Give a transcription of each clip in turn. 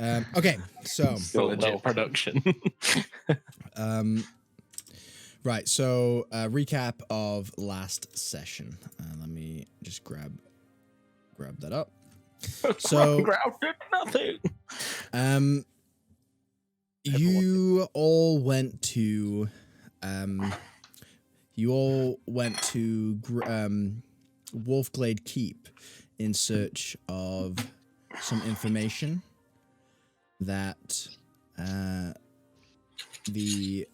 Okay, so legit production. Right, so recap of last session. Let me just grab that up. So nothing. You all went to Wolfglade Keep in search of some information that the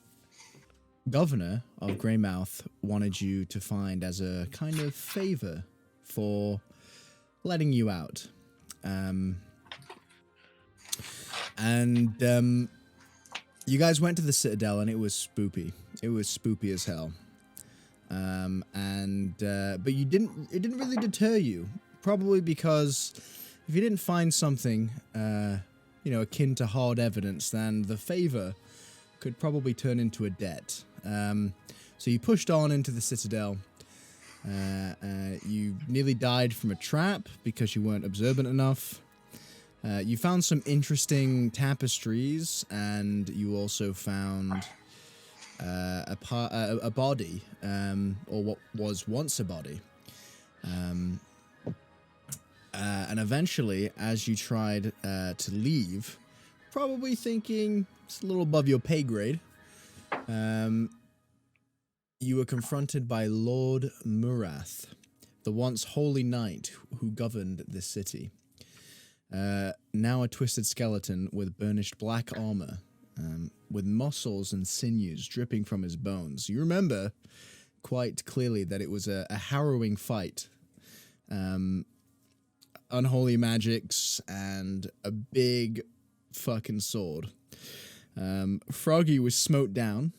governor of Greymouth wanted you to find as a kind of favor for letting you out. You guys went to the Citadel and it was spoopy. It was spoopy as hell. But it didn't really deter you. Probably because if you didn't find something, akin to hard evidence, then the favor could probably turn into a debt. So you pushed on into the Citadel. You nearly died from a trap because you weren't observant enough. You found some interesting tapestries, and you also found a body, or what was once a body. And eventually, as you tried to leave, probably thinking it's a little above your pay grade, you were confronted by Lord Murath, the once holy knight who governed this city. Now a twisted skeleton with burnished black armor, with muscles and sinews dripping from his bones. You remember quite clearly that it was a harrowing fight. Unholy magics and a big fucking sword. Froggy was smote down,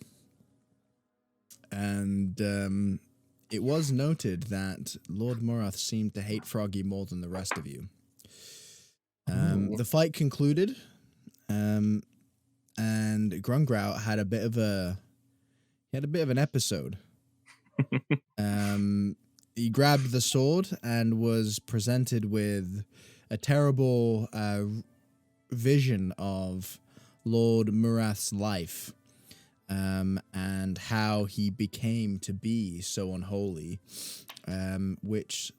and it was noted that Lord Morath seemed to hate Froggy more than the rest of you. The fight concluded, and Grungrout had a bit of an episode. He grabbed the sword and was presented with a terrible vision of Lord Murath's life, and how he became to be so unholy, which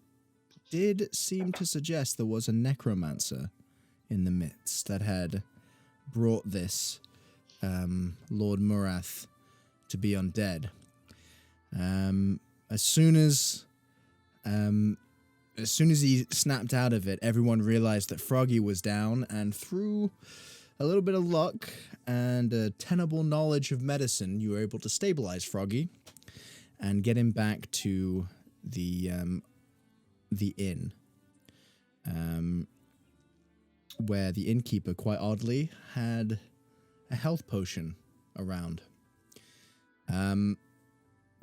did seem to suggest there was a necromancer in the midst that had brought this Lord Murath to be undead. As soon as he snapped out of it, everyone realized that Froggy was down, and through a little bit of luck and a tenable knowledge of medicine, you were able to stabilize Froggy and get him back to the inn, where the innkeeper, quite oddly, had a health potion around.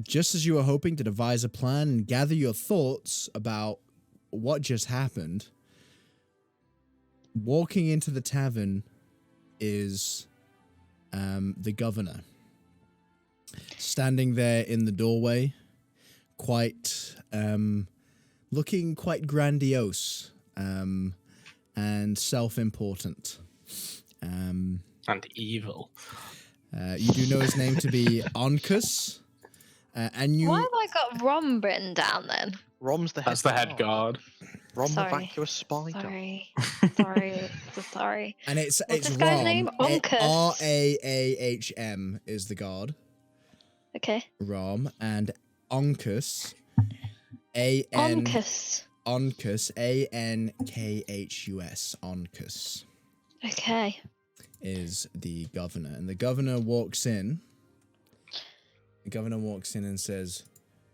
Just as you were hoping to devise a plan and gather your thoughts about what just happened, walking into the tavern is the governor, standing there in the doorway, looking quite grandiose and self-important. And evil. You do know his name to be Onkus. And you... Why have I got Rom written down then? Rom's the head That's the head guard. Rom the Sorry. vacuous spider. Sorry. And it's this Rom. guy's name? Onkus. Raahm is the guard. Okay. Rom. And Onkus. Onkus. Onkus. Ankhus. Onkus. Okay. Is the governor. And the governor walks in. The governor walks in and says,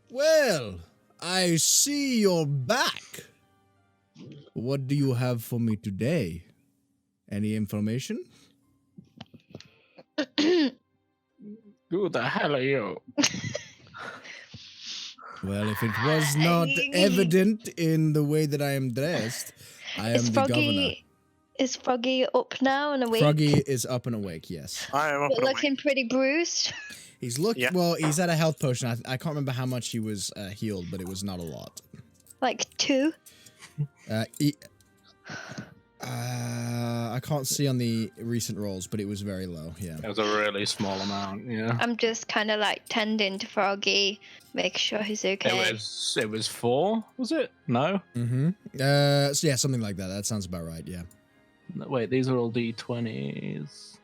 "Well, I see you're back. What do you have for me today? Any information?" Who the hell are you? Well, if it was not evident in the way that I am dressed, I am the governor. Is Froggy up now and awake? Froggy is up and awake, yes. I am up But and looking pretty bruised. He's well, he's at a health potion. I can't remember how much he was healed, but it was not a lot. Like 2? I can't see on the recent rolls, but it was very low. Yeah. It was a really small amount. Yeah. I'm just kind of like tending to Froggy, make sure he's okay. It was 4. Was it? No. Mm-hmm. So yeah, something like that. That sounds about right. Yeah. No, wait, these are all D20s.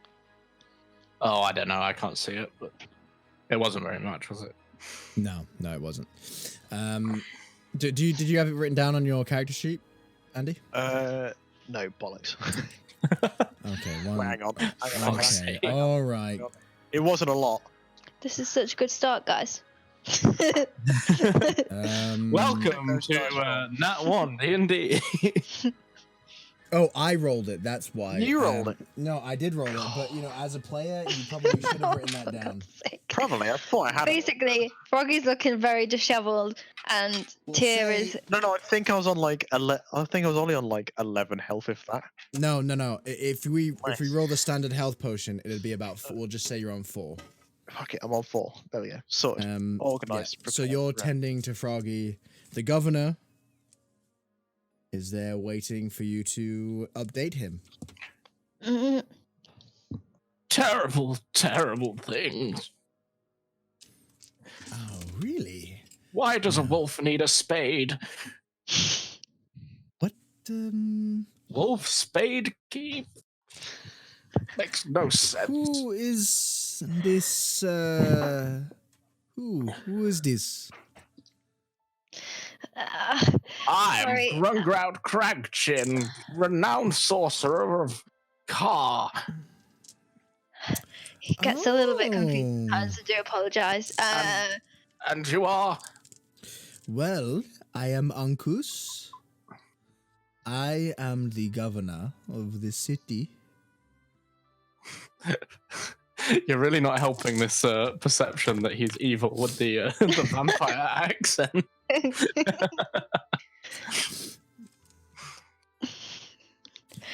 Oh, I don't know. I can't see it, but it wasn't very much, was it? No, it wasn't. Did you have it written down on your character sheet, Andy? No, bollocks. Okay, Hang on. Okay, all right. It wasn't a lot. This is such a good start, guys. Welcome to Nat One DnD. Oh, I rolled it. That's why. You rolled it. No, I did roll it, but as a player, you probably should have written that down. Probably. I thought I had. Basically, Froggy's looking very dishevelled, and Tyr is. No. I think I was on like I think I was only on like 11 health, if that. No. If we roll the standard health potion, it'd be about. We'll just say you're on 4. Fuck it, I'm on 4. There we go. Sorted. Organised. Yeah. So you're tending to Froggy. The governor is there waiting for you to update him. Mm, Terrible, terrible things. Oh, really? Why does a wolf need a spade? What? Wolf spade keep? Makes no sense. Who is this? Who is this? I'm sorry. Grungrout Cragchin, renowned sorcerer of Ka. He gets a little bit confused. I do apologise. And you are? Well, I am Ankus. I am the governor of the city. You're really not helping this perception that he's evil with the vampire accent.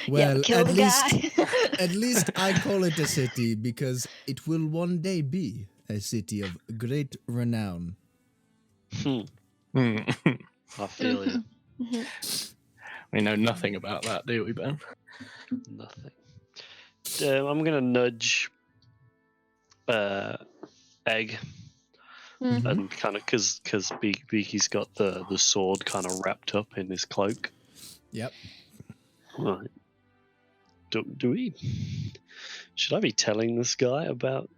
Well, kill at the least, guy. at least I call it a city because it will one day be a city of great renown. I feel you. We know nothing about that, do we, Ben? Nothing. I'm gonna nudge Egg, and kind of because Beaky's got the sword kind of wrapped up in his cloak. Yep. Right. Do we? Should I be telling this guy about?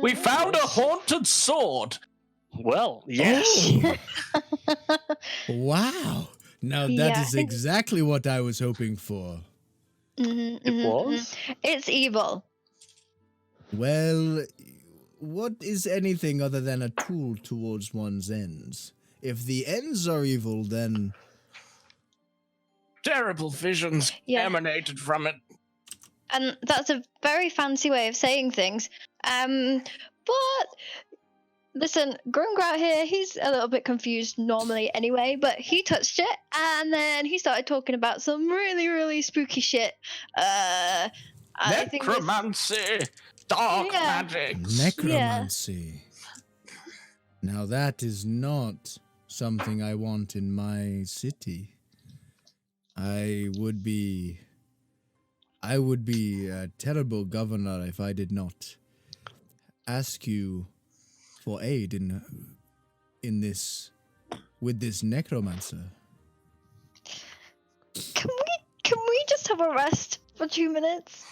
We found a haunted sword. Well, yes. Oh. Wow. Now that is exactly what I was hoping for. It was. It's evil. Well, what is anything other than a tool towards one's ends? If the ends are evil, then... Terrible visions emanated from it. And that's a very fancy way of saying things. But listen, Grungrout here, he's a little bit confused normally anyway, but he touched it and then he started talking about some really, really spooky shit. Necromancy, dark magic. Necromancy. Now that is not something I want in my city. I would be a terrible governor if I did not ask you for aid in this with this necromancer. Can we just have a rest for 2 minutes?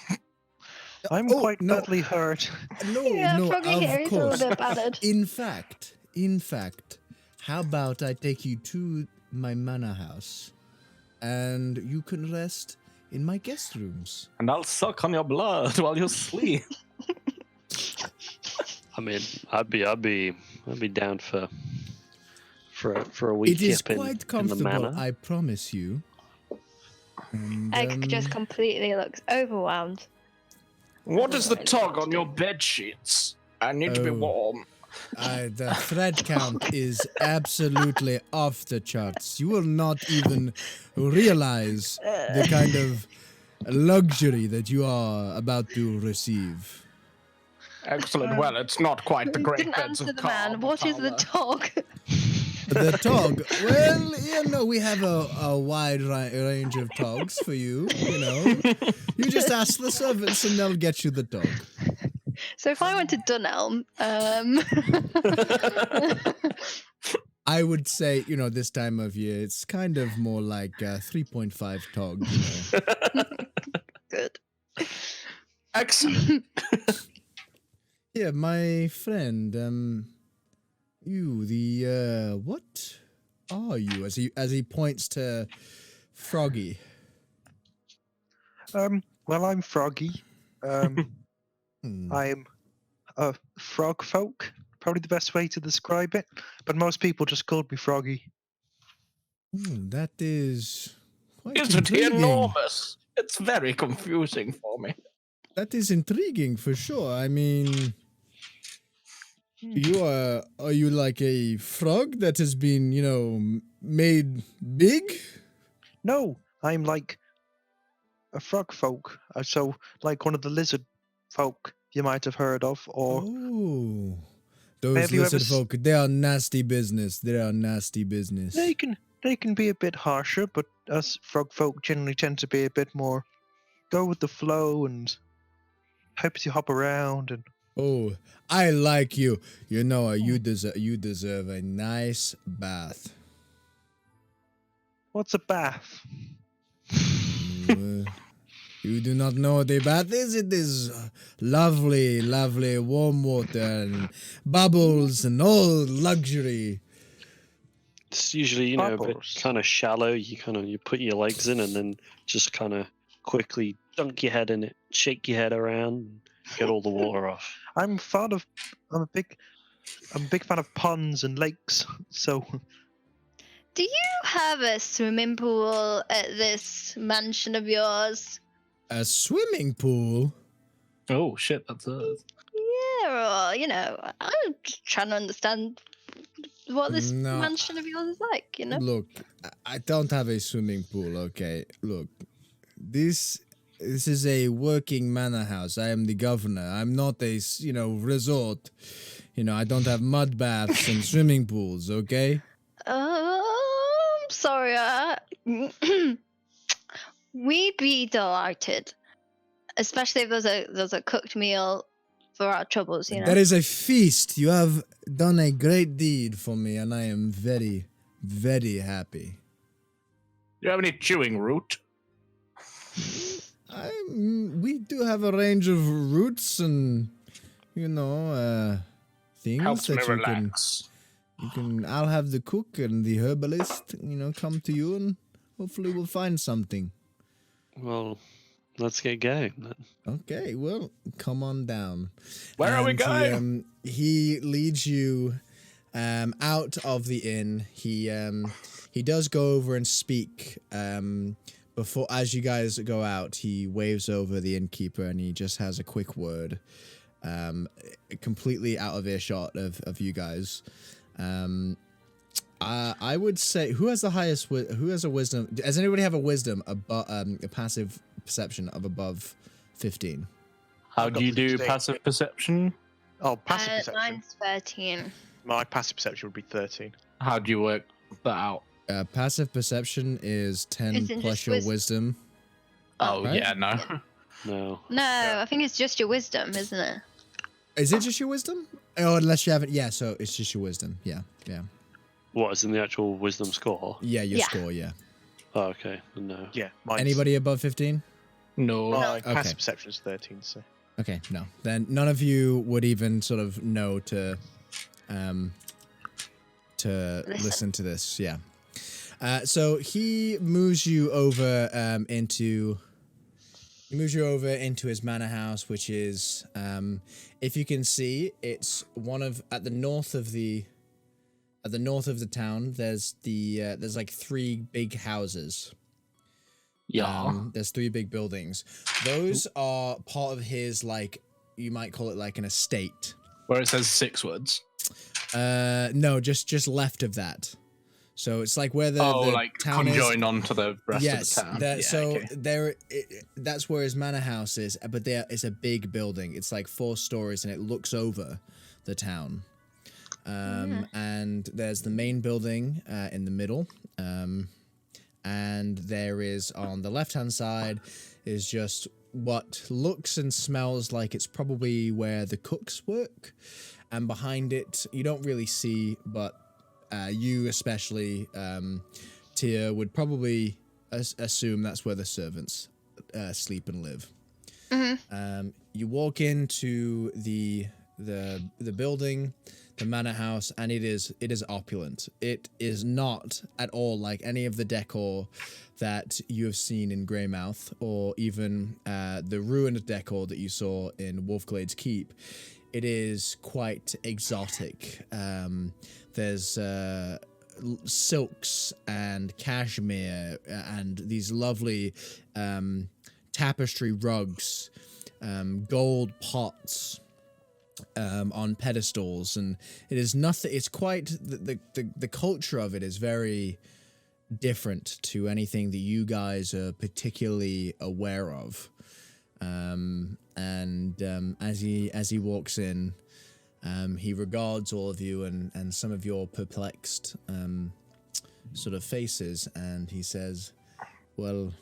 I'm quite badly hurt. No, Froggy here, of he's course. a little bit battered. In fact, how about I take you to my manor house, and you can rest in my guest rooms. And I'll suck on your blood while you sleep. I mean, I'd be down for a week. It is in quite the comfortable, manor. I promise you. And, Egg just completely looks overwhelmed. What is the tug on your bed sheets? I need to be warm. the thread count is absolutely off the charts. You will not even realize the kind of luxury that you are about to receive. Excellent. Well, it's not quite the great Didn't beds answer of the man. What is the tog? The tog. Well, you know, we have a wide range of togs for you. You know, you just ask the servants and they'll get you the tog. So if I went to Dunelm, I would say, you know, this time of year, it's kind of more like 3.5 tog. You know. good. Excellent. Yeah, my friend. You what are you? As he points to Froggy. Well, I'm Froggy. Hmm. I'm a frog folk. Probably the best way to describe it. But most people just called me Froggy. That is quite Isn't he intriguing. enormous? It's very confusing for me. That is intriguing for sure. I mean, are you like a frog that has been, you know, made big? No, I'm like a frog folk. So, like one of the lizard folk you might have heard of, or Oh, those Have you ever lizard folk, they are nasty business. They are nasty business. they can be a bit harsher, but us frog folk generally tend to be a bit more go with the flow and helps you hop around and Oh, I like you. You know, you deserve a nice bath. what's a bath? You do not know what a bath is? It is lovely, lovely warm water and bubbles and all luxury. It's usually, you know, a bit Bubbles. kind of shallow. You put your legs in and then just kind of quickly dunk your head in it, shake your head around, and get all the water off. I'm a big fan of ponds and lakes. So Do you have a swimming pool at this mansion of yours? A swimming pool? Oh shit, that's us. Yeah, or, you know, I'm just trying to understand what this No. mansion of yours is like, you know? Look, I don't have a swimming pool, okay? Look, this is a working manor house. I am the governor. I'm not a, you know, resort. You know, I don't have mud baths and swimming pools, okay? I'm sorry. We'd be delighted, especially if there's a cooked meal for our troubles, you know? That is a feast. You have done a great deed for me, and I am very, very happy. Do you have any chewing root? We do have a range of roots and, you know, things Helps me that you relax. can. I'll have the cook and the herbalist, you know, come to you, and hopefully we'll find something. Well, let's get going then. Okay, well, come on down. Where are we And going? He leads you out of the inn. He does go over and speak before, as you guys go out. He waves over the innkeeper and he just has a quick word, completely out of earshot of you guys. I would say, who has the highest? Who has a wisdom? Does anybody have a wisdom above a passive perception of above 15? How I've do got you do 16. passive perception? Oh, passive perception. Mine's 13. My passive perception would be 13. How do you work that out? Passive perception is 10 Isn't plus just your wis- wisdom. Oh right? yeah, no. No. No, I think it's just your wisdom, isn't it? Is it just your wisdom? Oh, unless you haven't. Yeah, so it's just your wisdom. Yeah. What is in the actual wisdom score? Yeah, your Yeah. score, yeah. Oh, okay. No. Yeah. Mine's, Anybody above 15? No. My Okay. passive perception is 13. So Okay, no. Then none of you would even sort of know to listen to this. Yeah. So he moves you over into his manor house, which is if you can see, it's at the north of the town. There's like 3 big houses. Yeah. There's 3 big buildings. Those are part of his, like, you might call it like an estate. Where it says 6 words. No, just left of that. So it's like where the like town is. conjoined onto the rest Yes, of the town. That's where his manor house is. But it's a big building. It's like 4 stories, and it looks over the town. And there's the main building in the middle. And there is on the left-hand side is just what looks and smells like it's probably where the cooks work. And behind it, you don't really see, but you especially, Tia, would probably assume that's where the servants sleep and live. You walk into the building, the manor house, and it is opulent. It is not at all like any of the decor that you have seen in Greymouth, or even the ruined decor that you saw in Wolfglade's Keep. It is quite exotic. There's silks and cashmere and these lovely tapestry rugs, gold pots on pedestals, and it is nothing. It's quite the culture of it is very different to anything that you guys are particularly aware of. As he walks in, he regards all of you and some of your perplexed sort of faces, and he says, "Well,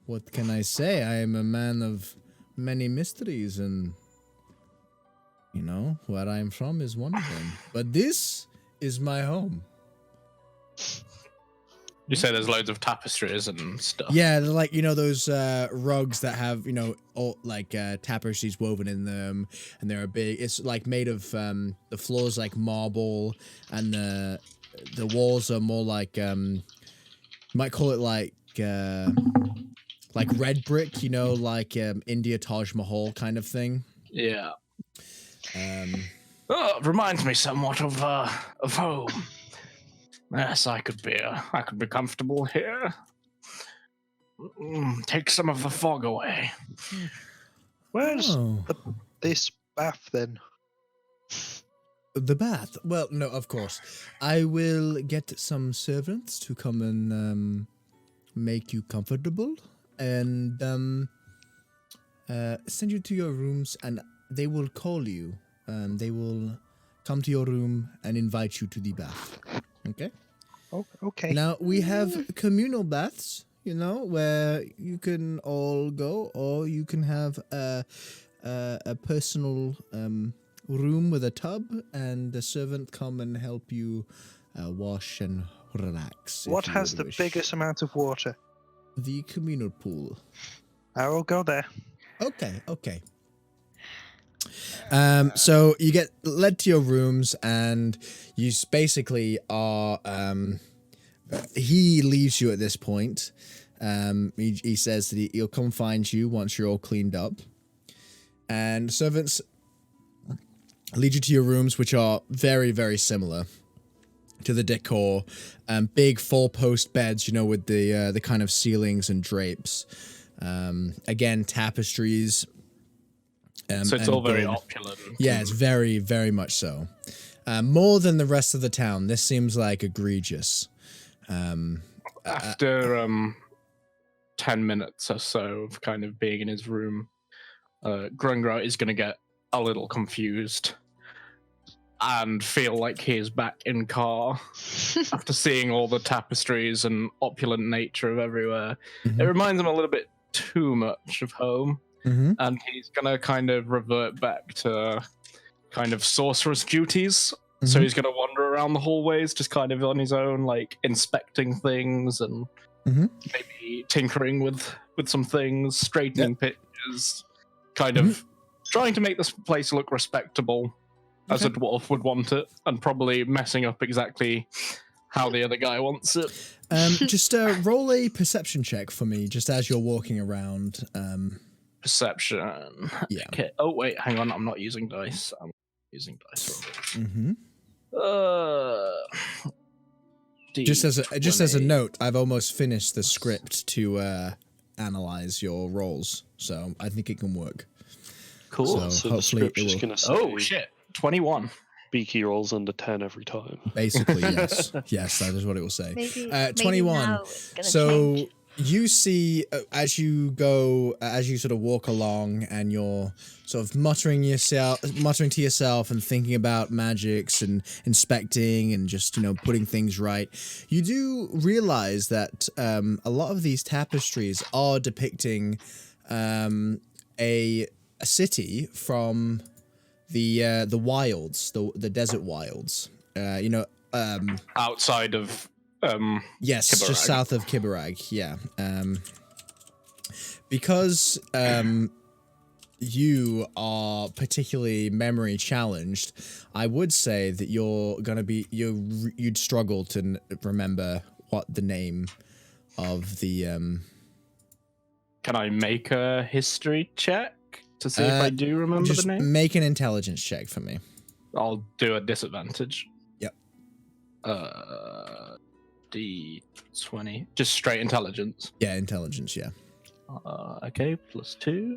what can I say? I am a man of many mysteries, and you know, where I am from is one of them. But this is my home." You say there's loads of tapestries and stuff. Yeah, they're like, you know, those rugs that have, you know, all like tapestries woven in them, and they're big. It's like made of the floor's like marble, and the walls are more like you might call it like red brick, you know, like India Taj Mahal kind of thing. Yeah. Oh, it reminds me somewhat of home. Yes, I could be comfortable here. Take some of the fog away. Where's this bath then? The bath? Well, no, of course. I will get some servants to come and make you comfortable, and send you to your rooms, and they will call you. They will come to your room and invite you to the bath. Okay? Oh, okay. Now, we have communal baths, you know, where you can all go, or you can have a personal room with a tub, and the servant come and help you wash and relax. What has the biggest amount of water? The communal pool. I will go there. Okay. So you get led to your rooms, and you basically are. He leaves you at this point. He says that he'll come find you once you're all cleaned up, and servants lead you to your rooms, which are very, very similar to the decor. Big 4-post beds, you know, with the kind of ceilings and drapes. Again, tapestries. So it's all very opulent. Yeah, it's very, very much so. More than the rest of the town. This seems like egregious. After 10 minutes or so of kind of being in his room, Grungrout is going to get a little confused and feel like he is back in car after seeing all the tapestries and opulent nature of everywhere. Mm-hmm. It reminds him a little bit too much of home. Mm-hmm. And he's gonna kind of revert back to kind of sorceress duties. Mm-hmm. So he's gonna wander around the hallways, just kind of on his own, like inspecting things and maybe tinkering with some things, straightening pictures, kind of trying to make this place look respectable as a dwarf would want it, and probably messing up exactly how the other guy wants it. Just roll a perception check for me, just as you're walking around. Perception. Yeah. Okay. Oh wait, hang on. I'm not using dice. I'm using dice. Mm-hmm. D20. Just as a note, I've almost finished the script to analyze your rolls, so I think it can work. Cool. So the script's just gonna say, oh shit, 21. Beaky rolls under 10 every time. Basically, yes. Yes, that is what it will say. Maybe 21. now it's gonna So change. you see as you sort of walk along, and you're sort of muttering to yourself and thinking about magics and inspecting and just putting things right. You do realize that a lot of these tapestries are depicting a city from the wilds, the desert wilds. Outside of Yes, Kibarag. just south of Kibarag. Yeah. Because you are particularly memory challenged, I would say that you'd struggle to remember what the name of the Can I make a history check to see if I do remember just the name? make an intelligence check for me. I'll do a disadvantage. Yep. D20. Just straight intelligence. Yeah, intelligence. Yeah. Okay, +2.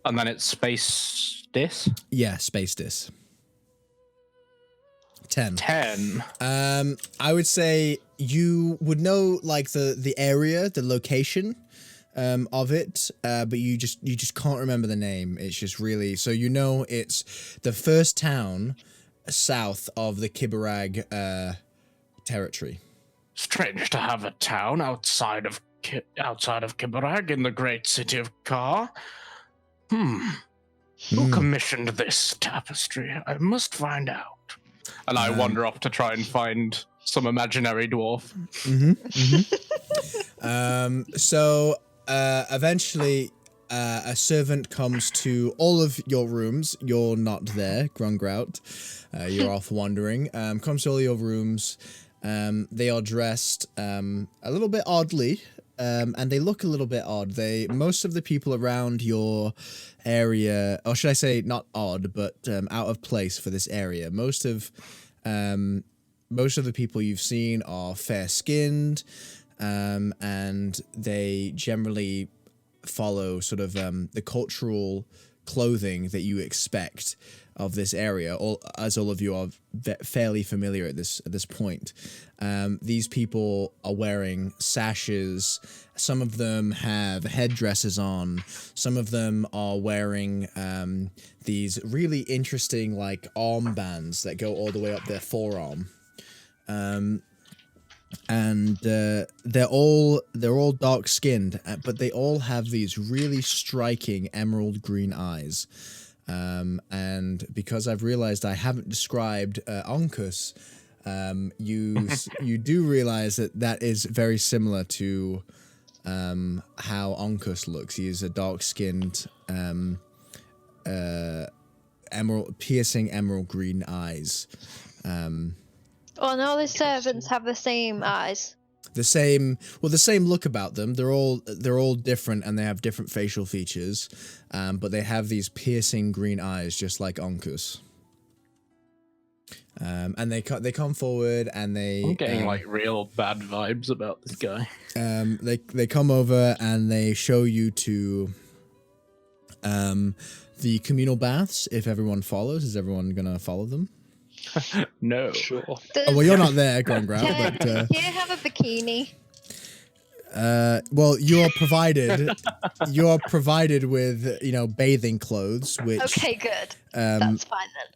And then it's space dis. Yeah, space dis. 10. 10. I would say you would know like the area, the location of it, but you just can't remember the name. It's just really it's the first town south of the Kibarag territory. Strange to have a town outside of Kibarag in the great city of Kar. Who commissioned this tapestry? I must find out. And I wander off to try and find some imaginary dwarf. So eventually a servant comes to all of your rooms. You're not there, Grungrout. You're off wandering. Comes to all your rooms. They are dressed a little bit oddly, and they look a little bit odd. Most of the people around your area, or should I say not odd, but out of place for this area. Most of the people you've seen are fair-skinned, and they generally follow sort of the cultural clothing that you expect of this area, as all of you are fairly familiar at this point. These people are wearing sashes. Some of them have headdresses on. Some of them are wearing these really interesting like armbands that go all the way up their forearm. And they're all dark skinned, but they all have these really striking emerald green eyes. And because I've realized I haven't described Uncas, you do realize that is very similar to how Uncas looks. He is a dark-skinned, piercing emerald green eyes. Oh, and all the servants have the same eyes. The same look about them. They're all different, and they have different facial features, but they have these piercing green eyes, just like Uncas. And they come forward, and I'm getting like real bad vibes about this guy. They come over and they show you to the communal baths. If everyone follows, is everyone gonna follow them? No. Sure. Oh, well, you're not there, Grungrout, but Can you have a bikini? well, you're provided with bathing clothes, which Okay, good. That's fine then.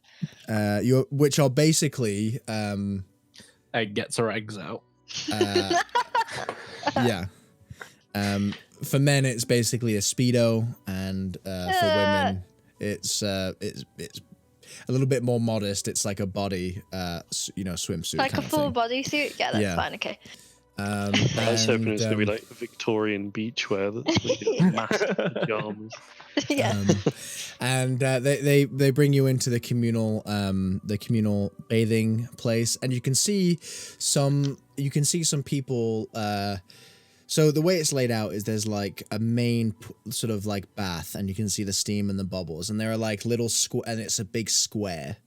which are basically Egg gets her eggs out. yeah. For men, it's basically a Speedo, and for women, it's a little bit more modest. It's like a body, swimsuit. Like a kind of full thing. bodysuit? Yeah, that's fine, okay. I was hoping it was going to be like Victorian beachwear. That's like massive pajamas. Yeah. And they bring you into the communal bathing place, and you can see some people. So the way it's laid out is there's like a main sort of like bath, and you can see the steam and the bubbles, and there are like little and it's a big square,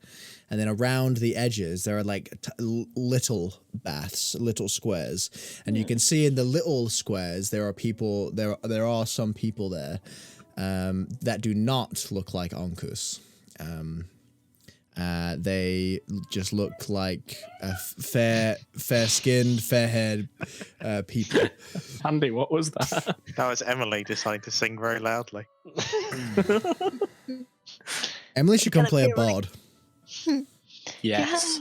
and then around the edges there are like little baths, little squares, and you can see in the little squares there are people. There are some people there that do not look like Uncas, They just look like fair-skinned, fair-haired people. Andy, what was that? That was Emily deciding to sing very loudly. Emily should come play a Gonna be bard. Yes.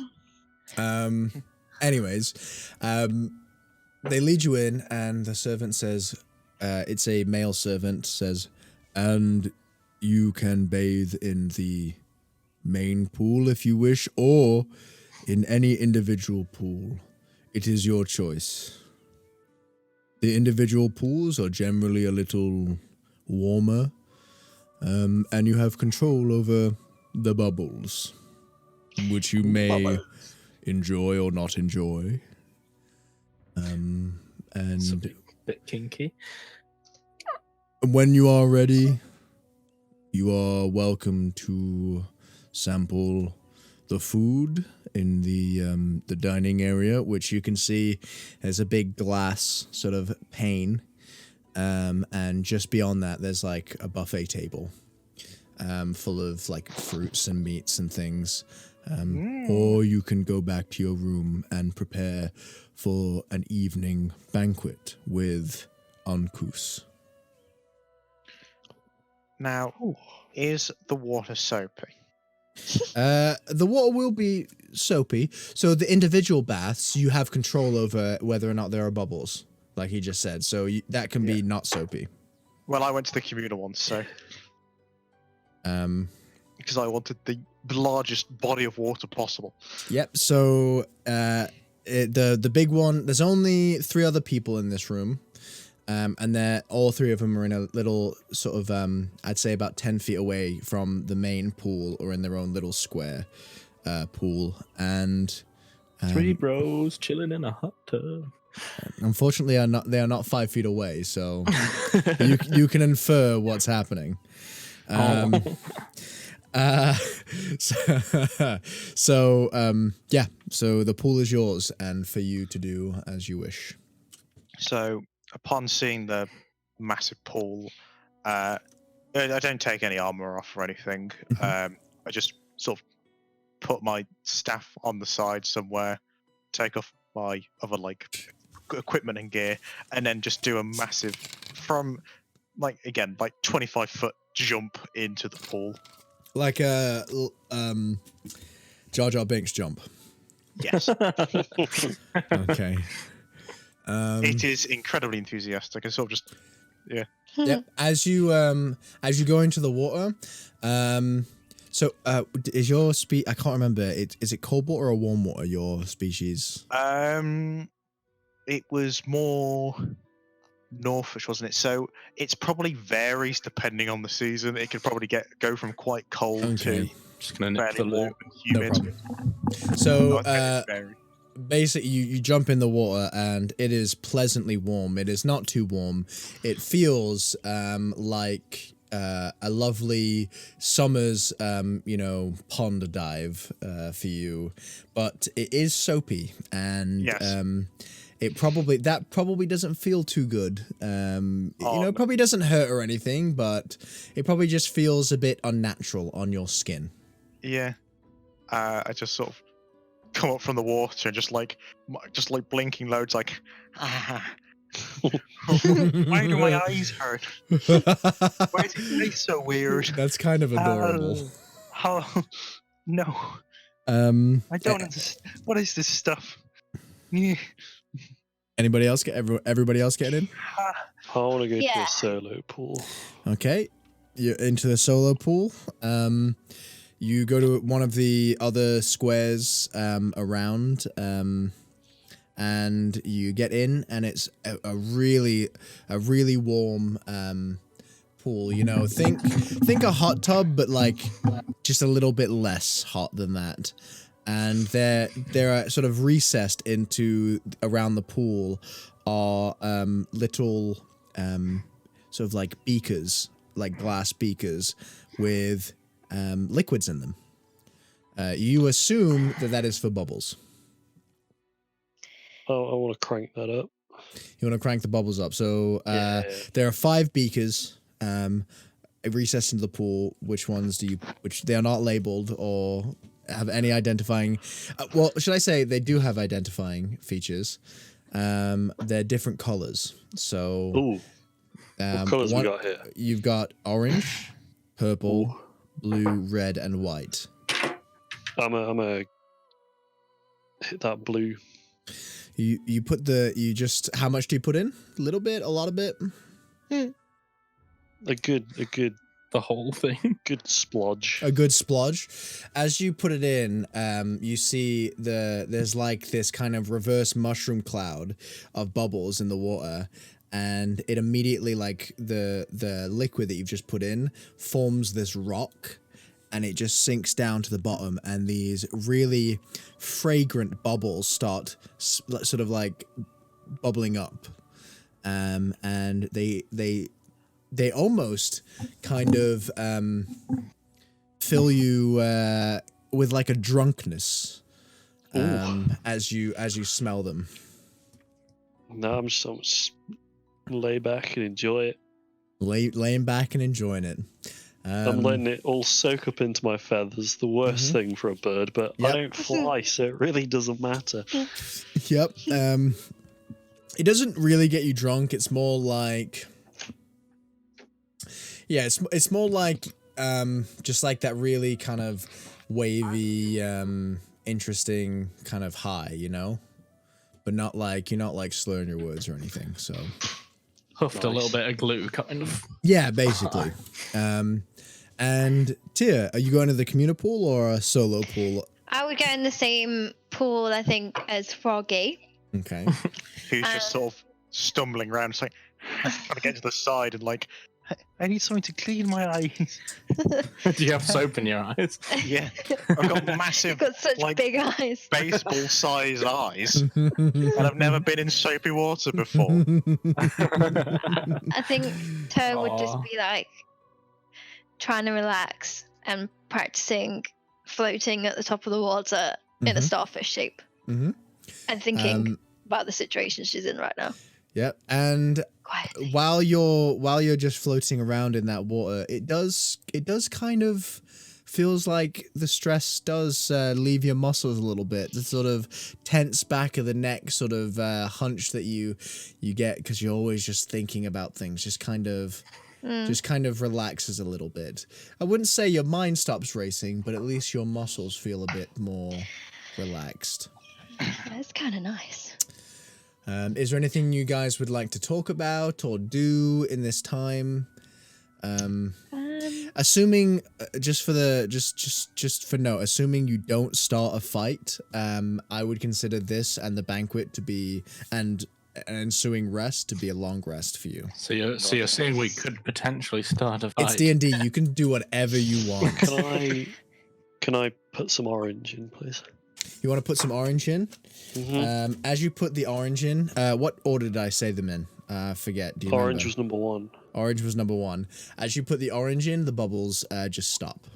Anyways, they lead you in, and the servant says, it's a male servant, says, and you can bathe in the main pool if you wish, or in any individual pool. It is your choice. The individual pools are generally a little warmer, and you have control over the bubbles, which you may enjoy or not enjoy. And It's a bit kinky. when you are ready, you are welcome to sample the food in the dining area, which you can see there's a big glass sort of pane, and just beyond that there's like a buffet table full of like fruits and meats and things. Or you can go back to your room and prepare for an evening banquet with Ankus. Now, is the water soapy? The water will be soapy. So the individual baths, you have control over whether or not there are bubbles, like he just said. So that can be not soapy. Well, I went to the communal one, so because I wanted the largest body of water possible. Yep. So the big one. There's only 3 other people in this room, and they're all 3 of them are in a little sort of I'd say about 10 feet away from the main pool, or in their own little square pool. And 3 bros chilling in a hot tub. unfortunately, they are not 5 feet away. So you can infer what's happening. So the pool is yours, and for you to do as you wish. So, upon seeing the massive pool, I don't take any armor off or anything. I just sort of put my staff on the side somewhere, take off my other like equipment and gear, and then just do a massive, from like 25-foot jump into the pool. Like a Jar Jar Binks jump. Yes. Okay. It is incredibly enthusiastic. I sort of just, Yep. As you go into the water, so is your I can't remember. Is it cold water or warm water? Your species. It was more Northish, wasn't it? So it's probably varies depending on the season. It could probably go from quite cold to Just gonna nip the fairly warm loop. and No humid. problem. So Vary. basically, you jump in the water and it is pleasantly warm. It is not too warm. It feels like a lovely summer's pond dive for you, but it is soapy, and Yes. it probably doesn't feel too good. It probably doesn't hurt or anything, but it probably just feels a bit unnatural on your skin. Yeah. I just sort of come up from the water and just like blinking loads, like, why do my eyes hurt? Why is it taste so weird? That's kind of adorable. Oh, no. I don't understand. What is this stuff? Yeah. Anybody else everybody else getting in? I want to go to Yeah. a solo pool. Okay, you're into the solo pool. You go to one of the other squares around, and you get in, and it's a really warm pool. You know, think a hot tub, but like just a little bit less hot than that. And they're sort of recessed into around the pool are little sort of like beakers, like glass beakers with liquids in them. You assume that is for bubbles. Oh, I want to crank that up. You want to crank the bubbles up. So there are 5 beakers recessed into the pool. Which they are not labeled or have any identifying. Well, should I say they do have identifying features? They're different colors. So, Ooh, what colours we got here? You've got orange, purple, Ooh. blue, red, and white. I'm a hit that blue. You put how much do you put in? A little bit, a lot of bit. A good The whole thing. good splodge. A good splodge. As you put it in, you see there's like this kind of reverse mushroom cloud of bubbles in the water, and it immediately, like the liquid that you've just put in forms this rock, and it just sinks down to the bottom, and these really fragrant bubbles start sort of like bubbling up, and they almost kind of fill you with like a drunkenness as you smell them. No, I'm just lay back and enjoy it. Laying back and enjoying it. I'm letting it all soak up into my feathers. The worst thing for a bird, but Yep. I don't fly, so it really doesn't matter. Yep. It doesn't really get you drunk. It's more like, yeah, it's more like just like that really kind of wavy, interesting kind of high, you know, but not like you're not like slurring your words or anything. So Huffed a little bit of glue, kind of. yeah, basically. And Tia, are you going to the communal pool or a solo pool? I would go in the same pool, I think, as Froggy. Okay. Who's just sort of stumbling around, saying, trying to get to the side and like, I need something to clean my eyes. Do you have soap in your eyes? Yeah, I've got massive, You've got such like, big eyes. baseball-sized eyes, and I've never been in soapy water before. I think Ter would just Aw. be like trying to relax and practicing floating at the top of the water in a starfish shape Mhm. and thinking about the situation she's in right now. Yep. And Quietly. while you're just floating around in that water, it does kind of feels like the stress does leave your muscles a little bit. The sort of tense back of the neck sort of hunch that you get because you're always just thinking about things just kind of relaxes a little bit. I wouldn't say your mind stops racing, but at least your muscles feel a bit more relaxed. That's kind of nice. Is there anything you guys would like to talk about or do in this time? Assuming just for note, assuming you don't start a fight, I would consider this and the banquet to be and an ensuing rest to be a long rest for you. So you're saying we could potentially start a fight? It's D&D. You can do whatever you want. Can I put some orange in, please? You want to put some orange in? Mm-hmm. As you put the orange in, what order did I say them in? Forget. Do you Orange remember? was number one. Orange was number one. As you put the orange in, the bubbles just stop.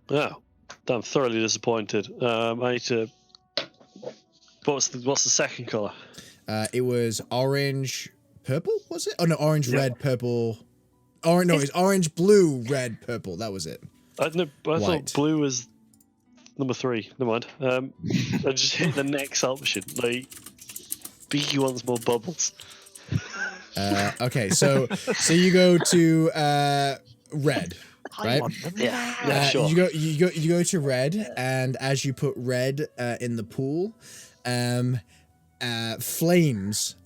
Oh, I'm thoroughly disappointed. I need to. What's the second color? It was orange, purple. Was it? Oh no, orange, red, purple. No, it's orange, blue, red, purple. That was it. I White. thought blue was number 3. Never mind. I just hit the next option. Like, Beaky wants more bubbles. Okay, so you go to red, right? Yeah, sure. You go to red, and as you put red in the pool, flames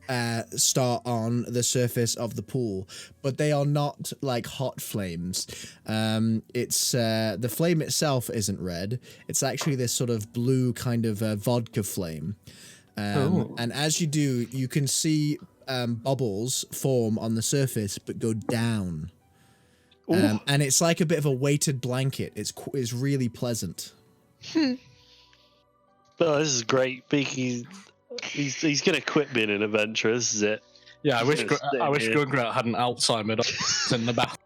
start on the surface of the pool, but they are not like hot flames. It's the flame itself isn't red. It's actually this sort of blue kind of vodka flame. And as you do, you can see bubbles form on the surface but go down. And it's like a bit of a weighted blanket. It's really pleasant. Oh, this is great. Beaky, he's gonna quit being an adventurer. This is it. Yeah, I wish Just I wish here. Gungrat had an Alzheimer's in the bath.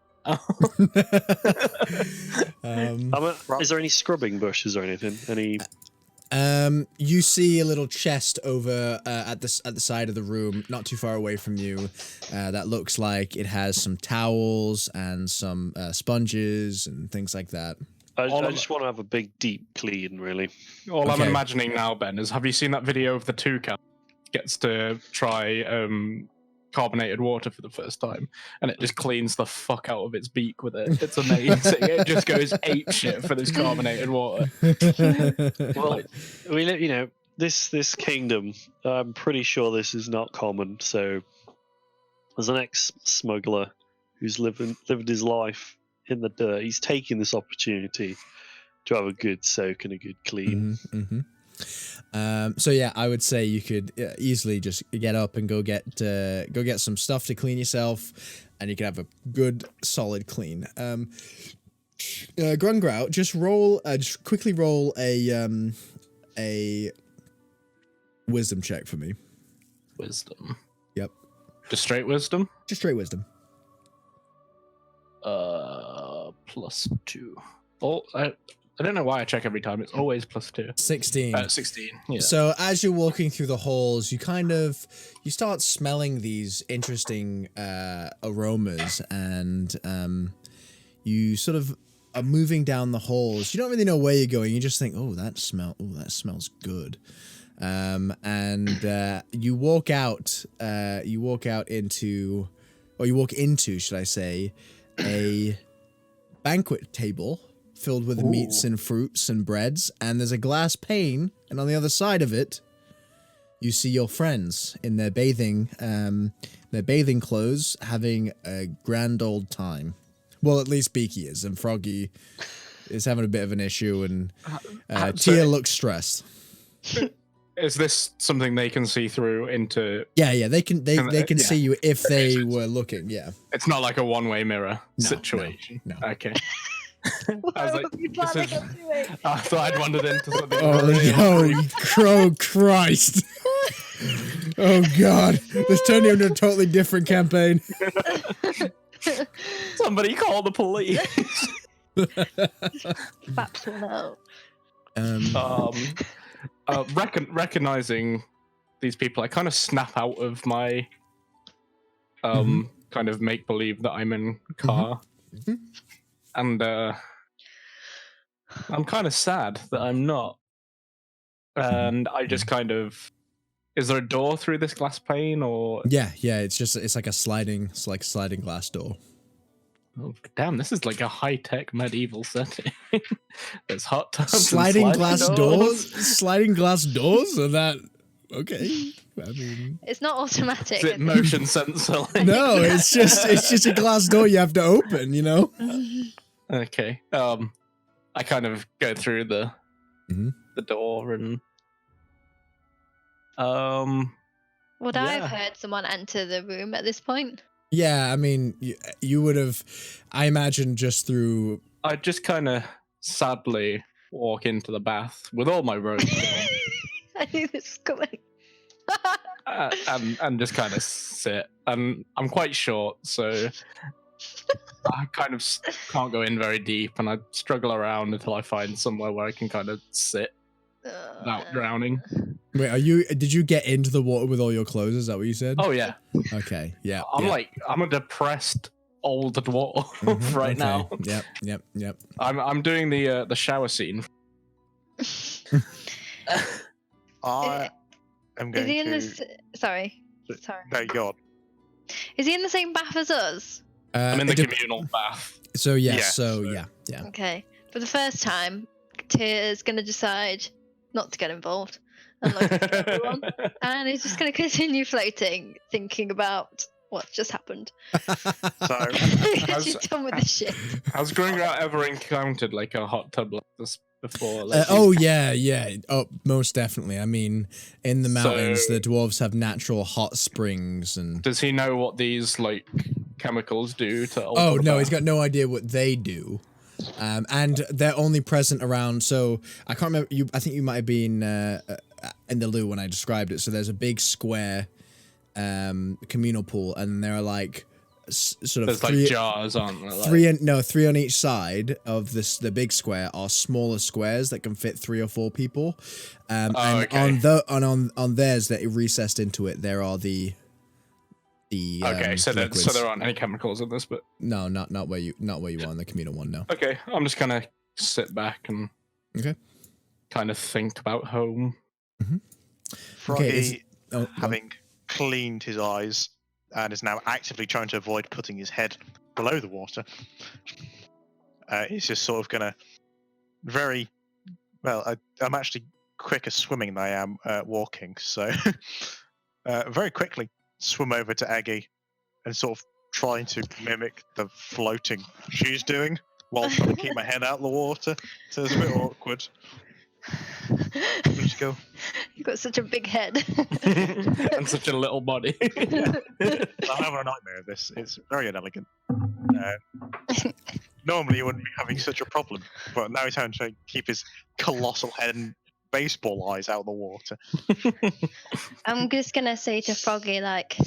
Is there any scrubbing bushes or anything? Any? You see a little chest over at the side of the room, not too far away from you. That looks like it has some towels and some sponges and things like that. I just want to have a big, deep clean, really. All I'm Okay. imagining now, Ben, is have you seen that video of the toucan gets to try carbonated water for the first time, and it just cleans the fuck out of its beak with it. It's amazing. It just goes ape shit for this carbonated water. Well, I mean, you know, this kingdom, I'm pretty sure this is not common. So, as an ex-smuggler who's lived his life in the dirt, he's taking this opportunity to have a good soak and a good clean. So yeah, I would say you could easily just get up and go get some stuff to clean yourself, and you can have a good solid clean. Grungrout, just quickly roll a wisdom check for me. Wisdom. Yep. Just straight wisdom? Just straight wisdom. +2. Oh, I don't know why I check every time. It's always +2. 16. 16. Yeah. So as you're walking through the halls, you start smelling these interesting aromas, and you sort of are moving down the halls. You don't really know where you're going. You just think, that smells good. And you walk into, should I say, a banquet table filled with meats and fruits and breads, and there's a glass pane, and on the other side of it, you see your friends in their bathing clothes, having a grand old time. Well, at least Beaky is, and Froggy is having a bit of an issue, and Tia looks stressed. Is this something they can see through into? Yeah, they can see you if they were looking. Yeah, it's not like a one-way mirror situation. No. Okay. I was like, I thought I'd wandered into something. Oh, Christ! Oh God, this turned into a totally different campaign. Somebody call the police. Baps will know. Recognizing these people, I kind of snap out of my kind of make believe that I'm in a car, and I'm kind of sad that I'm not. And I just kind of, is there a door through this glass pane, or? Yeah, it's like a sliding glass door. Oh, damn, this is like a high-tech medieval setting. There's hot tubs Sliding and glass doors? Sliding glass doors? Are that... Okay. I mean... It's not automatic. Is it motion sensor? No, it's just a glass door you have to open, you know? Okay. I kind of go through the door and... Would I have heard someone enter the room at this point? Yeah, I mean, you would have, I imagine, just through... I just kind of sadly walk into the bath with all my robes on. I knew this was coming. and just kind of sit. And I'm quite short, so I kind of can't go in very deep, and I struggle around until I find somewhere where I can kind of sit without drowning. Wait, did you get into the water with all your clothes? Is that what you said? Oh, yeah. Okay, yeah. I'm a depressed old dwarf right now. Yep. I'm doing the shower scene. I am going Is he in to... this? Sorry. No, God. Is he in the same bath as us? I'm in the communal bath. So, yeah. Okay. For the first time, Tier's going to decide not to get involved and look at everyone, and he's just going to continue floating, thinking about what's just happened. So, He's done with this shit. Has Gringout ever encountered like a hot tub like this before? Yeah. Oh, most definitely. I mean, in the mountains, the dwarves have natural hot springs, and does he know what these like chemicals do to? Oh no, he's got no idea what they do. And they're only present around. So I can't remember. I think you might have been in the loo when I described it. So there's a big square communal pool, and there are like sort of there's like jars, aren't there? Like... three on each side of this. The big square are smaller squares that can fit 3 or 4 people. And on theirs that recessed into it, there are the so there aren't any chemicals in this, but no, not where you are in the communal one. No. Okay, I'm just kind of sit back and Okay. kind of think about home. Froggy, go on. having cleaned his eyes and is now actively trying to avoid putting his head below the water, he's just sort of gonna very well. I'm actually quicker swimming than I am walking, so very quickly swim over to Eggy and sort of trying to mimic the floating she's doing while trying to keep my head out of the water. So it's a bit awkward. Just go. You've got such a big head. And such a little body. I'm having a nightmare of this. It's very inelegant. Normally, you wouldn't be having such a problem, but now he's having to keep his colossal head and baseball eyes out of the water. I'm just gonna say to Froggy, like,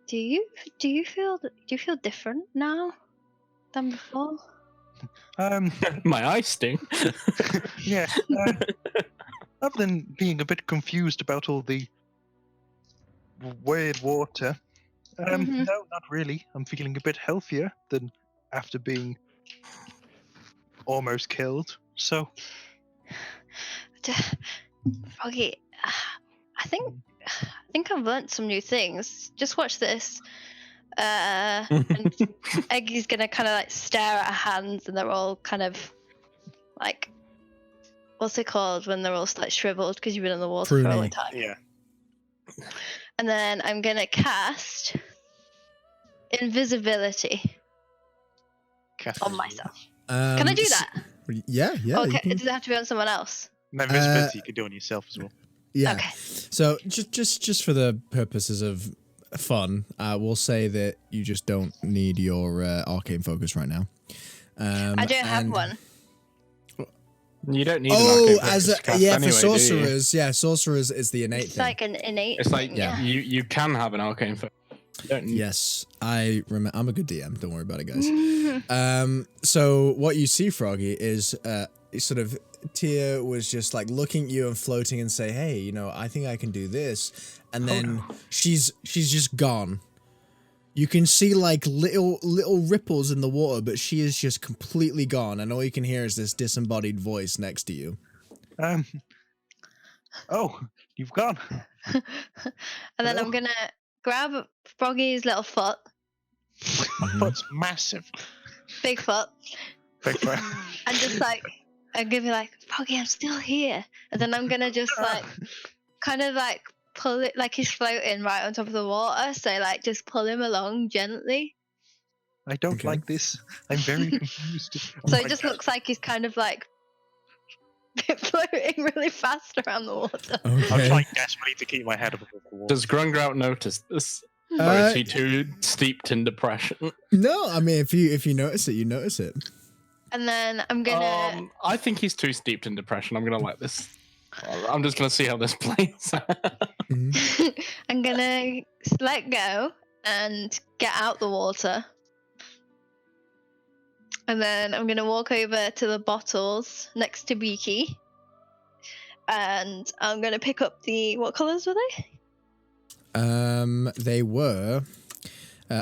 do you feel different now than before? My eyes sting. Yeah. Other than being a bit confused about all the weird water, Mhm. no, not really. I'm feeling a bit healthier than after being almost killed. So, Froggy, I think I've learnt some new things. Just watch this. And Eggy's gonna kind of like stare at her hands, and they're all kind of like, what's it called when they're all like shriveled because you've been in the water for a long Pruny. time. yeah. And then I'm gonna cast invisibility on myself. Can I do that? Yeah. you Okay, can- does it have to be on someone else? And then visibility you could do on yourself as well. yeah. Okay. So just for the purposes of fun, we'll say that you just don't need your arcane focus right now. I don't have and- one. You don't need Oh, an arcane as focus a, cast yeah, anyway, for do you? sorcerers, sorcerers is the innate It's thing. like an innate. It's like thing, yeah. you can have an arcane focus. You don't need Yes, I remember. I'm a good DM. Don't worry about it, guys. So what you see, Froggy, is sort of Tia was just like looking at you and floating and say, "Hey, you know, I think I can do this," and then she's just gone. You can see like little ripples in the water, but she is just completely gone, and all you can hear is this disembodied voice next to you. Oh, you've gone. And then Hello? I'm gonna grab Froggy's little foot, Foot's massive. big foot, Big foot. and just like I'm gonna be like, Froggy, I'm still here. And then I'm gonna just like kind of like pull it like he's floating right on top of the water, so like just pull him along gently. I don't Okay. like this. I'm very confused. So it just looks like he's kind of like floating really fast around the water. I'm Okay. trying desperately to keep my head above the water. Does Grungrout notice this? Or Uh, is he too steeped in depression? No, I mean if you notice it, you notice it. And then I'm gonna I think he's too steeped in depression. I'm gonna let this. I'm just gonna see how this plays. Mhm. I'm gonna let go and get out the water. And then I'm gonna walk over to the bottles next to Beaky. And I'm gonna pick up the what colours were they? They were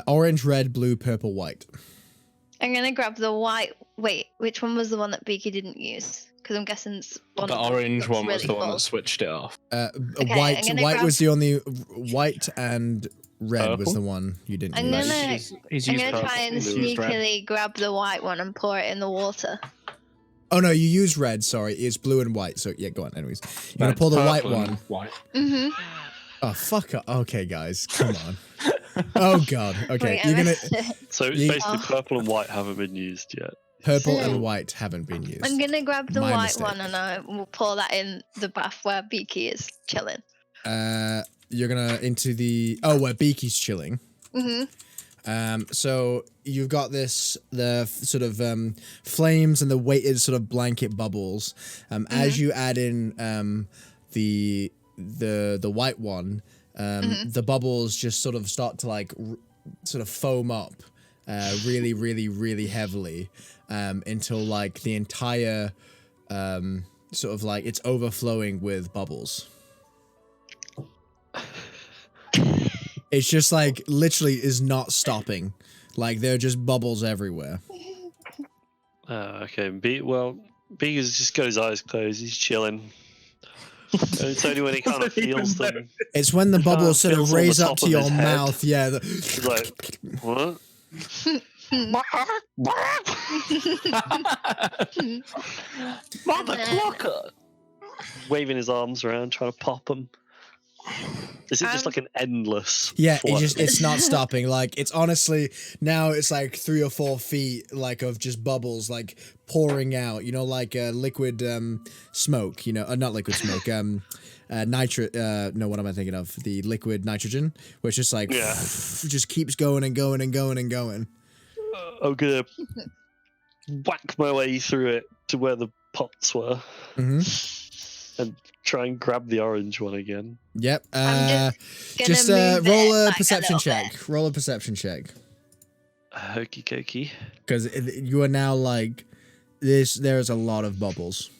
orange, red, blue, purple, white. I'm gonna grab the white. Wait, which one was the one that Beaky didn't use? Because I'm guessing it's one The of them orange looks one was really the one full. that switched it off. Okay, White I'm gonna white grab- was the only white and red was Purple? the one you didn't I'm use. gonna- He's I'm used gonna purple, try and he's used red. sneakily grab the white one and pour it in the water. Oh no, you use red. Sorry, it's blue and white. So yeah, go on. Anyways, you're gonna Red's pull the white purple and one. White. Mm-hmm. Oh fuck! Okay, guys, come on. Oh god. Okay, Wait, you're I gonna missed it. So You- basically, Oh. purple and white haven't been used yet. purple So- and white haven't been used. I'm gonna grab the My white mistake. one and I will pour that in the bath where Beaky is chilling. You're gonna into the where Beaky's chilling. Mm-hmm. So you've got the sort of flames and the weighted sort of blanket bubbles. As you add in the white one, the bubbles just sort of start to like sort of foam up really, really, really heavily until like the entire sort of like it's overflowing with bubbles. It's just like literally is not stopping. Like there are just bubbles everywhere. Okay. Beaker's just got his eyes closed. He's chilling. And it's only when he kind of feels them. It's when the bubbles sort of feels on the raise up top to of your his head. mouth. Yeah. He's like, what? Motherfucker! Waving his arms around, trying to pop them. Is it just like an endless? Yeah, flow? it's not stopping. Like, it's honestly now it's like 3 or 4 feet like of just bubbles like pouring out. You know, like liquid smoke. You know, not liquid smoke. No, what am I thinking of? The liquid nitrogen, which just like just keeps going and going and going and going. I'm gonna whack my way through it to where the pots were, and try and grab the orange one again. Yep. I'm Just move roll it, a like, perception little check. bit. Roll a perception check. Hokey cokey. Because you are now like this. There's a lot of bubbles.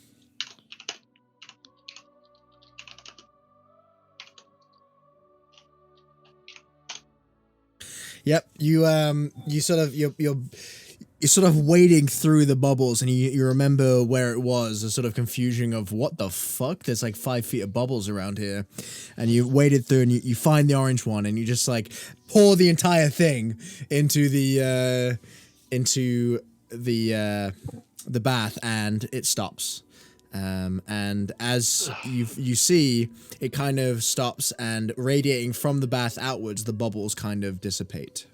Yep. You sort of you're sort of wading through the bubbles, and you remember where it was. A sort of confusion of what the fuck. There's like 5 feet of bubbles around here, and you waded through, and you find the orange one, and you just like pour the entire thing into the bath, and it stops. And as you see, it kind of stops, and radiating from the bath outwards, the bubbles kind of dissipate.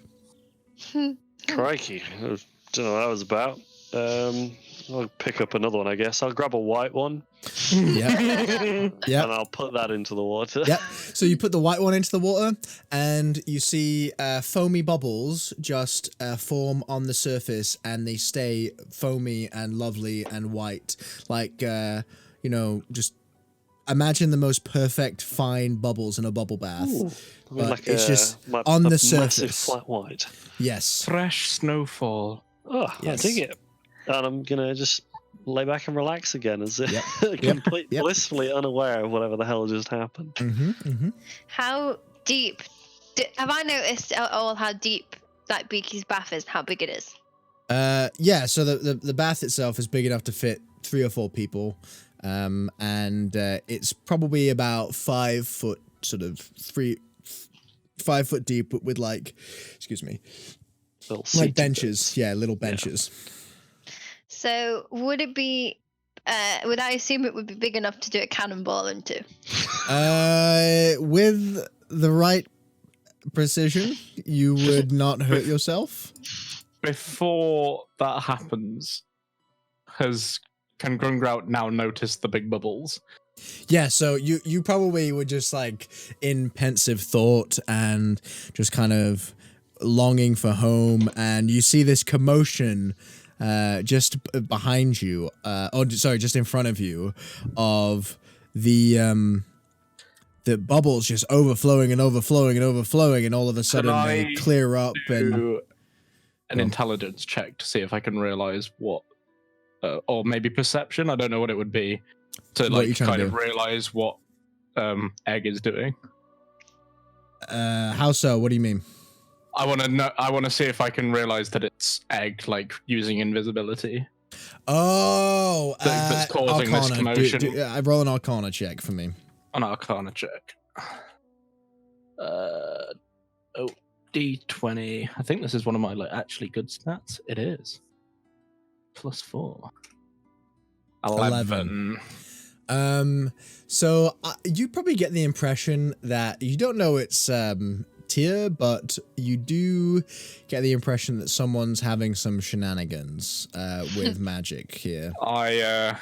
Crikey. I don't know what that was about. I'll pick up another one, I guess. I'll grab a white one. Yeah. Yeah. And I'll put that into the water. Yep. So you put the white one into the water, and you see foamy bubbles just form on the surface, and they stay foamy and lovely and white. Like, just imagine the most perfect fine bubbles in a bubble bath. Ooh, but like it's just on a the massive surface. flat white. Yes. Fresh snowfall. Oh, Yes. I dig it. And I'm going to just lay back and relax again as Yep. blissfully unaware of whatever the hell just happened. Mm-hmm. Mm-hmm. How deep? Have I noticed at all how deep like Beaky's bath is? How big it is? Yeah. So the bath itself is big enough to fit 3 or 4 people, and it's probably about 5 foot, sort of 5 foot deep, with like, excuse me, Little like seated benches. bits. Yeah, little benches. So would it be? Would I assume it would be big enough to do a cannonball into? With the right precision, you would not hurt yourself. Before that happens, can Grungrout now notice the big bubbles? Yeah, so you probably were just like in pensive thought and just kind of longing for home, and you see this commotion just behind you, just in front of you, of the bubbles just overflowing and overflowing and overflowing, and all of a sudden they clear up. And Do an intelligence check to see if I can realize what, or maybe perception. I don't know what it would be to What are you like trying kind to of do? realize what Egg is doing. how so? What do you mean? I want to know. I want to see if I can realize that it's Egg, like using invisibility. Oh, That's causing this Arcana. commotion. I roll an Arcana check for me. An Arcana check. D20. I think this is one of my like actually good stats. It is. +4. 11. So you probably get the impression that you don't know it's Tyr, but you do get the impression that someone's having some shenanigans with magic here. I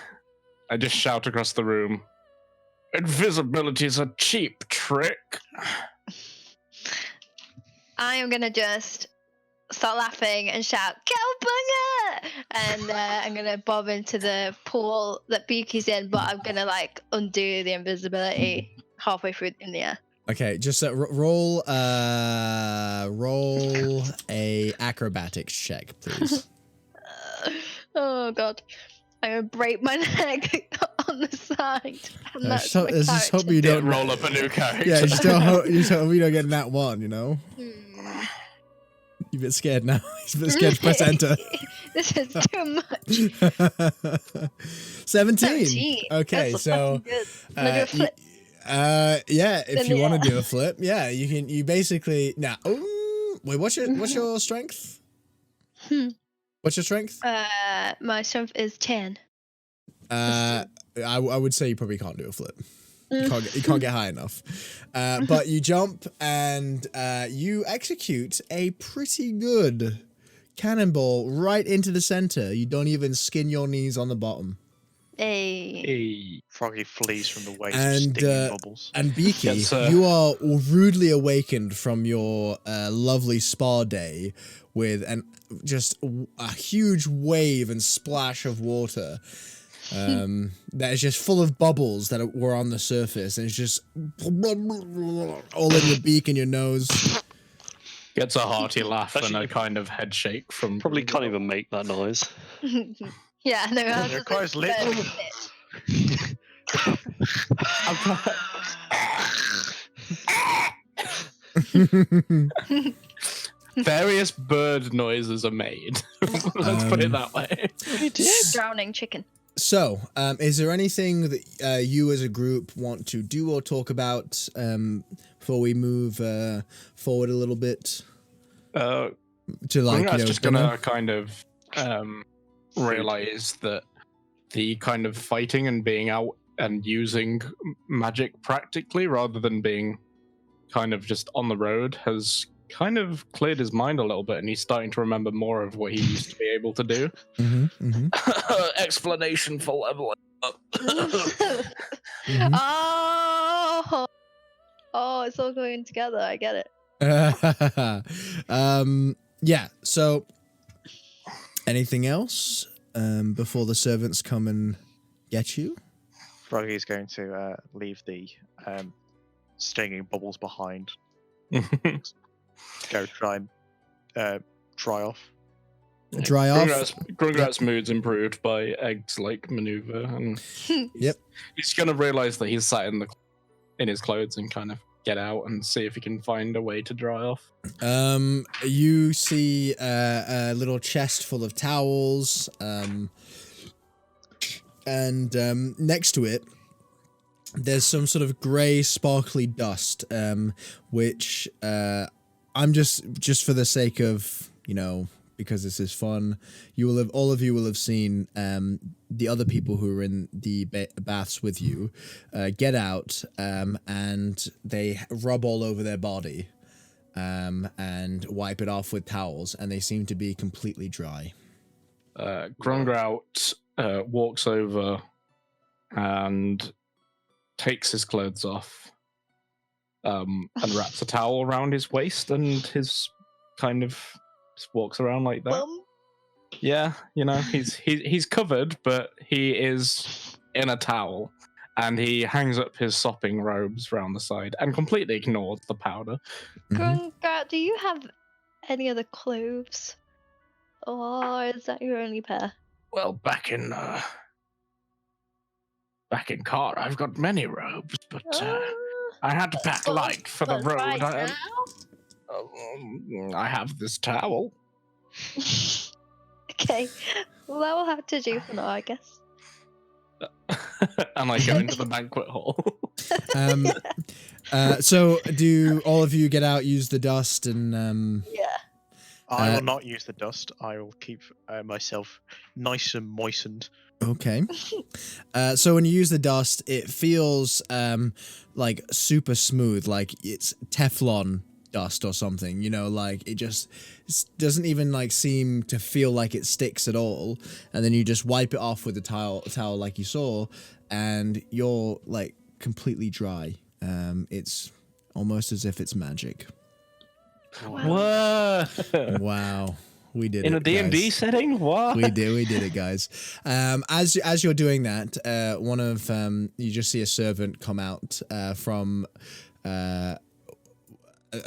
just shout across the room. Invisibility is a cheap trick. I am gonna just start laughing and shout, "Cowabunga!" And I'm gonna bob into the pool that Beaky's in, but I'm gonna like undo the invisibility halfway through in the air. Okay, just roll a acrobatics check, please. Oh god, I'm gonna break my neck on the side. And I that's just, my I just hope character. you Don't don't roll up a new character. Yeah, just don't hope you don't get Nat 1. You know, Hmm. you're a bit scared now. He's a bit scared to press enter. This is too much. 17. Okay, That's so fucking good. Wanna do a flip? yeah, if In you the want to air. do a flip, yeah, you can. You basically now. Wait, what's your strength? What's your strength? My strength is 10. I would say you probably can't do a flip. Mm. You can't get high enough. But you jump and you execute a pretty good cannonball right into the center. You don't even skin your knees on the bottom. Hey. Hey. Froggy flees from the waves And, of stinging bubbles. And Beaky, Yes, you are rudely awakened from your lovely spa day with just a huge wave and splash of water that is just full of bubbles that were on the surface, and it's just all in your beak and your nose. Gets a hearty laugh and Actually, a kind of head shake from. Probably can't even make that noise. Yeah, no, I was It just requires like, lip. Various bird noises are made. Let's put it that way. drowning chicken. So, is there anything that you as a group want to do or talk about before we move forward a little bit? To Gringot's just dinner? gonna kind of realize that the kind of fighting and being out and using magic practically rather than being kind of just on the road has kind of cleared his mind a little bit, and he's starting to remember more of what he used to be able to do. Explanation for leveling up. Oh, it's all going together. I get it. Yeah. So, anything else before the servants come and get you? Froggy's going to leave the stinging bubbles behind. Go try and dry off. Dry off. Grungrat's mood's improved by Egg's like maneuver, and Yep. he's gonna realize that he's sat in his clothes and kind of get out and see if he can find a way to dry off. You see a little chest full of towels, and next to it, there's some sort of grey, sparkly dust, which I'm just for the sake of, because this is fun, all of you will have seen the other people who are in the baths with you get out, and they rub all over their body, and wipe it off with towels, and they seem to be completely dry. Grungrout walks over and takes his clothes off, and wraps a towel around his waist, and his kind of just walks around like that. Yeah, he's covered, but he is in a towel, and he hangs up his sopping robes round the side and completely ignores the powder. Grungrout, do you have any other clothes? Or is that your only pair? Well, back in Kara, I've got many robes, but I had to pack light for the road. Right I have this towel. Okay, well that will have to do for now, I guess. And I go into the banquet hall. So do all of you get out, use the dust, and Yeah. I will not use the dust. I will keep myself nice and moistened. Okay. So when you use the dust, it feels like super smooth, like it's Teflon dust or something, like it just doesn't even seem to feel like it sticks at all. And then you just wipe it off with the towel like you saw, and you're completely dry. It's almost as if it's magic. What? Wow. We did In it, a D&D guys. setting? What? We did it, guys. As you're doing that, one of you just see a servant come out from a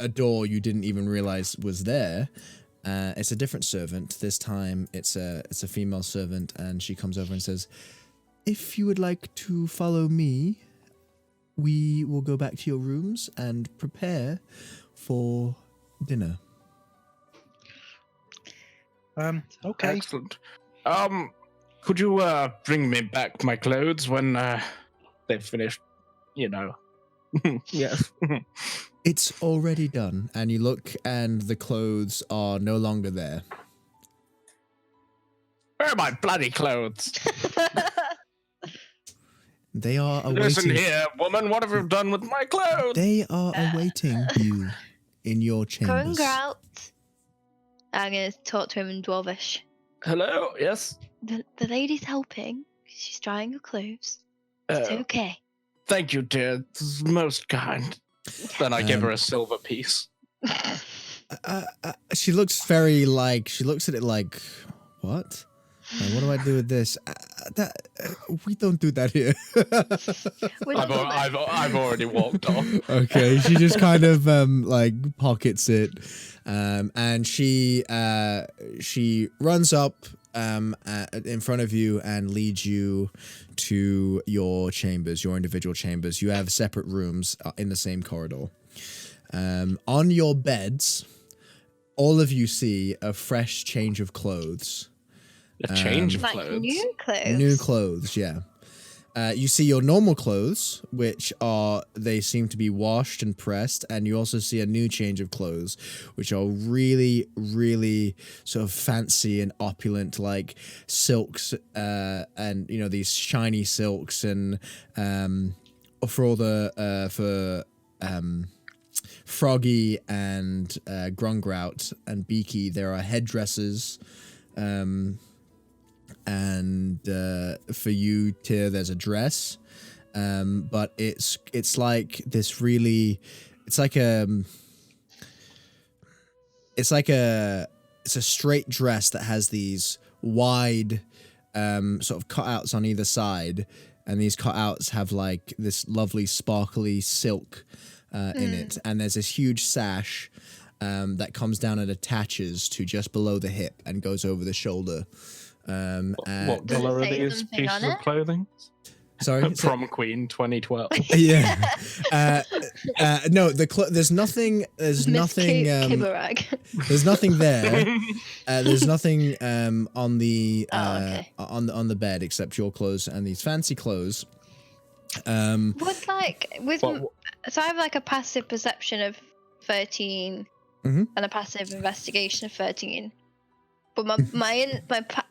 door you didn't even realize was there. It's a different servant. This time, it's a female servant, and she comes over and says, "If you would like to follow me, we will go back to your rooms and prepare for dinner." Okay. Excellent. Could you bring me back my clothes when they've finished? You know. Yes. It's already done, and you look, and the clothes are no longer there. Where are my bloody clothes? They are awaiting. Listen here, woman. What have you done with my clothes? They are awaiting you in your chambers. Grungrout. I'm gonna talk to him in Dwarvish. Hello. Yes. The lady's helping. She's drying your clothes. It's Oh, okay. thank you, dear. This is most kind. Then I give her a silver piece. She looks very like, she looks at it like, what? Like, what do I do with this? We don't do that here. I've already walked off. Okay, she just kind of like pockets it, and she runs up in front of you and leads you to your chambers, your individual chambers. You have separate rooms in the same corridor. On your beds, all of you see a fresh change of clothes. A change of like clothes. new clothes. New clothes, yeah. You see your normal clothes, which they seem to be washed and pressed, and you also see a new change of clothes, which are really, really sort of fancy and opulent, like silks, and you know, these shiny silks, and for all the Froggy and Grungrout and Beaky, there are headdresses. And for you, Tyr, there's a dress, but it's like this really, it's a straight dress that has these wide sort of cutouts on either side, and these cutouts have like this lovely sparkly silk in it, and there's this huge sash that comes down and attaches to just below the hip and goes over the shoulder. What Does it colour are say these something pieces on of it? clothing? Sorry, Prom Queen 2012. yeah. No, there's nothing. There's Miss nothing. Kibarag. There's nothing there. There's nothing on the okay. on the bed except your clothes and these fancy clothes. Would like with What- so I have like a passive perception of 13 Mhm. and a passive investigation of 13. But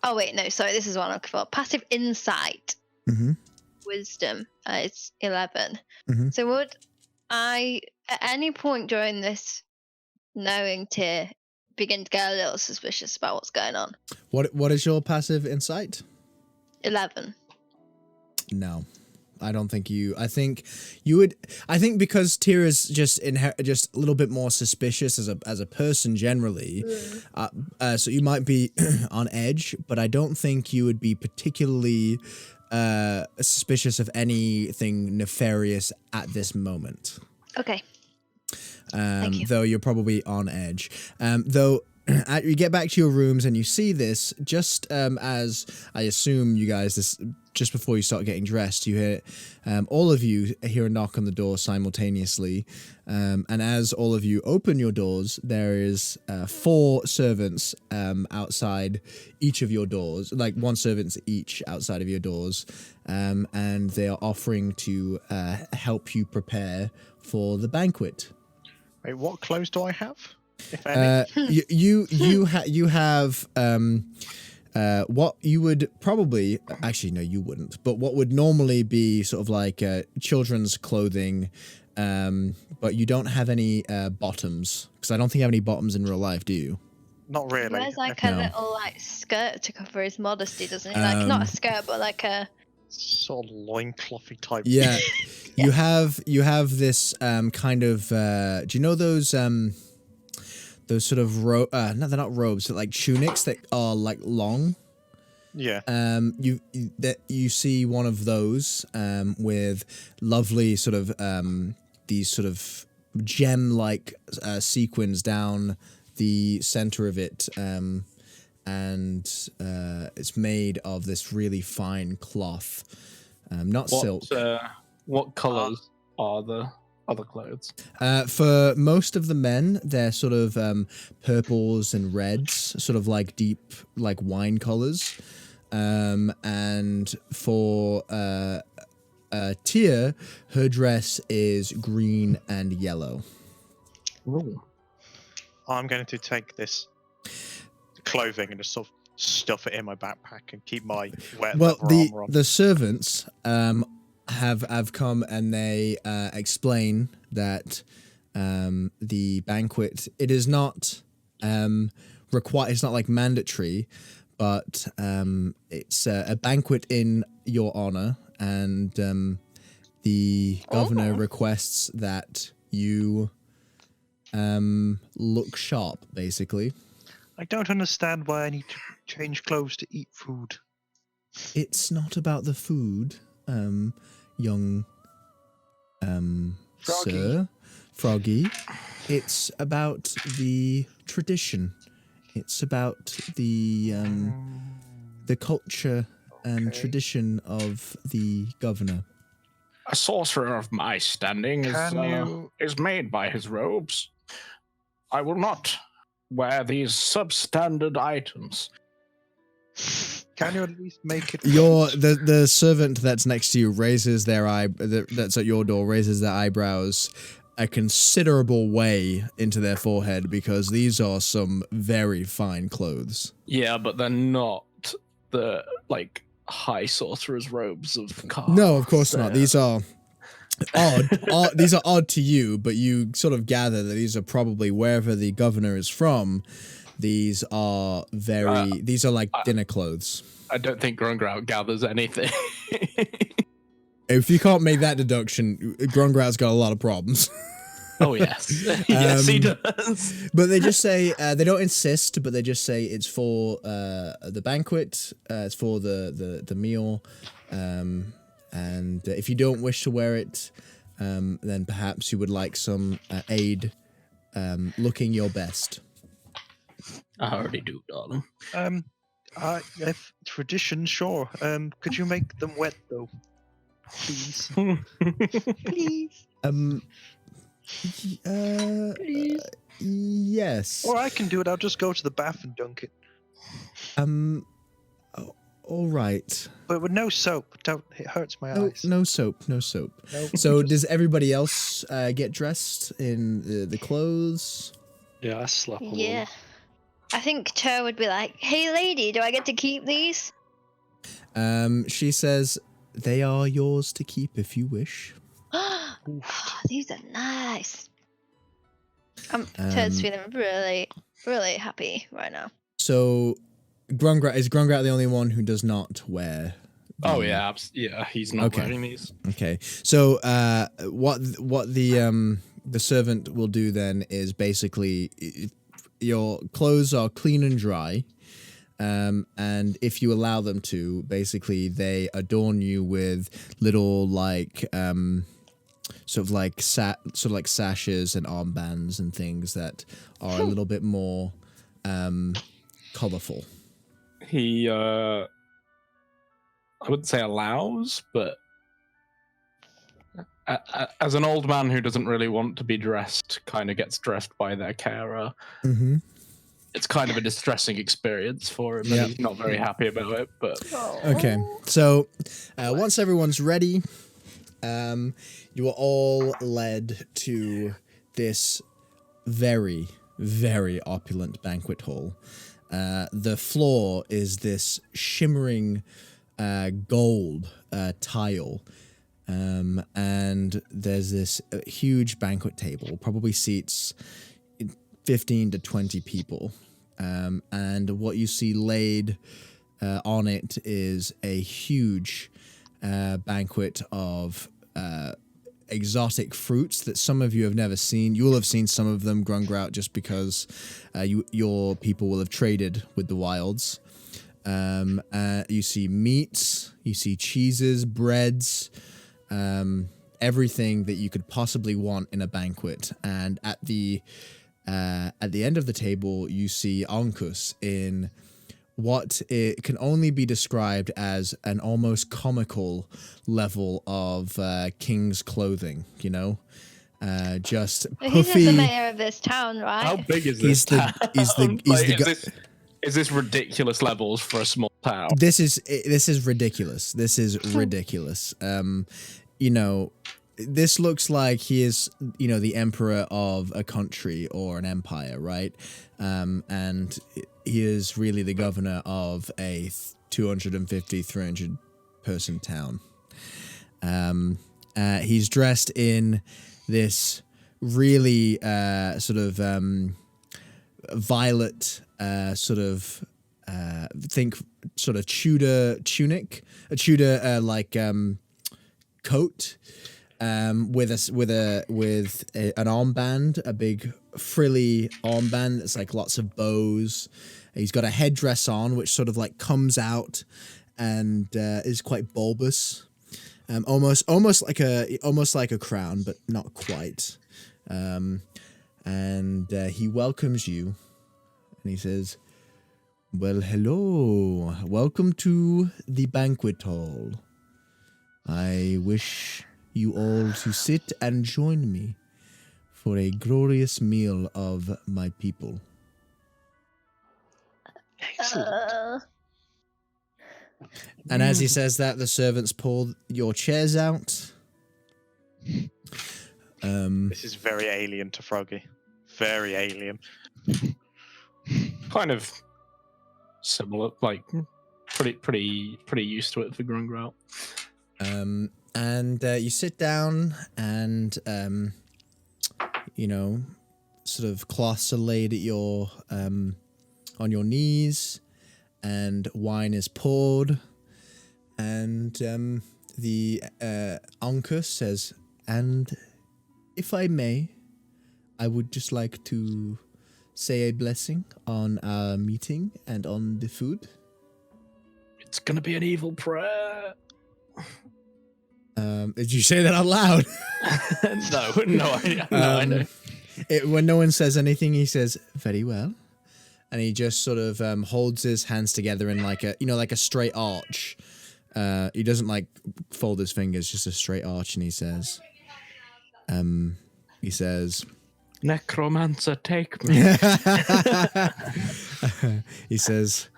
oh wait, no, sorry, this is what I'm looking for. Passive insight, Mhm. wisdom, it's 11. Mhm. So would I, at any point during this knowing tier, begin to get a little suspicious about what's going on? What is your passive insight? 11. No. I don't think you. I think you would. I think because Tyr is just just a little bit more suspicious as a person generally, so you might be on edge. But I don't think you would be particularly suspicious of anything nefarious at this moment. Okay. Thank you. Though you're probably on edge. Though you get back to your rooms and you see this just as I assume you guys this. Just before you start getting dressed, you hear, all of you hear a knock on the door simultaneously. And as all of you open your doors, there is 4 servants outside each of your doors, like 1 servant each outside of your doors. And they are offering to help you prepare for the banquet. Wait, what clothes do I have? If any? You have what you would probably actually no you wouldn't, but what would normally be sort of like children's clothing, but you don't have any bottoms, because I don't think you have any bottoms in real life, do you? Not really. He wears like No. a little like skirt to cover his modesty, doesn't he? Like not a skirt, but like a Sort of loinclothy type. Yeah. You have this kind of do you know those sort of no, they're not robes, but like tunics that are like long. Yeah. You see one of those with lovely sort of these sort of gem-like sequins down the center of it, and it's made of this really fine cloth, not silk. What colours are the other clothes? For most of the men, they're sort of purples and reds, sort of like deep, like wine colors. And for Tia, her dress is green and yellow. Ooh. I'm going to take this clothing and just sort of stuff it in my backpack and keep my wet Well, leather armor on. the servants have come and they explain that the banquet, it is not it's not like mandatory, but it's a banquet in your honor, and the governor requests that you look sharp, basically. I don't understand why I need to change clothes to eat food. It's not about the food, young Froggy. sir, Froggy. It's about the tradition. It's about the culture and Okay. tradition of the governor. A sorcerer of my standing is made by his robes. I will not wear these substandard items. Can you at least make it? The servant that's next to you raises their that's at your door raises their eyebrows a considerable way into their forehead, because these are some very fine clothes. Yeah, but they're not the high sorcerer's robes of Car. No, of course not. These are odd. These are odd to you, but you sort of gather that these are probably wherever the governor is from. These are these are like dinner clothes. I don't think Grungrout gathers anything. If you can't make that deduction, Grungrout's got a lot of problems. Oh, yes. Yes, he does. But they just say, they don't insist, but they just say it's for the banquet, it's for the meal, and if you don't wish to wear it, then perhaps you would like some aid looking your best. I already do, darling. If tradition, sure. Could you make them wet though, please? Please. Please. Yes. Or I can do it. I'll just go to the bath and dunk it. All right. But with no soap. Don't. It hurts my eyes. No soap. No soap. No. So does everybody else get dressed in the clothes? Yeah, I slap them Yeah. I think Ter would be like, "Hey, lady, do I get to keep these?" She says, "They are yours to keep if you wish." Oh, these are nice. Ter's feeling really, really happy right now. So, is Grungrout the only one who does not wear? Oh, yeah. Yeah, he's not Okay. wearing these. Okay. So, what the servant will do then is basically your clothes are clean and dry, and if you allow them to, basically they adorn you with little sort of like sashes and armbands and things that are a little bit more colorful. He, I wouldn't say allows, but as an old man who doesn't really want to be dressed, kind of gets dressed by their carer. Mm-hmm. It's kind of a distressing experience for him, Yep. and he's not very happy about it, but... Okay, so once everyone's ready, you are all led to this very, very opulent banquet hall. The floor is this shimmering gold tile, and there's this huge banquet table, probably seats 15 to 20 people, and what you see laid on it is a huge banquet of exotic fruits that some of you have never seen. You will have seen some of them, Grungrout, just because your people will have traded with the wilds. You see meats, you see cheeses, breads, everything that you could possibly want in a banquet. And at the end of the table, you see Ankus in what it can only be described as an almost comical level of king's clothing, you know? just He's puffy. the mayor of this town, right? How big is He's this the- town? he's the- he's Like, the is this ridiculous levels for a small town? This is ridiculous. This is ridiculous. You know, this looks like he is, you know, the emperor of a country or an empire, right? And he is really the governor of a 250, 300 person town. He's dressed in this really sort of violet sort of think sort of Tudor tunic, a Tudor coat, with an armband, a big frilly armband that's like lots of bows. He's got a headdress on which sort of like comes out and is quite bulbous, almost like a crown, but not quite. And he welcomes you, and he says, "Well, hello. Welcome to the banquet hall. I wish you all to sit and join me for a glorious meal of my people." Excellent. And as he says that, the servants pull your chairs out. This is very alien to Froggy. Very alien. Kind of similar, like pretty used to it for Grungrout. And you sit down, and you know, sort of cloths are laid at your on your knees, and wine is poured, and the Anka says, "And if I may, I would just like to say a blessing on our meeting and on the food." It's gonna be an evil prayer. Did you say that out loud? I know. When no one says anything, he says, "Very well," and he just sort of holds his hands together in like a straight arch. He doesn't like fold his fingers, just a straight arch, and he says, Necromancer, take me. he says,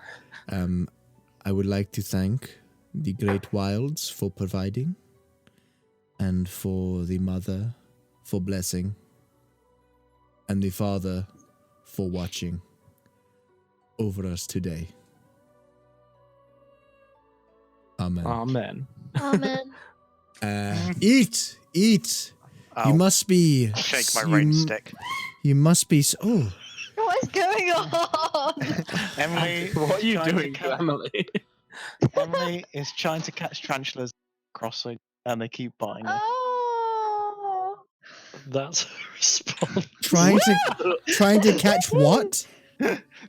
"I would like to thank the Great Wilds for providing, and for the Mother for blessing, and the Father for watching over us today. Amen." Amen. Amen. Eat! Ow. You must be... Shake my rain stick. You must be... Oh, What is going on? Emily, What are you trying to doing, catch- Emily? Emily is trying to catch tarantulas crossing, and they keep biting her. Oh. That's a response. trying to catch what?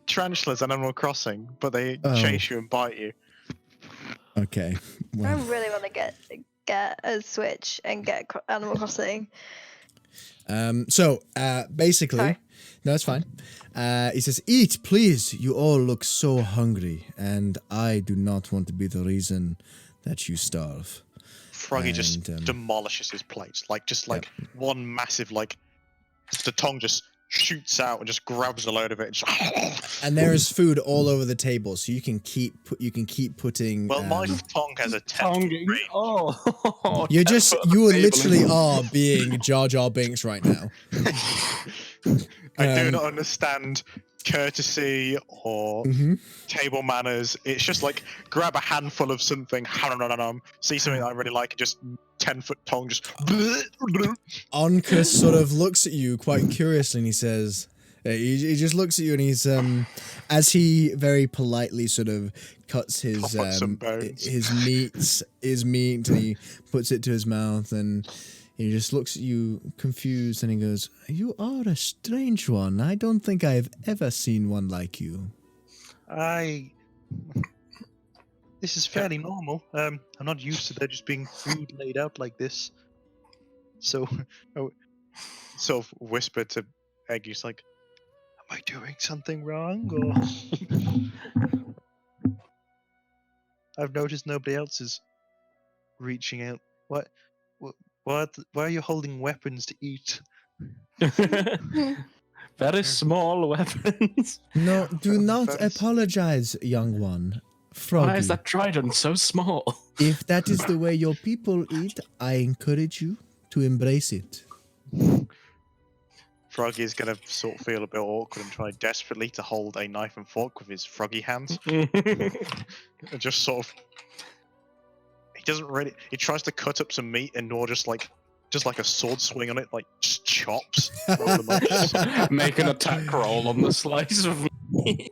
Tarantulas on Animal Crossing, but they Oh. chase you and bite you. Okay. I Well, really want to get a Switch and get Animal Crossing. basically, Sorry. no, it's fine. He says, "Eat, please. You all look so hungry, and I do not want to be the reason that you starve." Froggy just And, demolishes his plates, like one massive the tongue just shoots out and just grabs a load of it. And just And there is food all over the table, so you can keep putting. well, my tongue has a 10 Tonguing. range. Oh. You Table literally and- are being Jar Jar Binks right now. I do Um, not understand courtesy or Mhm. table manners. It's just like grab a handful of something, see something that I really like, and just 10-foot tongue just. Onkus sort of looks at you quite curiously, and he says, he just looks at you, and he's as he very politely sort of cuts his Pop on some bones. his meat, and he puts it to his mouth, and he just looks at you confused, and he goes, "You are a strange one. I don't think I've ever seen one like you." This is fairly normal. I'm not used to there just being food laid out like this. So, sort of whispered to Egg, he's like, "Am I doing something wrong?" Or I've noticed nobody else is reaching out. What Why are you holding weapons to eat? Very small weapons. No, do not That is- apologize, young one. Froggy. Why is that trident so small? If that is the way your people eat, I encourage you to embrace it. Froggy's gonna sort of feel a bit awkward and try desperately to hold a knife and fork with his froggy hands. And just sort of, he doesn't really. He tries to cut up some meat and Nor just like a sword swing on it, like just chops. Throw them up. Make an attack roll on the slice of meat.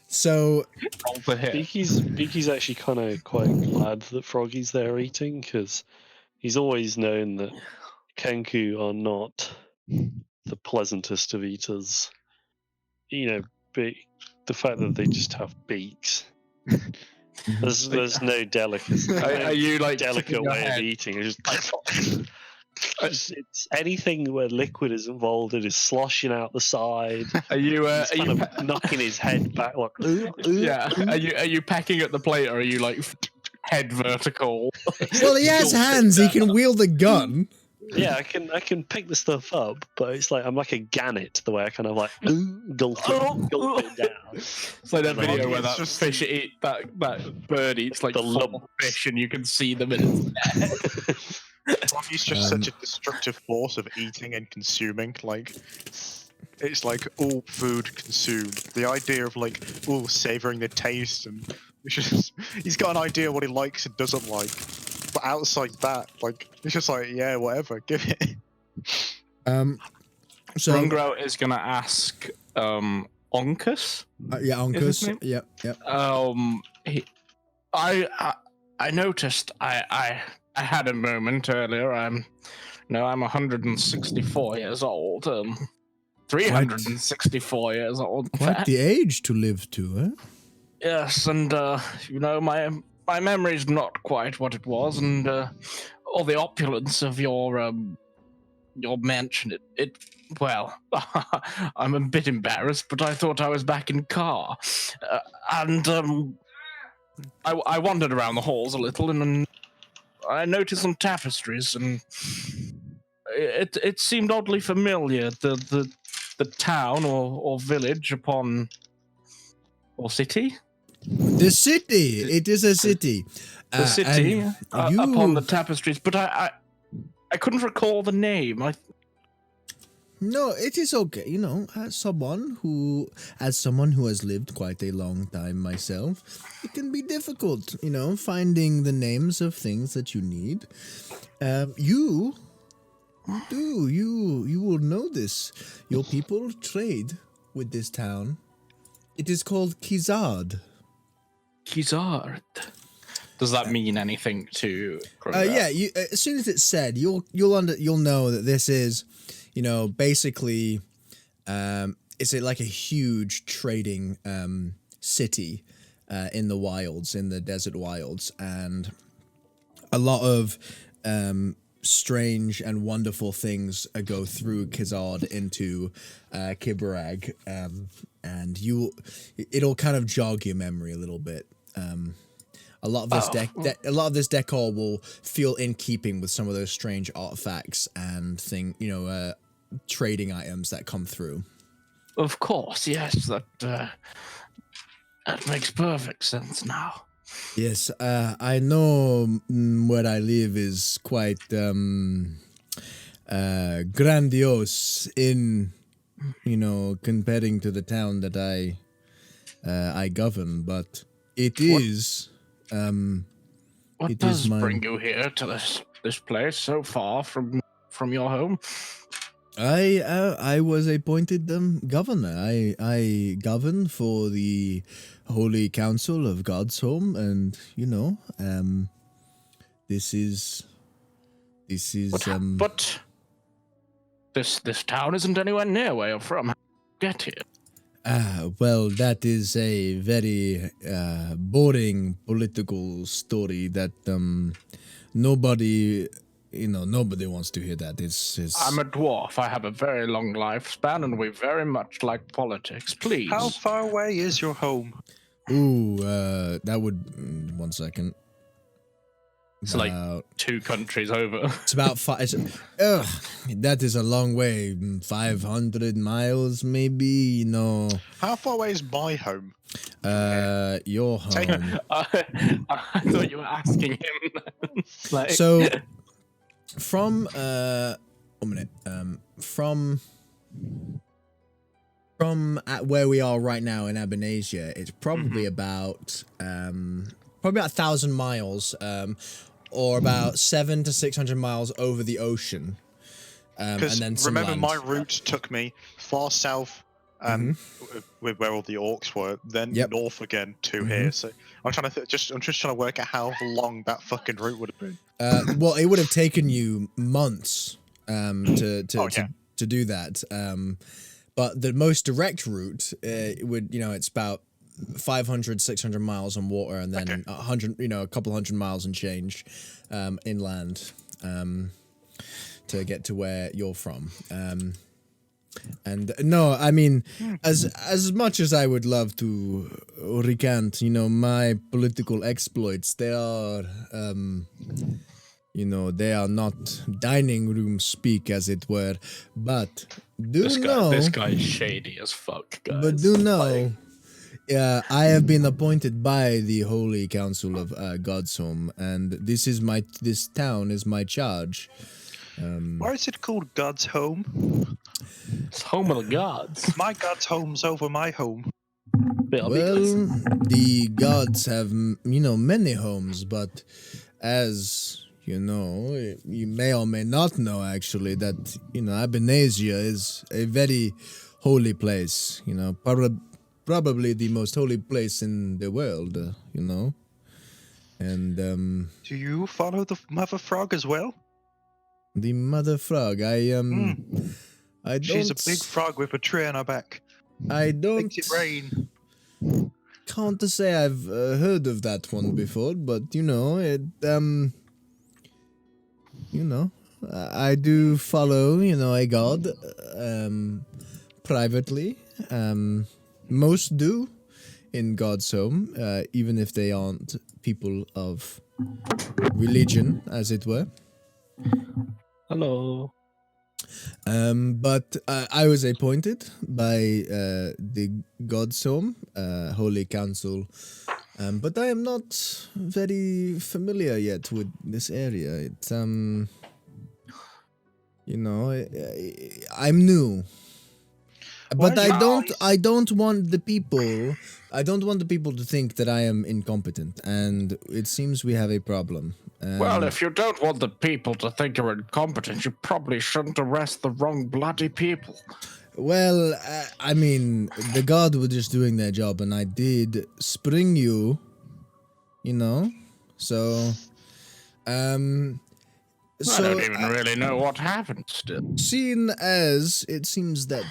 So Roll to hit. Beaky's actually kind of quite glad that Froggy's there eating, because he's always known that Kenku are not the pleasantest of eaters. You know, the fact that they just have beaks. There's no delicacy. Are you like delicate kicking your way of head? eating. It's it's anything where liquid is involved. It is sloshing out the side. Are you? He's Are kind you? of knocking his head back like. Yeah. Are you pecking at the plate, or are you like head vertical? well, he has hands. He can wield a gun. Yeah, I can pick the stuff up, but it's like I'm like a gannet the way I kind of like gulp it down. It's like that Like, video where it's that just- fish eat that bird eats like The full lump. fish, and you can see them in its neck. Froggy's just such a destructive force of eating and consuming. Like, it's like all food consumed. The idea of like all savoring the taste, and it's just, he's got an idea what he likes and doesn't like. But outside that, like, it's just like, yeah, whatever, give it. So Rungro is gonna ask Onkus. yeah, Is his Uncas. name? Yep. I noticed I had a moment earlier. I'm 164 years old. 364 years old. in Quite fact. the age to live to, huh? Yes, and my memory's not quite what it was, and all the opulence of your mansion. Well, I'm a bit embarrassed, but I thought I was back in Car, and I wandered around the halls a little, and I noticed some tapestries, and it seemed oddly familiar. The town or village or city. The city. It is a city. The city and you- upon the tapestries, but I couldn't recall the name. No, it is okay. You know, as someone who has lived quite a long time myself, it can be difficult. You know, finding the names of things that you need. You will know this. Your people trade with this town. It is called Kizard. Kizard. Does that mean anything to? Yeah. As soon as it's said, you'll know that this is, you know, basically, it's like a huge trading city in the wilds, in the desert wilds, and a lot of strange and wonderful things go through Kizard into Kibarag, and it'll kind of jog your memory a little bit. A lot of this decor will feel in keeping with some of those strange artifacts and trading items that come through. Of course, yes. That makes perfect sense now. Yes, I know where I live is quite grandiose in, you know, comparing to the town that I govern, but it is. What It does is mine. bring you here to this place so far from your home? I was appointed governor. I govern for the Holy Council of God's Home, and you know, this is But this town isn't anywhere near where you're from. How did you get here? well, that is a very boring political story that nobody wants to hear that. It's I'm a dwarf. I have a very long lifespan, and we very much like politics. Please. How far away is your home? Ooh, that would 1 second. It's like About- 2 countries over. It's about five. That is a long way. 500 miles, maybe. You know, How far away is my home? your Take- home. I thought you were asking him. Like, So, from one minute. From at where we are right now in Abinasia, it's probably about 1,000 miles, or about 700 to 600 miles over the ocean. And Because then some remember, land. my route took me far south, with where all the orcs were, then Yep. north again to here. So I'm trying to I'm just trying to work out how long that fucking route would have been. Well, it would have taken you months to Oh, yeah. to do that. But the most direct route would, it's about 500, 600 miles on water, and then Okay. 100, a couple hundred miles and change inland to get to where you're from. And no, I mean, as much as I would love to recant, my political exploits, they are, they are not dining room speak, as it were. But this guy's shady as fuck, guys. but do know, I have been appointed by the Holy Council of God's Home, and this town is my charge. Why is it called God's home? It's home of the gods. My God's home's over my home. Well, Well, the gods have, many homes, but as you know, you may or may not know actually that, Abinasia is a very holy place, probably the most holy place in the world, And Do you follow the mother frog as well? the mother frog, I don't. She's a big frog with a tree on her back. I don't. Makes it rain. Can't say I've heard of that one before, but I do follow, a god, privately. Most do in God's home, even if they aren't people of religion, as it were. hello. But I was appointed by the God's Home, Holy Council, but I am not very familiar yet with this area. It's I'm new, but Why I don't want the people. I don't want the people to think that I am incompetent, and it seems we have a problem. Well, if you don't want the people to think you're incompetent, you probably shouldn't arrest the wrong bloody people. Well, I mean, the god were just doing their job, and I did spring you, so, I don't even really know what happened still. seeing as it seems that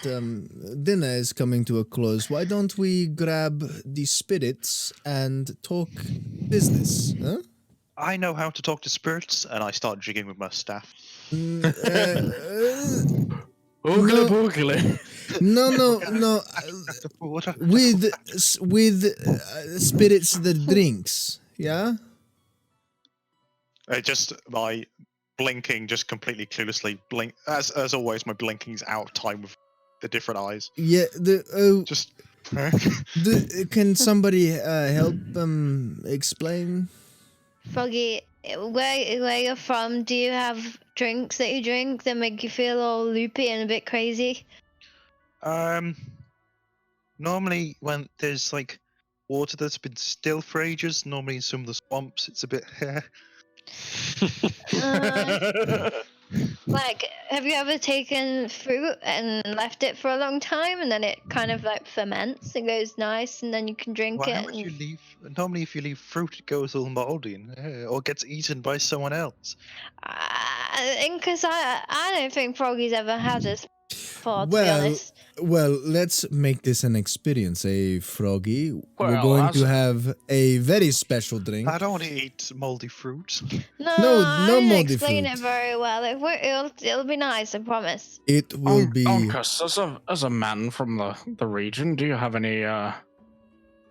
dinner is coming to a close, why don't we grab the spirits and talk business, huh? I know how to talk to spirits, and I start jigging with my staff. Oogly boogly. No. Water. With spirits that drinks, yeah. Just my blinking, just completely cluelessly blink. As always, my blinking's out of time with the different eyes. Yeah. Just. Can somebody help explain? Froggy, where you're from, do you have drinks that you drink that make you feel all loopy and a bit crazy? Normally when there's like water that's been still for ages, normally in some of the swamps, it's a bit. Like, have you ever taken fruit and left it for a long time and then it kind of like ferments and goes nice and then you can drink Why it? would you leave? Normally, if you leave fruit, it goes all moldy or gets eaten by someone else. Because I don't think Froggy's ever had this before, to be Well, honest. Well, let's make this an experience, Froggy. We're Well, going to as- have a very special drink. I don't want to eat moldy fruit. No, no I didn't moldy explain fruit. it very well. It'll be nice, I promise. It will be. Uncas, as a man from the region, do you have any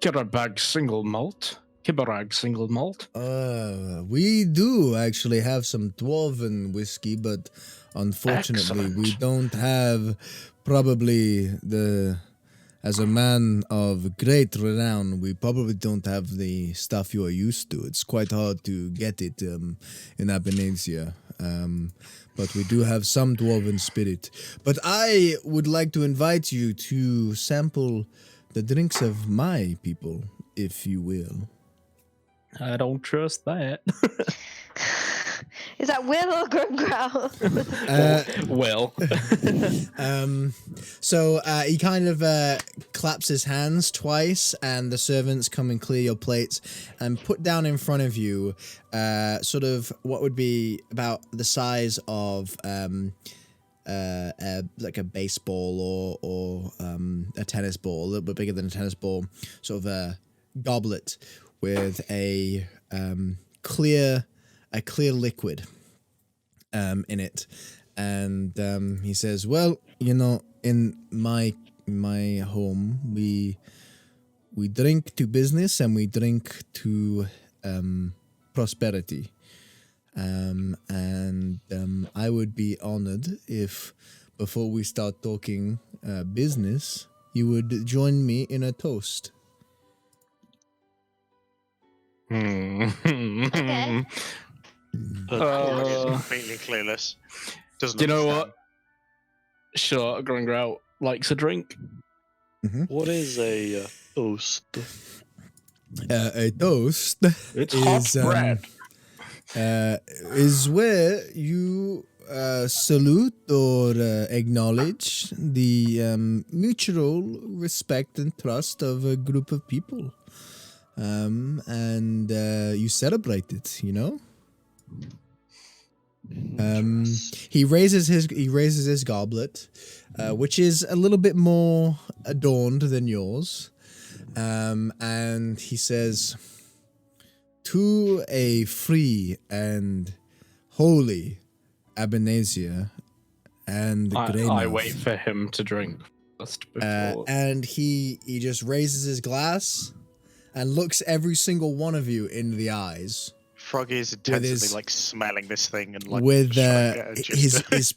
Kirabag single malt? Kibarag single malt. We do actually have some dwarven whiskey, but unfortunately we Excellent. don't have probably as a man of great renown, we probably don't have the stuff you are used to. It's quite hard to get it in Abenasia. But we do have some dwarven spirit. But I would like to invite you to sample the drinks of my people, if you will. I don't trust that. Is that Will or Grumgrowl? Well. So he kind of claps his hands twice, and the servants come and clear your plates and put down in front of you sort of what would be about the size of like a baseball or a tennis ball, a little bit bigger than a tennis ball, sort of a goblet with a clear liquid in it, and he says, well, you know, in my home we drink to business and we drink to prosperity, and I would be honored if before we start talking business you would join me in a toast. Okay. Frog is completely clueless. Doesn't Do you know understand. what? Sure, Grungrout likes a drink. What is a toast? A toast It's hot bread. Is where you salute or acknowledge the mutual respect and trust of a group of people, and you celebrate it. You know. He raises his goblet, which is a little bit more adorned than yours, and he says, to a free and holy Abenasia and Greymouth. I wait for him to drink first before. And he just raises his glass and looks every single one of you in the eyes. Froggy is intensively like smelling this thing and like with trying to get a gist. his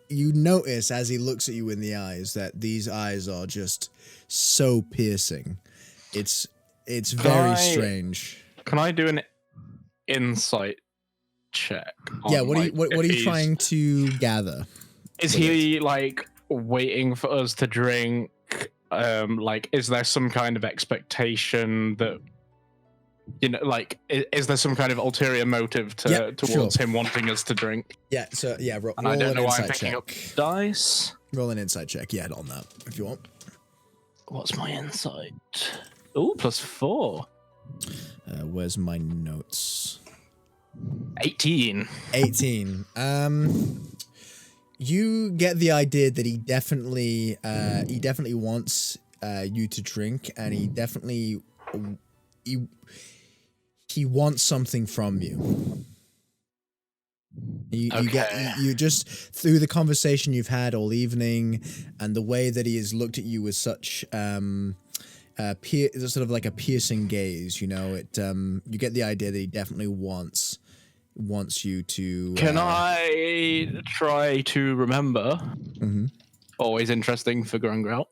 you notice as he looks at you in the eyes that these eyes are just so piercing. It's very strange. Can I do an insight check? Yeah, what are you trying to gather? Is he like waiting for us to drink? Like, is there some kind of expectation that, you know, like, is there some kind of ulterior motive towards him wanting us to drink? Yeah, so yeah, roll And I don't an know why I'm insight picking check. up dice. Roll an insight check, yeah, on that if you want. What's my insight? Ooh, +4. Where's my notes? 18. 18. You get the idea that he definitely wants you to drink, and he definitely he wants something from you. You just, through the conversation you've had all evening and the way that he has looked at you with such sort of like a piercing gaze, you know, you get the idea that he definitely wants you to. Can I try to remember? Mm-hmm. Always interesting for Grungrout.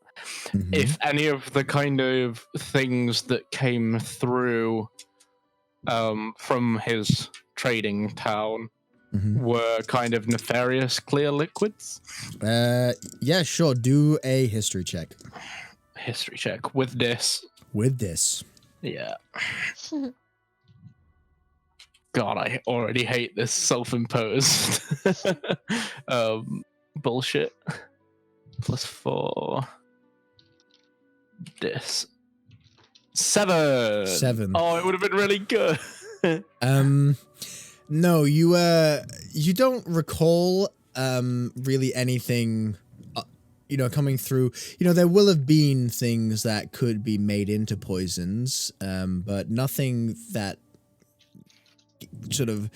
Mm-hmm. If any of the kind of things that came through from his trading town were kind of nefarious clear liquids. Yeah, sure. Do a history check. History check with this. With this. Yeah. God, I already hate this self-imposed bullshit. +4. This. 7. 7. Oh, it would have been really good. No, you don't recall really anything, you know, coming through. You know, there will have been things that could be made into poisons, but nothing that sort of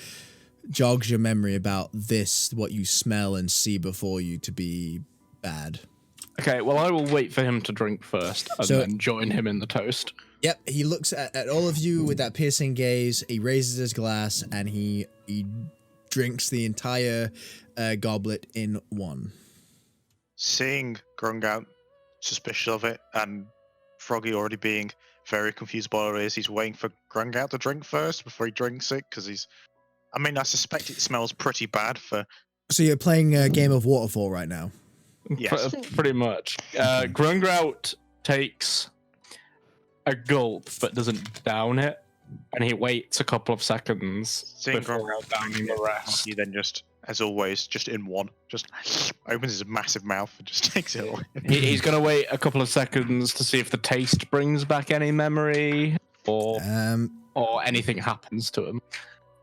jogs your memory about this, what you smell and see before you, to be bad. Okay, well, I will wait for him to drink first and then join him in the toast. Yep, he looks at all of you with that piercing gaze. He raises his glass and he drinks the entire goblet in one. Seeing Grungout suspicious of it and Froggy already being very confused by what it is, he's waiting for Grungout to drink first before he drinks it because I suspect it smells pretty bad for. So you're playing a game of Waterfall right now? Yes. Pretty much. Grungrout takes a gulp but doesn't down it, and he waits a couple of seconds Seeing before Grungout downing the rest. he then just, as always, just in one, just opens his massive mouth and just takes it away. He's going to wait a couple of seconds to see if the taste brings back any memory or anything happens to him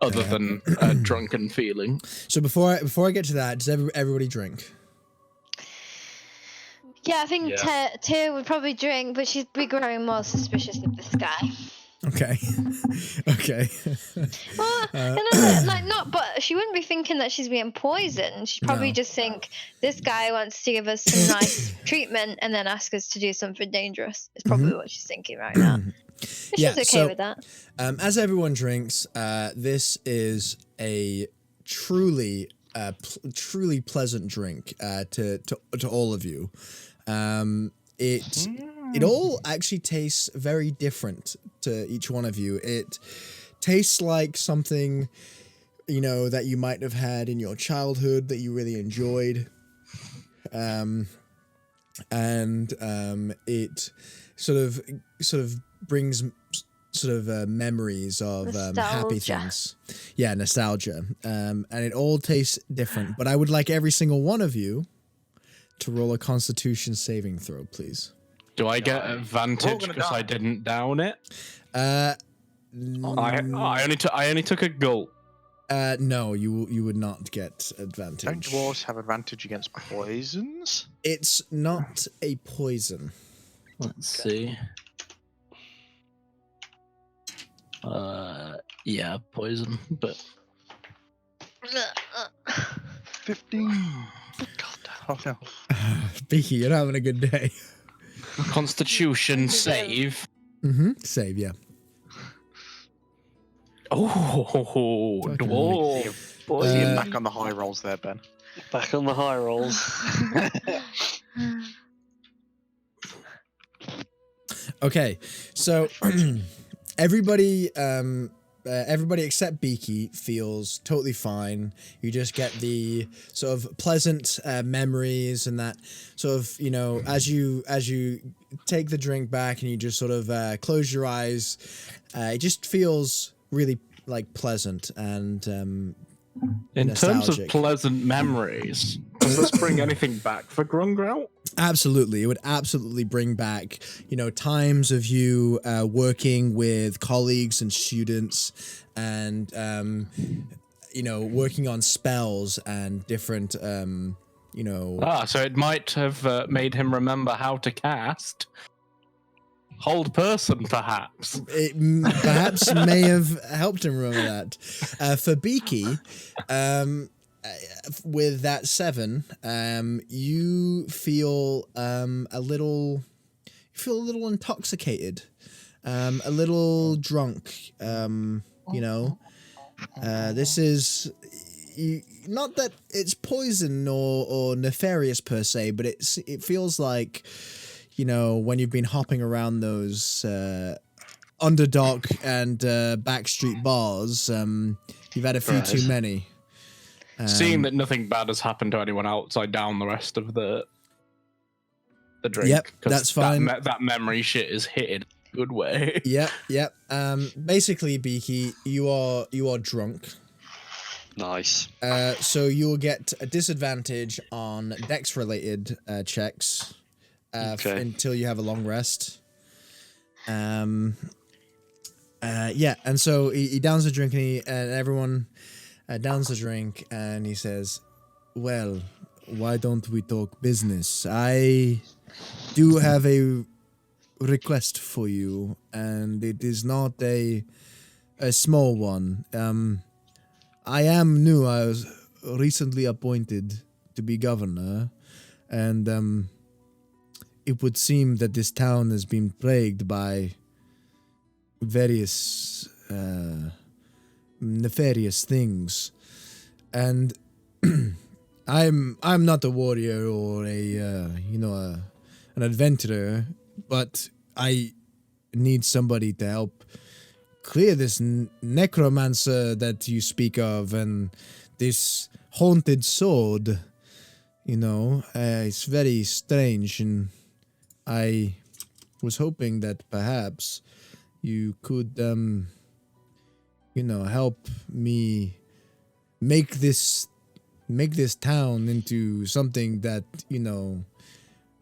other than a drunken feeling. So before I get to that, does everybody drink? Yeah, I think Tyr would probably drink, but she'd be growing more suspicious of this guy. Okay. Okay. Well, but she wouldn't be thinking that she's being poisoned. She'd probably just think this guy wants to give us some nice treatment and then ask us to do something dangerous. It's probably what she's thinking right now. But she's okay with that. As everyone drinks, this is a truly pleasant drink to all of you. It all actually tastes very different to each one of you. It tastes like something, that you might have had in your childhood that you really enjoyed. It sort of brings memories of happy things. Yeah, nostalgia. And it all tastes different. But I would like every single one of you to roll a Constitution saving throw, please. Do I get advantage because I didn't down it? I only took a gulp. No, you would not get advantage. Don't dwarves have advantage against poisons? It's not a poison. Let's see. Yeah, poison, but 15. God, oh no. Beaky, you're not having a good day. Constitution save. Save, yeah. Oh, dwarf. Boy, you're back on the high rolls there, Ben. Back on the high rolls. Okay, so everybody except Beaky feels totally fine. You just get the sort of pleasant memories and that sort of, as you take the drink back and you just sort of close your eyes, it just feels really like pleasant and in nostalgic. terms of pleasant memories, does this bring anything back for Grungrout? Absolutely. It would absolutely bring back, times of you working with colleagues and students and, working on spells and different, so it might have made him remember how to cast Hold Person, perhaps. It perhaps may have helped him remember that. For Beaky, with that 7, you feel a little intoxicated, a little drunk. This is not that it's poison or nefarious per se, but it feels like, when you've been hopping around those underdog and backstreet bars, you've had a few too many. Seeing that nothing bad has happened to anyone else, I down the rest of the drink. Yep, that's fine. That memory shit is hitting a good way. Yep. Basically, Beaky, you are drunk. Nice. So you will get a disadvantage on dex-related checks until you have a long rest. And so he downs the drink and everyone downs the drink and he says, well, why don't we talk business? I do have a request for you, and it is not a small one. I am new. I was recently appointed to be governor, and it would seem that this town has been plagued by various nefarious things, and I'm not a warrior or an adventurer, but I need somebody to help clear this necromancer that you speak of and this haunted sword. It's very strange, and I was hoping that perhaps you could, help me make this town into something that,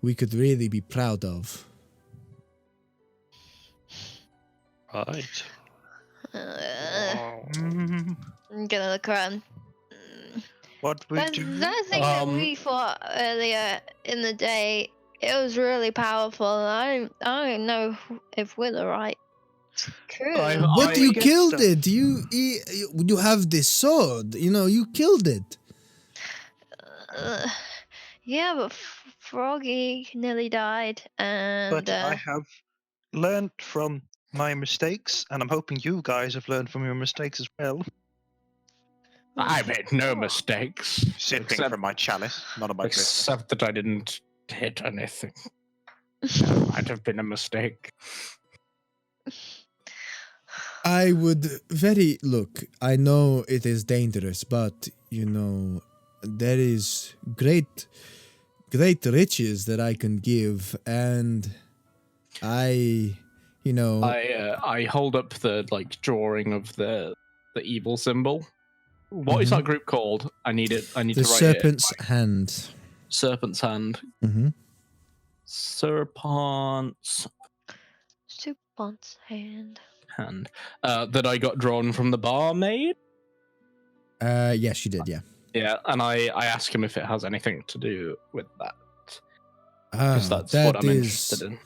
we could really be proud of. Right. I'm gonna look around. What we That, do? that thing that we fought earlier in the day, it was really powerful. I don't know if we're the right crew. But you get killed stuff. it. You have this sword. You killed it. Yeah, but Froggy nearly died, and But I have learned from my mistakes, and I'm hoping you guys have learned from your mistakes as well. I made no mistakes. Sipping from my chalice, none of my business. Except that I didn't hit anything. Might have been a mistake. I would look. I know it is dangerous, but there is great riches that I can give, and I hold up the drawing of the evil symbol. What is our group called? I need to write it. The serpent's hand. Serpent's hand. Mm-hmm. Serpent's hand. That I got drawn from the barmaid. Yes, you did. Yeah. Yeah, and I ask him if it has anything to do with that. Because that's what I'm interested in.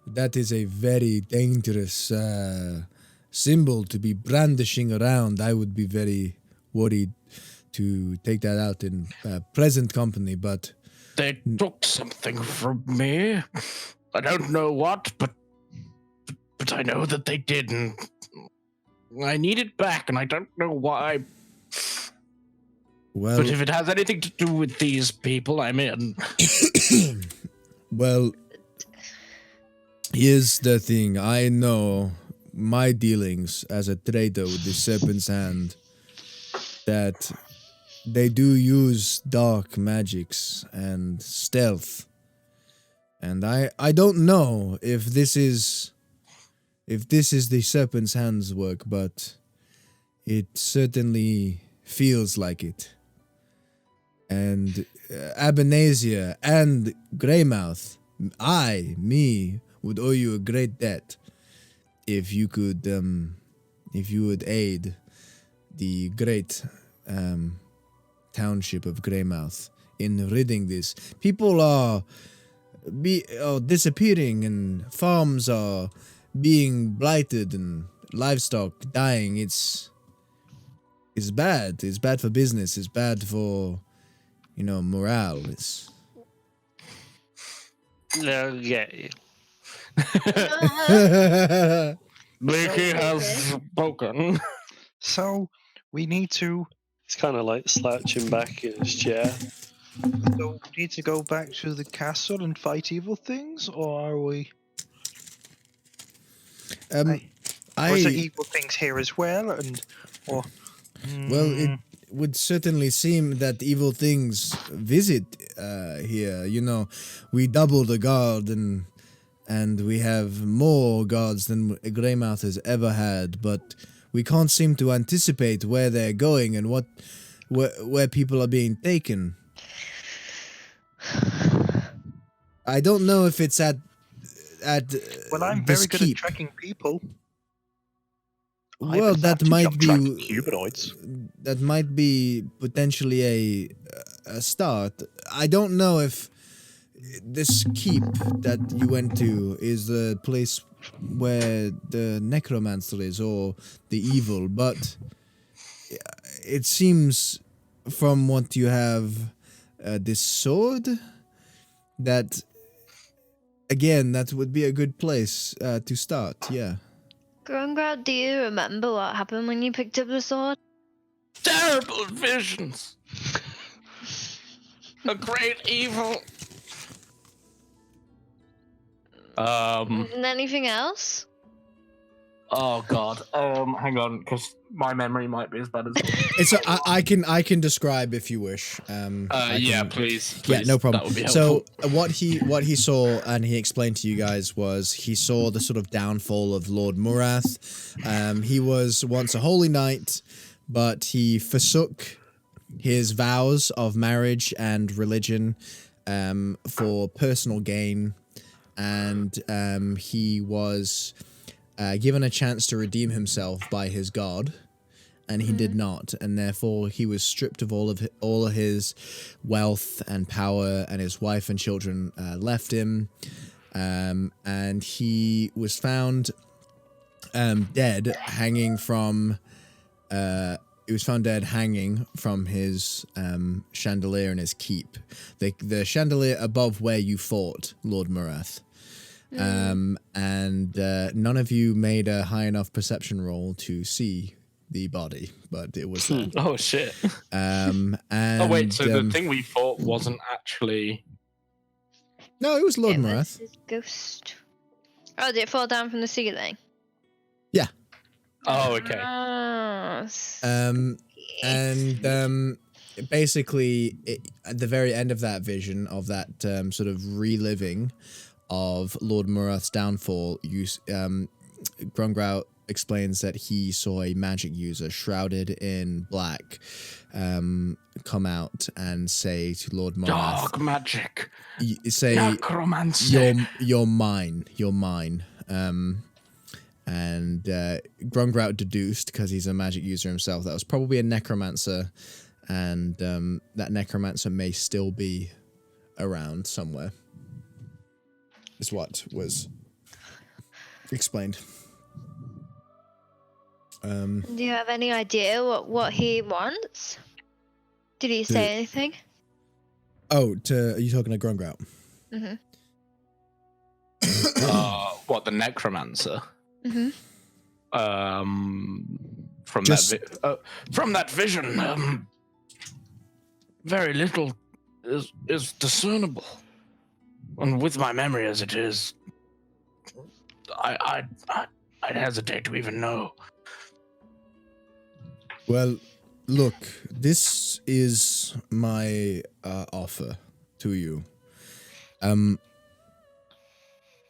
That is a very dangerous symbol to be brandishing around. I would be very worried to take that out in present company, but... They took something from me. I don't know what, but I know that they did, and I need it back, and I don't know why. Well, but if it has anything to do with these people, I'm in. Well, here's the thing. I know my dealings as a trader with the Serpent's Hand, that they do use dark magics and stealth. And I don't know if this is the Serpent's Hand's work, but it certainly feels like it. And Abanazia and Greymouth, me, would owe you a great debt if you could, if you would aid the great township of Greymouth in ridding this. People are disappearing, and farms are being blighted, and livestock dying. It's bad. It's bad for business. It's bad for morale. It's yeah. Blakey has spoken. So we need to. He's kind of like slouching back in his chair. So we need to go back to the castle and fight evil things, or are we? Or is there evil things here as well, Well, it would certainly seem that evil things visit here. We double the guard, and we have more guards than Greymouth has ever had, but we can't seem to anticipate where they're going and where people are being taken. I don't know if it's at well, I'm this very good keep. at tracking people. Well, that might be humanoids. That might be potentially a start. I don't know if this keep that you went to is the place where the necromancer is, or the evil, but it seems from what you have, this sword, that again, that would be a good place to start. Yeah. Grungrout, do you remember what happened when you picked up the sword? Terrible visions. A great evil. And anything else? Oh God. Hang on, because my memory might be as bad as. It's I can describe if you wish. Yeah, please. Yeah, no problem. That would be So helpful. what he saw and he explained to you guys was he saw the sort of downfall of Lord Murath. He was once a holy knight, but he forsook his vows of marriage and religion for personal gain, and he was given a chance to redeem himself by his god, and he did not, and therefore he was stripped of all of his wealth and power, and his wife and children left him, and he was found dead, hanging from. He was found dead hanging from his chandelier in his keep, the chandelier above where you fought Lord Murath. And none of you made a high enough perception roll to see the body, but it was there. Oh shit. And, Oh wait, so the thing we fought wasn't actually. No, it was Lord It was Murath. his ghost. Oh, did it fall down from the ceiling? Yeah. Oh, okay. Basically, at the very end of that vision, of that sort of reliving of Lord Murath's downfall, Grungrout explains that he saw a magic user shrouded in black come out and say to Lord Murath, Dark magic. Say, necromancy. You're mine. And Grungrout deduced, because he's a magic user himself, that was probably a necromancer, and that necromancer may still be around somewhere, is what was explained. Do you have any idea what he wants? Did he say anything? Oh, are you talking to Grungrout? Mm-hmm. What, the necromancer? Mm-hmm. From that vision, very little is discernible, and with my memory as it is, I'd hesitate to even know. Well, look, this is my offer to you.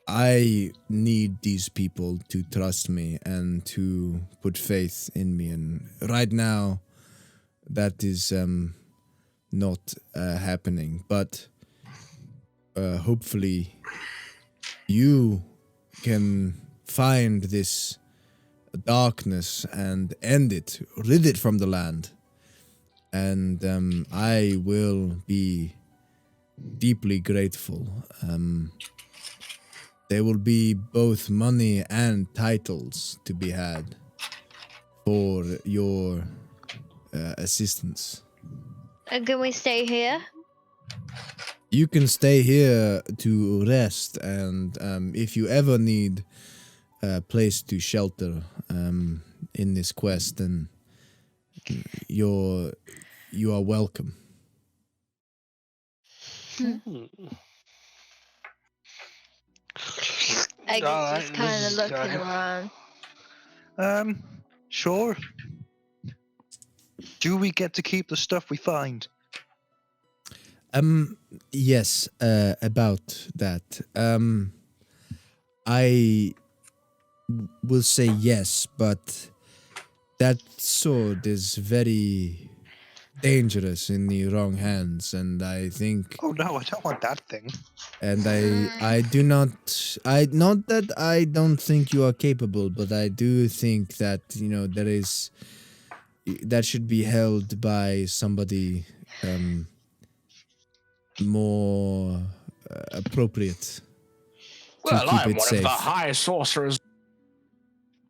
I need these people to trust me and to put faith in me, and right now, that is not happening. But hopefully, you can find this darkness and end it, rid it from the land, and I will be deeply grateful. There will be both money and titles to be had for your assistance. And can we stay here? You can stay here to rest, and if you ever need a place to shelter in this quest, then you are welcome. I guess just kind of looking around. Sure. Do we get to keep the stuff we find? Yes, about that. I will say yes, but that sword is very dangerous in the wrong hands, and I think... Oh no, I don't want that thing. And I do not... not that I don't think you are capable, but I do think that, that should be held by somebody more appropriate. Well, I'm one safe. of the high sorcerers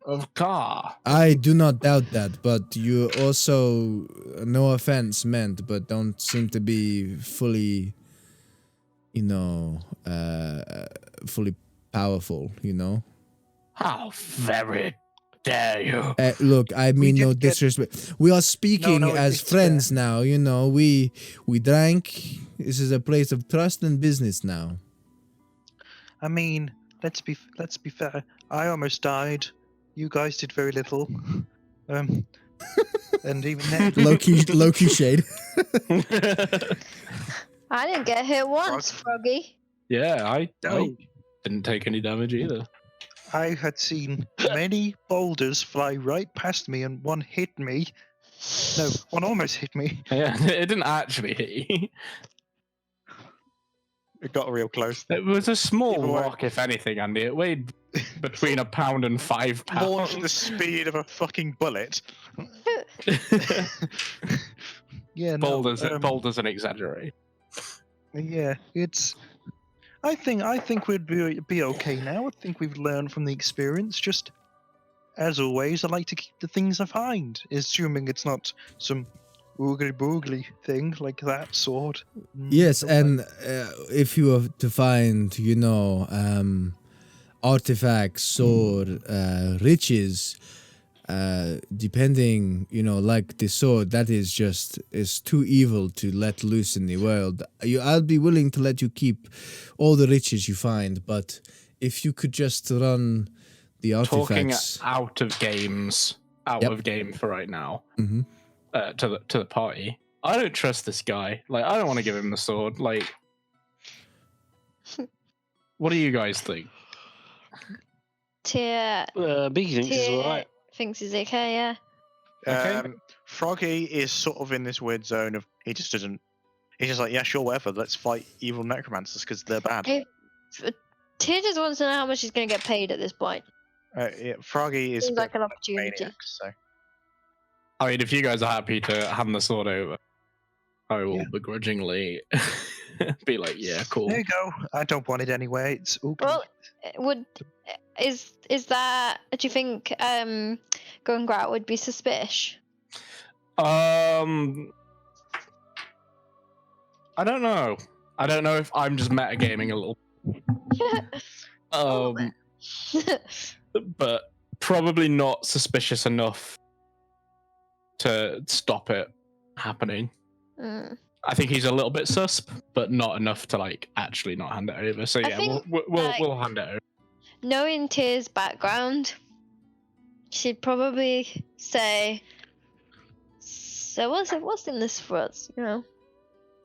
of Ka. I do not doubt that, but you also, no offense meant, but don't seem to be fully, fully powerful, How very dare you? Look, I mean no did get- disrespect. We are speaking No, as it's friends now. You know, we drank. This is a place of trust and business now. I mean, let's be fair. I almost died. You guys did very little. And even then, Low key shade. I didn't get hit once, Froggy. Yeah, I No. didn't take any damage either. I had seen many boulders fly right past me, and one hit me. No, one almost hit me. Yeah, it didn't actually hit you. It got real close. It was a small Either way. rock, if anything, Andy. It weighed between 1 pound and 5 Launched the pounds. speed of a fucking bullet. Yeah, no, Boulders an exaggerate. yeah, it's. I think we'd be okay now. I think we've learned from the experience. Just as always, I like to keep the things I find, assuming it's not some oogly boogly thing like that sword. Yes, Okay. and if you were to find, you know, artifacts, sword, riches, depending, you know, like the sword, that is too evil to let loose in the world. I'll be willing to let you keep all the riches you find, but if you could just run the Talking artifacts. out of games, out Yep. of game for right now, Mhm. to the party. I don't trust this guy. Like, I don't want to give him the sword. Like, what do you guys think? Tier Biggie thinks he's alright. thinks he's okay, yeah. Okay. Froggy is sort of in this weird zone of he just doesn't. He's just like, yeah, sure, whatever. Let's fight evil necromancers because they're bad. Hey, Tier just wants to know how much he's going to get paid at this point. Yeah, Froggy is a Seems bit like an of a opportunity. maniac, so I mean, if you guys are happy to hand the sword over, I will Yeah. begrudgingly be like, yeah, cool. there you go. I don't want it anyway. It's okay. Well, is that, do you think Gungrout would be suspicious? I don't know. I don't know if I'm just metagaming a little. But probably not suspicious enough to stop it happening. Mm. I think he's a little bit susp, but not enough to like actually not hand it over. So I yeah, think, we'll hand it over. Knowing Tier's background, she'd probably say, so what's in this for us, you know?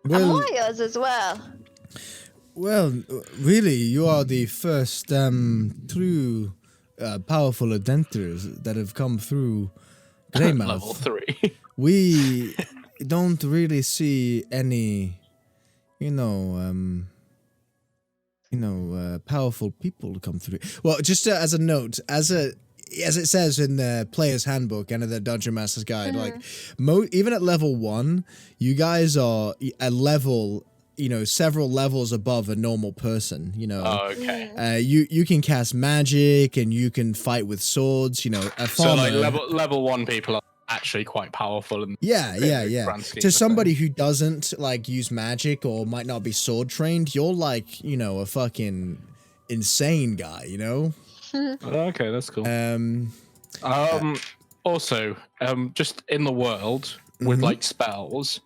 And wires as well. Well, really, you are the first true powerful adventurers that have come through Greymouth. Level 3. We don't really see any, powerful people come through. Well, just as a note, as it says in the player's handbook and in the Dungeon Master's Guide, like even at level 1, you guys are a level, several levels above a normal person. Oh, okay. You can cast magic and you can fight with swords. A So farmer. like level 1 people are actually quite powerful and Yeah. To somebody who doesn't like use magic or might not be sword trained, you're like, a fucking insane guy, Okay, that's cool. Also, just in the world with like spells,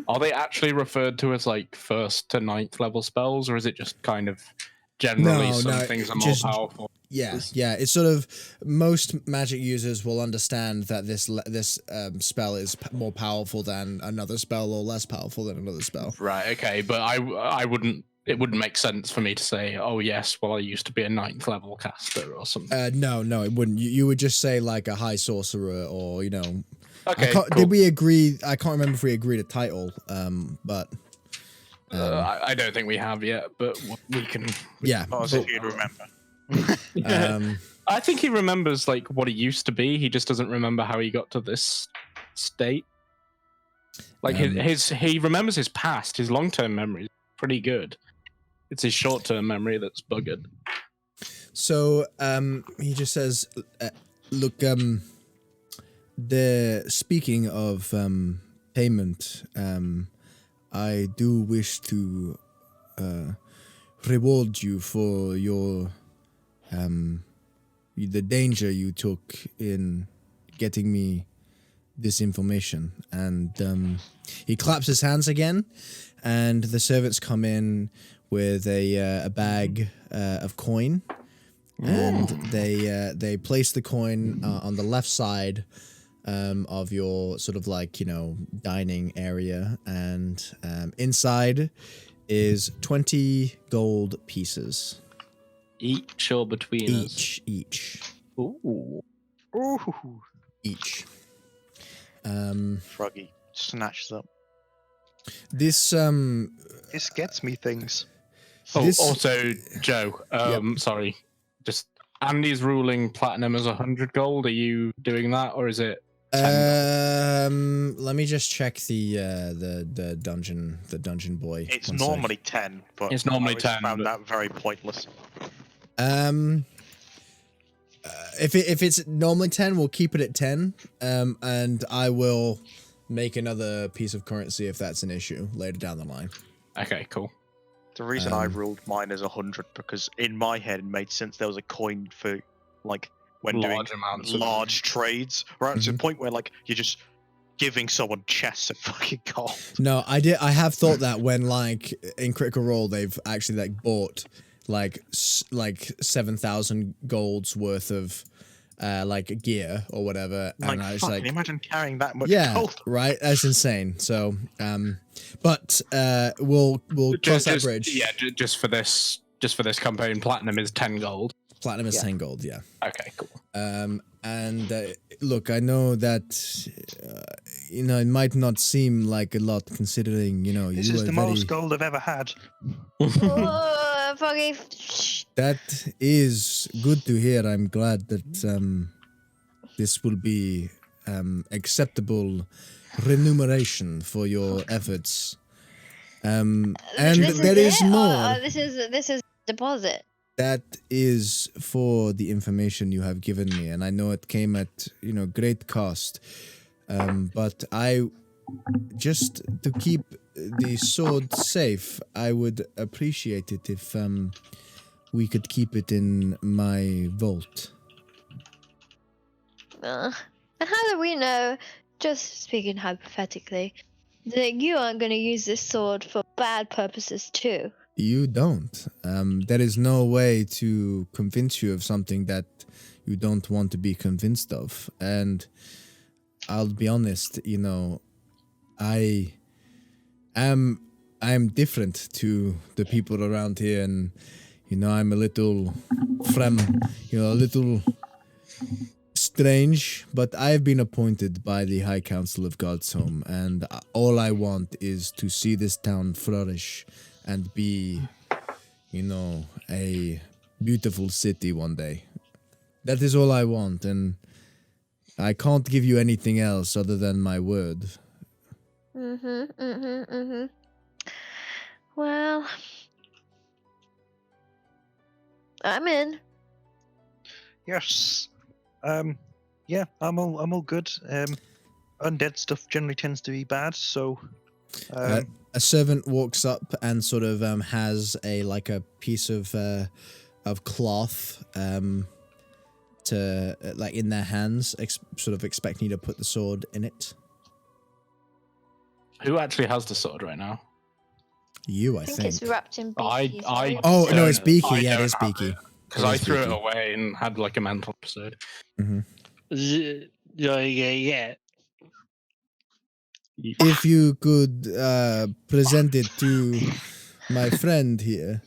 are they actually referred to as like 1st to 9th level spells, or is it just kind of generally some things are more powerful? Yeah. It's sort of most magic users will understand that this spell is more powerful than another spell or less powerful than another spell. Right. Okay, but I wouldn't. It wouldn't make sense for me to say, oh yes, well I used to be a 9th level caster or something. No, it wouldn't. You would just say like a high sorcerer or Okay. Cool. Did we agree? I can't remember if we agreed a title. But. I don't think we have yet, but we can. Yeah. Not as if you'd remember. I think he remembers like what he used to be. He just doesn't remember how he got to this state. Like he remembers his past. His long-term memory is pretty good. It's his short-term memory that's buggered. So he just says, "Look, speaking of payment, I do wish to reward you for your the danger you took in getting me this information. And he claps his hands again, and the servants come in with a bag of coin, and they place the coin on the left side of your sort of like, dining area, and inside is 20 gold pieces. Each or between us? Each. Ooh. Ooh. Each. Froggy snatches up. This This gets me things. Oh, This- also, Joe, sorry. Just Andy's ruling platinum as 100 gold. Are you doing that, or is it 10 let me just check the dungeon boy. It's One sec. normally 10, but It's normally I always 10, found but- that very pointless. If it's normally 10, we'll keep it at 10. And I will make another piece of currency if that's an issue later down the line. Okay, cool. The reason I Um, ruled mine as 100 because in my head it made sense there was a coin for like when Large doing amounts of- large trades, right? To Mhm. the point where like you're just giving someone chests of fucking gold. No, I have thought that when like in Critical Role they've actually like bought like 7,000 golds worth of like gear or whatever, Like, and I was fuck, like, can you imagine carrying that much yeah, gold? right, that's insane. So but we'll cross that bridge. Yeah, just for this campaign, platinum is 10 gold. Platinum is Yeah. 10 gold, yeah. Okay, cool. And look, I know that it might not seem like a lot considering This you is are the very. most gold I've ever had. Oh, Foggy. Shh. That is good to hear. I'm glad that this will be acceptable remuneration for your efforts. And This there is it? more. Or this is deposit. That is for the information you have given me, and I know it came at great cost. But I just to keep the sword safe, I would appreciate it if we could keep it in my vault. And how do we know, just speaking hypothetically, that you aren't going to use this sword for bad purposes too? You don't. There is no way to convince you of something that you don't want to be convinced of. And I'll be honest, I am different to the people around here, and I'm a little a little strange, but I've been appointed by the High Council of God's-Home, and all I want is to see this town flourish and be, a beautiful city one day. That is all I want, and I can't give you anything else other than my word. Well, I'm in. Yes. Yeah, I'm all good. Undead stuff generally tends to be bad, so A servant walks up and sort of has a piece of cloth to in their hands, sort of expecting you to put the sword in it. Who actually has the sword right now? You, I I think think. it's wrapped in I- beakies. I- Oh no, it's I beaky. Yeah, it don't is have beaky. Because It I is threw it beaky. away and had like a mental episode. Yeah. If you could present it to my friend here.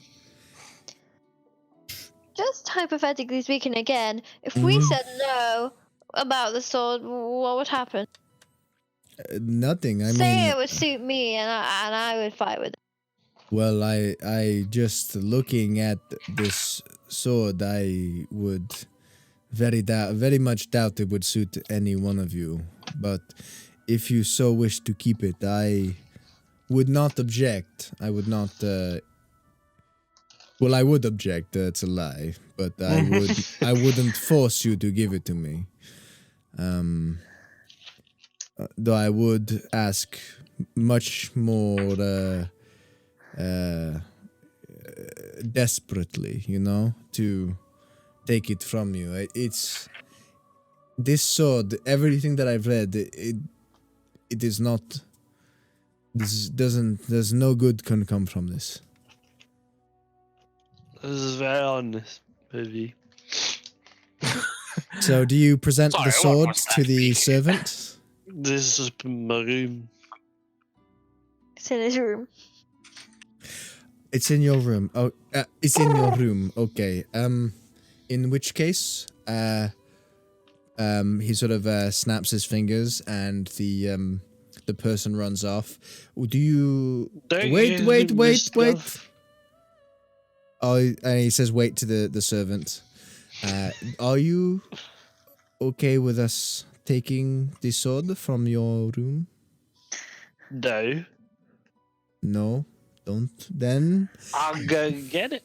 Just hypothetically speaking again, if we Mhm. said no about the sword, what would happen? Nothing. I Say mean, it would suit me and I would fight with it. well, I just looking at this sword, I would very much doubt it would suit any one of you. But if you so wish to keep it, I would not object. I would not. Well, I would object. It's a lie, but I would. I wouldn't force you to give it to me. Though I would ask much more desperately, to take it from you. It's this sword. Everything that I've read, it is not. This doesn't. There's no good can come from this. This is very honest, maybe. So, do you present Sorry, the what sword was to that? the servant? This is my room. It's in his room. It's in your room. Oh, it's in your room. Okay. In which case, he sort of snaps his fingers, and the person runs off. Do you Don't wait? use Wait! this Wait! Wait! stuff. Oh, and he says, "Wait" to the servant. Are you okay with us taking the sword from your room? No. No, don't. Then I'll go get it.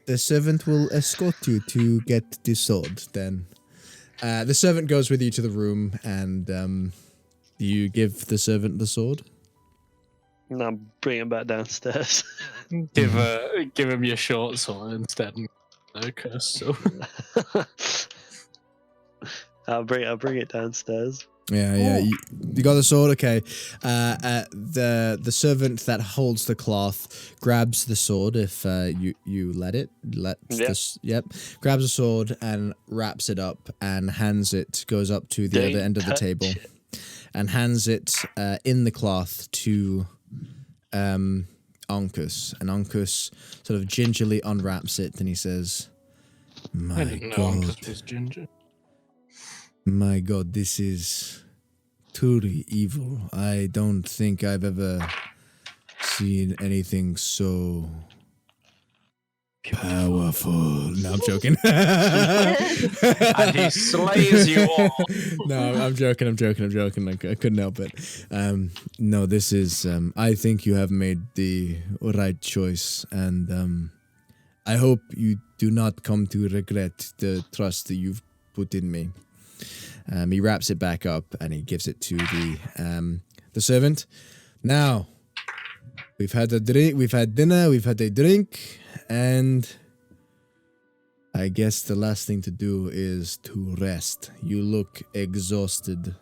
the servant will escort you to get the sword. Then the servant goes with you to the room, and you give the servant the sword. And I'll bring it back downstairs. Give him your short sword instead. No curse. So. I'll bring it downstairs. Yeah. You got the sword. Okay. The servant that holds the cloth grabs the sword if you let it. Grabs the sword and wraps it up and hands it. Goes up to the other end of the table and hands it in the cloth to Uncas. And Uncas sort of gingerly unwraps it and he says, I "My didn't know God, Uncas was ginger. my God, this is truly evil. I don't think I've ever seen anything so powerful." No, I'm joking. And he slays you all. No, I'm joking. I couldn't help it. No, this is. I think you have made the right choice, and I hope you do not come to regret the trust that you've put in me. He wraps it back up and he gives it to the servant. Now, we've had a drink, we've had dinner, we've had a drink, and I guess the last thing to do is to rest. You look exhausted.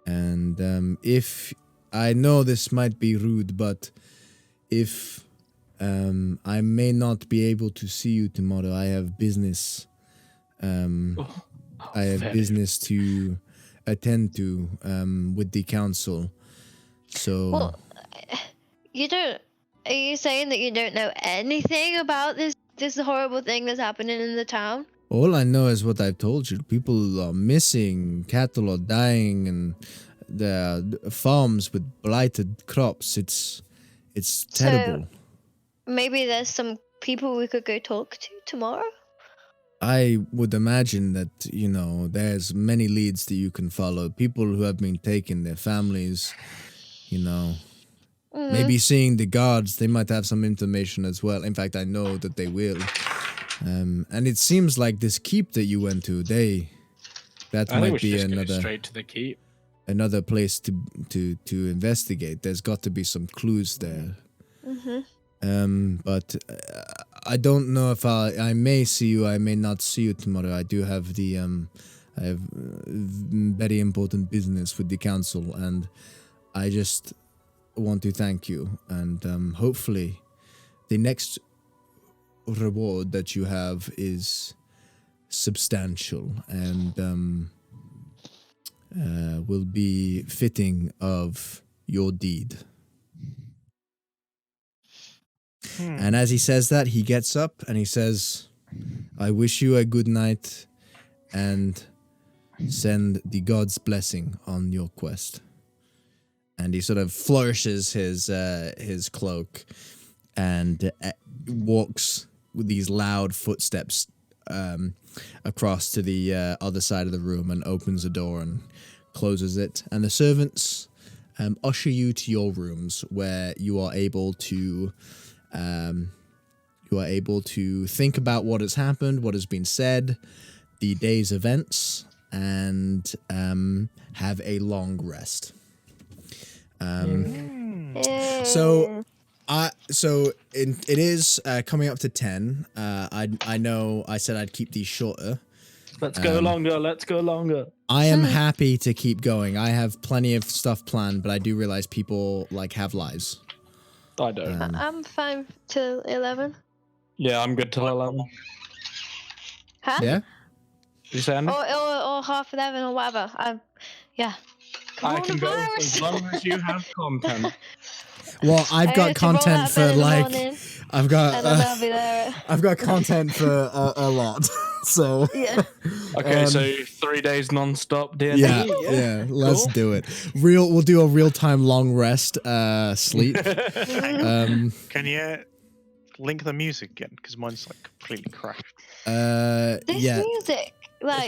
And if I know this might be rude, but if I may not be able to see you tomorrow, I have business. I have business to attend to with the council. So, Well, you don't. Are you saying that you don't know anything about this horrible thing that's happening in the town? all I know is what I've told you. People are missing, cattle are dying, and the farms with blighted crops. It's terrible. So maybe there's some people we could go talk to tomorrow. I would imagine that, there's many leads that you can follow. People who have been taken, their families, maybe seeing the guards, they might have some information as well. In fact, I know that they will. And it seems like this keep that you went to, that I think we might should be just go straight to the keep. another place to investigate. There's got to be some clues there. But I don't know if I may see you, I may not see you tomorrow. I do have I have very important business with the council, and I just want to thank you. And hopefully, the next reward that you have is substantial and will be fitting of your deed. And as he says that, he gets up and he says, "I wish you a good night and send the God's blessing on your quest." And he sort of flourishes his cloak and walks with these loud footsteps across to the other side of the room and opens the door and closes it. And the servants usher you to your rooms, where you are able to think about what has happened, what has been said, the day's events, and have a long rest. So It is coming up to 10. I know I said I'd keep these shorter. Let's go longer. Let's go longer. I am happy to keep going. I have plenty of stuff planned, but I do realize people like have lives. I don't. I'm fine till 11. Yeah, I'm good till 11. Huh? Yeah. You say Andy? Or half 11 or whatever. Yeah. I can go Coronavirus. as long as you have content. Well, I've got content for like I've got and then I'll be there. I've got content for a lot. So Yeah. Okay, so 3 days non-stop DnD. yeah, let's do it. We'll do a real-time long rest sleep. Can you link the music again? Because mine's like completely crashed. This yeah. music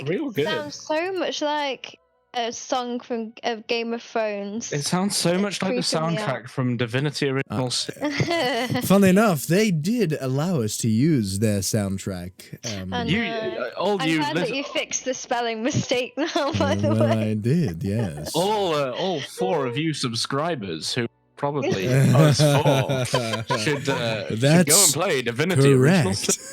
real good. sounds so much like a song from Game of Thrones. It sounds so much like the Creeping me out. soundtrack from Divinity Original Sin. Funnily enough, they did allow us to use their soundtrack. I know. I'm glad that you fixed the spelling mistake now, by the well, way. I did, yes. all 4 of you subscribers who probably us 4 should go and play Divinity Original Sin. Correct.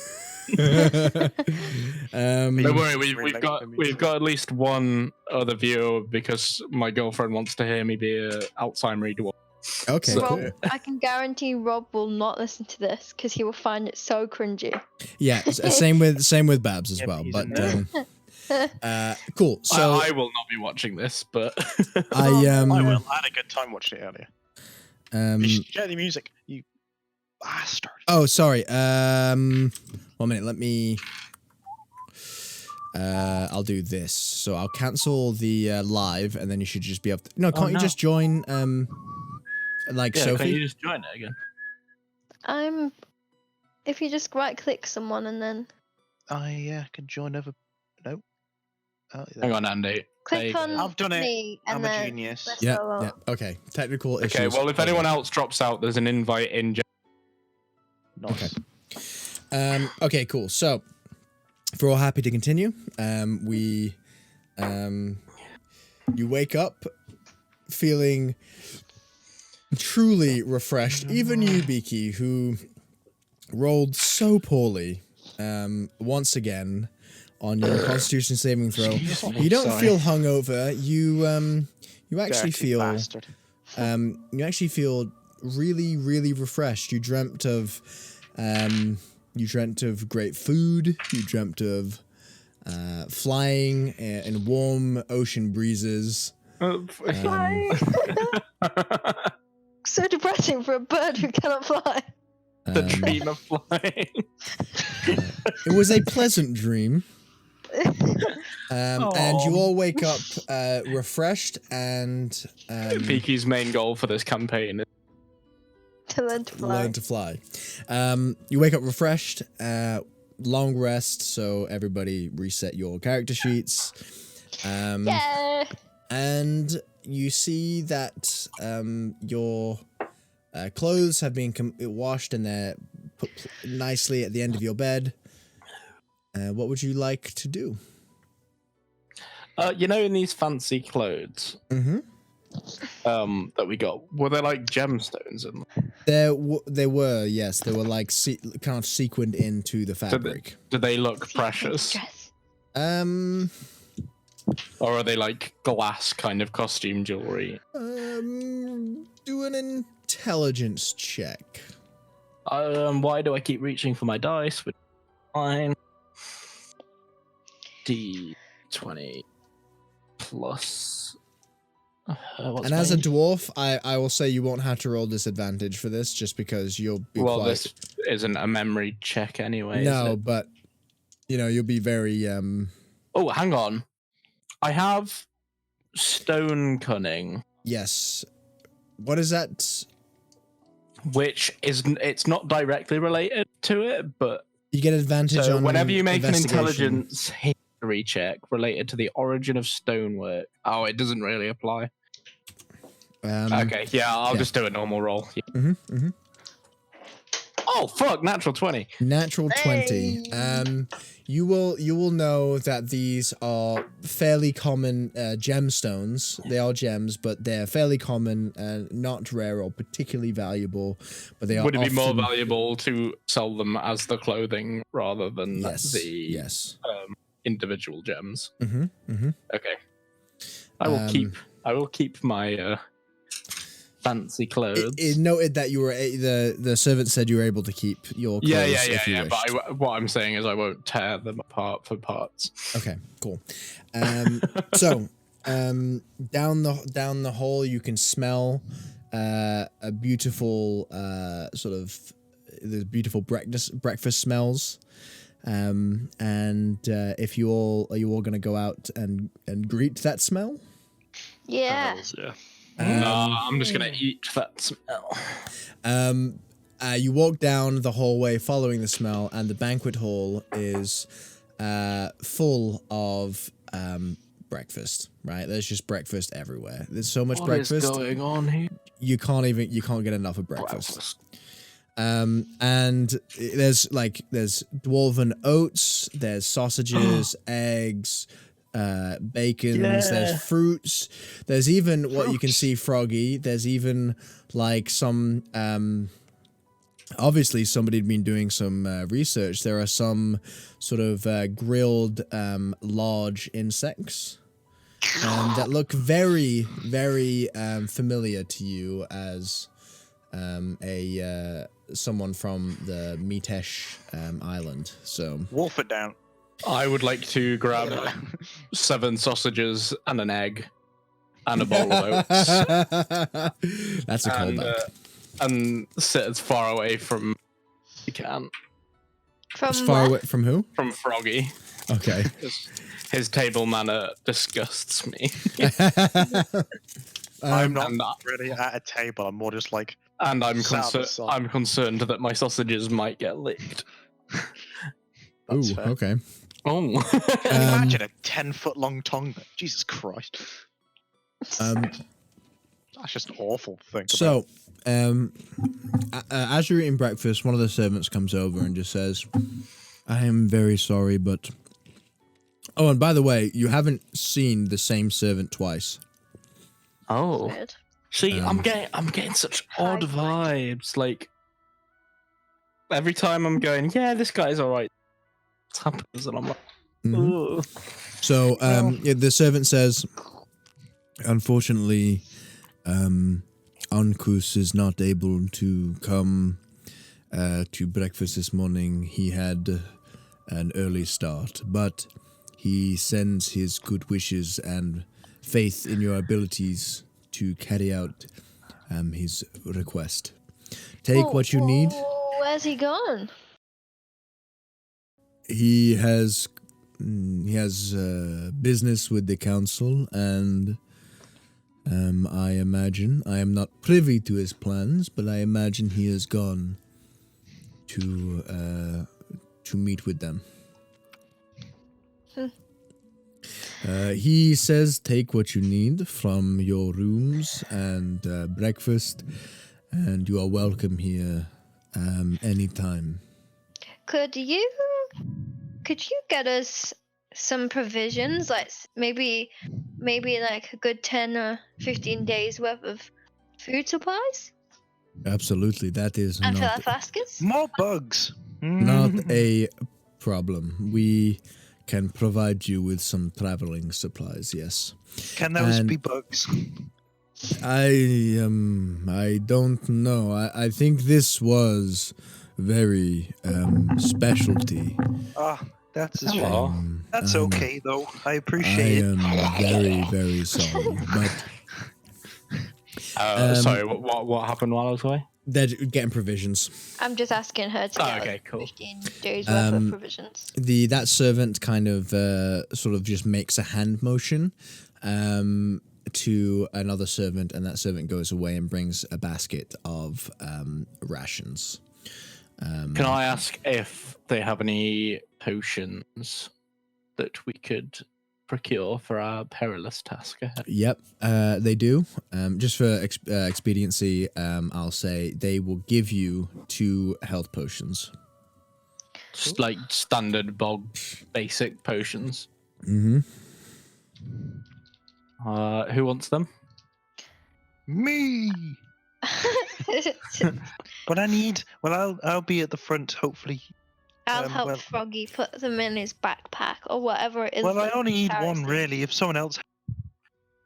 Don't worry, we've got at least one other viewer because my girlfriend wants to hear me be a Alzheimer dwarf. Okay, Rob, cool. I can guarantee Rob will not listen to this because he will find it so cringy. Yeah, same with Babs as well. But cool. So I will not be watching this, but I will. I had a good time watching it earlier. You should share the music, you bastard. Oh, sorry. 1 minute. Let me. I'll do this. So I'll cancel the live, and then you should just be able to. No, can't you just join? Like Sophie. Can you just join it again? If you just right-click someone and then I can join over. No. Oh, Hang on, Andy. click on I've done it. me and I'm a then genius. let's Yeah. go on. Yeah. Okay. Technical issues. Okay, well, if anyone else drops out, there's an invite in. Nice. Okay. Okay. Cool. So, if we're all happy to continue, you wake up feeling truly refreshed. Even you, Beaky, who rolled so poorly, once again on your Constitution saving throw. You don't feel hungover. You actually Dirty feel bastard. you actually feel really, really refreshed. You dreamt of great food. You dreamt of flying in warm ocean breezes. So depressing for a bird who cannot fly. The dream of flying. It was a pleasant dream. And you all wake up refreshed and Peaky's main goal for this campaign is To learn to fly. You wake up refreshed, long rest, so everybody reset your character sheets. Yeah. And you see that your clothes have been washed and they're put nicely at the end of your bed. What would you like to do? in these fancy clothes that we got, were there like gemstones in them? They were, yes. They were like kind of sequined into the fabric. Did they look precious? Or are they like glass kind of costume jewelry? Do an intelligence check. Why do I keep reaching for my dice? With fine. D20 plus. And as a dwarf, I will say you won't have to roll disadvantage for this, just because you'll be this isn't a memory check anyway. No, but you'll be very Oh, hang on. I have stone cunning. Yes. What is that? Which it's not directly related to it, but you get advantage on whenever you make an investigation. intelligence history check related to the origin of stonework. Oh, it doesn't really apply. Okay, yeah, I'll just do a normal roll. Yeah. Oh fuck! Natural 20. Natural 20. You will know that these are fairly common gemstones. They are gems, but they're fairly common and not rare or particularly valuable. But they are. Would it be more often- valuable to sell them as the clothing rather than Yes. individual gems? Mm-hmm. Mm-hmm. Okay. I will keep my fancy clothes. It noted that you were the servant said you were able to keep your clothes if you wished. But what I'm saying is I won't tear them apart for parts. Okay, cool. So down the hall you can smell a beautiful there's beautiful breakfast smells. And if are you all gonna go out and greet that smell? Yeah. Hells yeah. No, I'm just gonna eat that smell. You walk down the hallway following the smell, and the banquet hall is full of breakfast. Right, there's just breakfast everywhere. There's so much breakfast. What is going on here? You can't get enough of breakfast. And there's dwarven oats, there's sausages, eggs, bacons, there's fruits, there's even what you can see, Froggy, there's even like some obviously somebody had been doing some research. There are some sort of grilled large insects that look very, very familiar to you as someone from the Mitesh island. So Wolf it down. I would like to grab 7 sausages and an egg and a bowl of oats. That's a callback. And sit as far away from you can. From As far where? away from who? From Froggy. Okay. His table manner disgusts me. I'm not and- really at a table. I'm more just like, And I'm Sat on the side. I'm concerned that my sausages might get licked. that's Ooh, fair. okay. Oh. Imagine a 10-foot long tongue. Jesus Christ. That's just awful to think about. So, as you're eating breakfast, one of the servants comes over and just says, "I am very sorry, but..." Oh, and by the way, you haven't seen the same servant twice. Oh. Weird. See, I'm getting such odd vibes. Like every time I'm going, yeah, this guy's alright. What happens? And I'm like, Mhm. ooh. So, yeah, the servant says, "Unfortunately, Ankus is not able to come to breakfast this morning. He had an early start, but he sends his good wishes and faith in your abilities to carry out his request. Take what you need." Where's he gone? He has business with the council, and I imagine, I am not privy to his plans, but I imagine he has gone to meet with them. He says, take what you need from your rooms and breakfast, and you are welcome here anytime. Could you get us some provisions, like maybe like a good 10 or 15 days worth of food supplies? Absolutely, that is And for not our Fascus? More bugs. not a problem. We can provide you with some traveling supplies, yes. Can those and- be bugs? I don't know. I think this was very specialty. Ah, that's a Hello. shame. That's I'm- okay though. I I appreciate it. am very, very sorry, but Sorry, what happened while I was away? they're getting provisions. I'm just asking her to Oh, get okay, like, cool. 15 days worth of Um, provisions. That servant kind of sort of just makes a hand motion to another servant, and that servant goes away and brings a basket of rations. Can I ask if they have any potions that we could procure for our perilous task ahead? Yep, they do. Just for expediency, I'll say they will give you 2 health potions. Just like standard bog basic potions. Mm-hmm. Who wants them? Me. But I need. Well, I'll be at the front. Hopefully. I'll help well- Froggy put them in his backpack or whatever it is. Well, I that only he need carries one them. really. If someone else.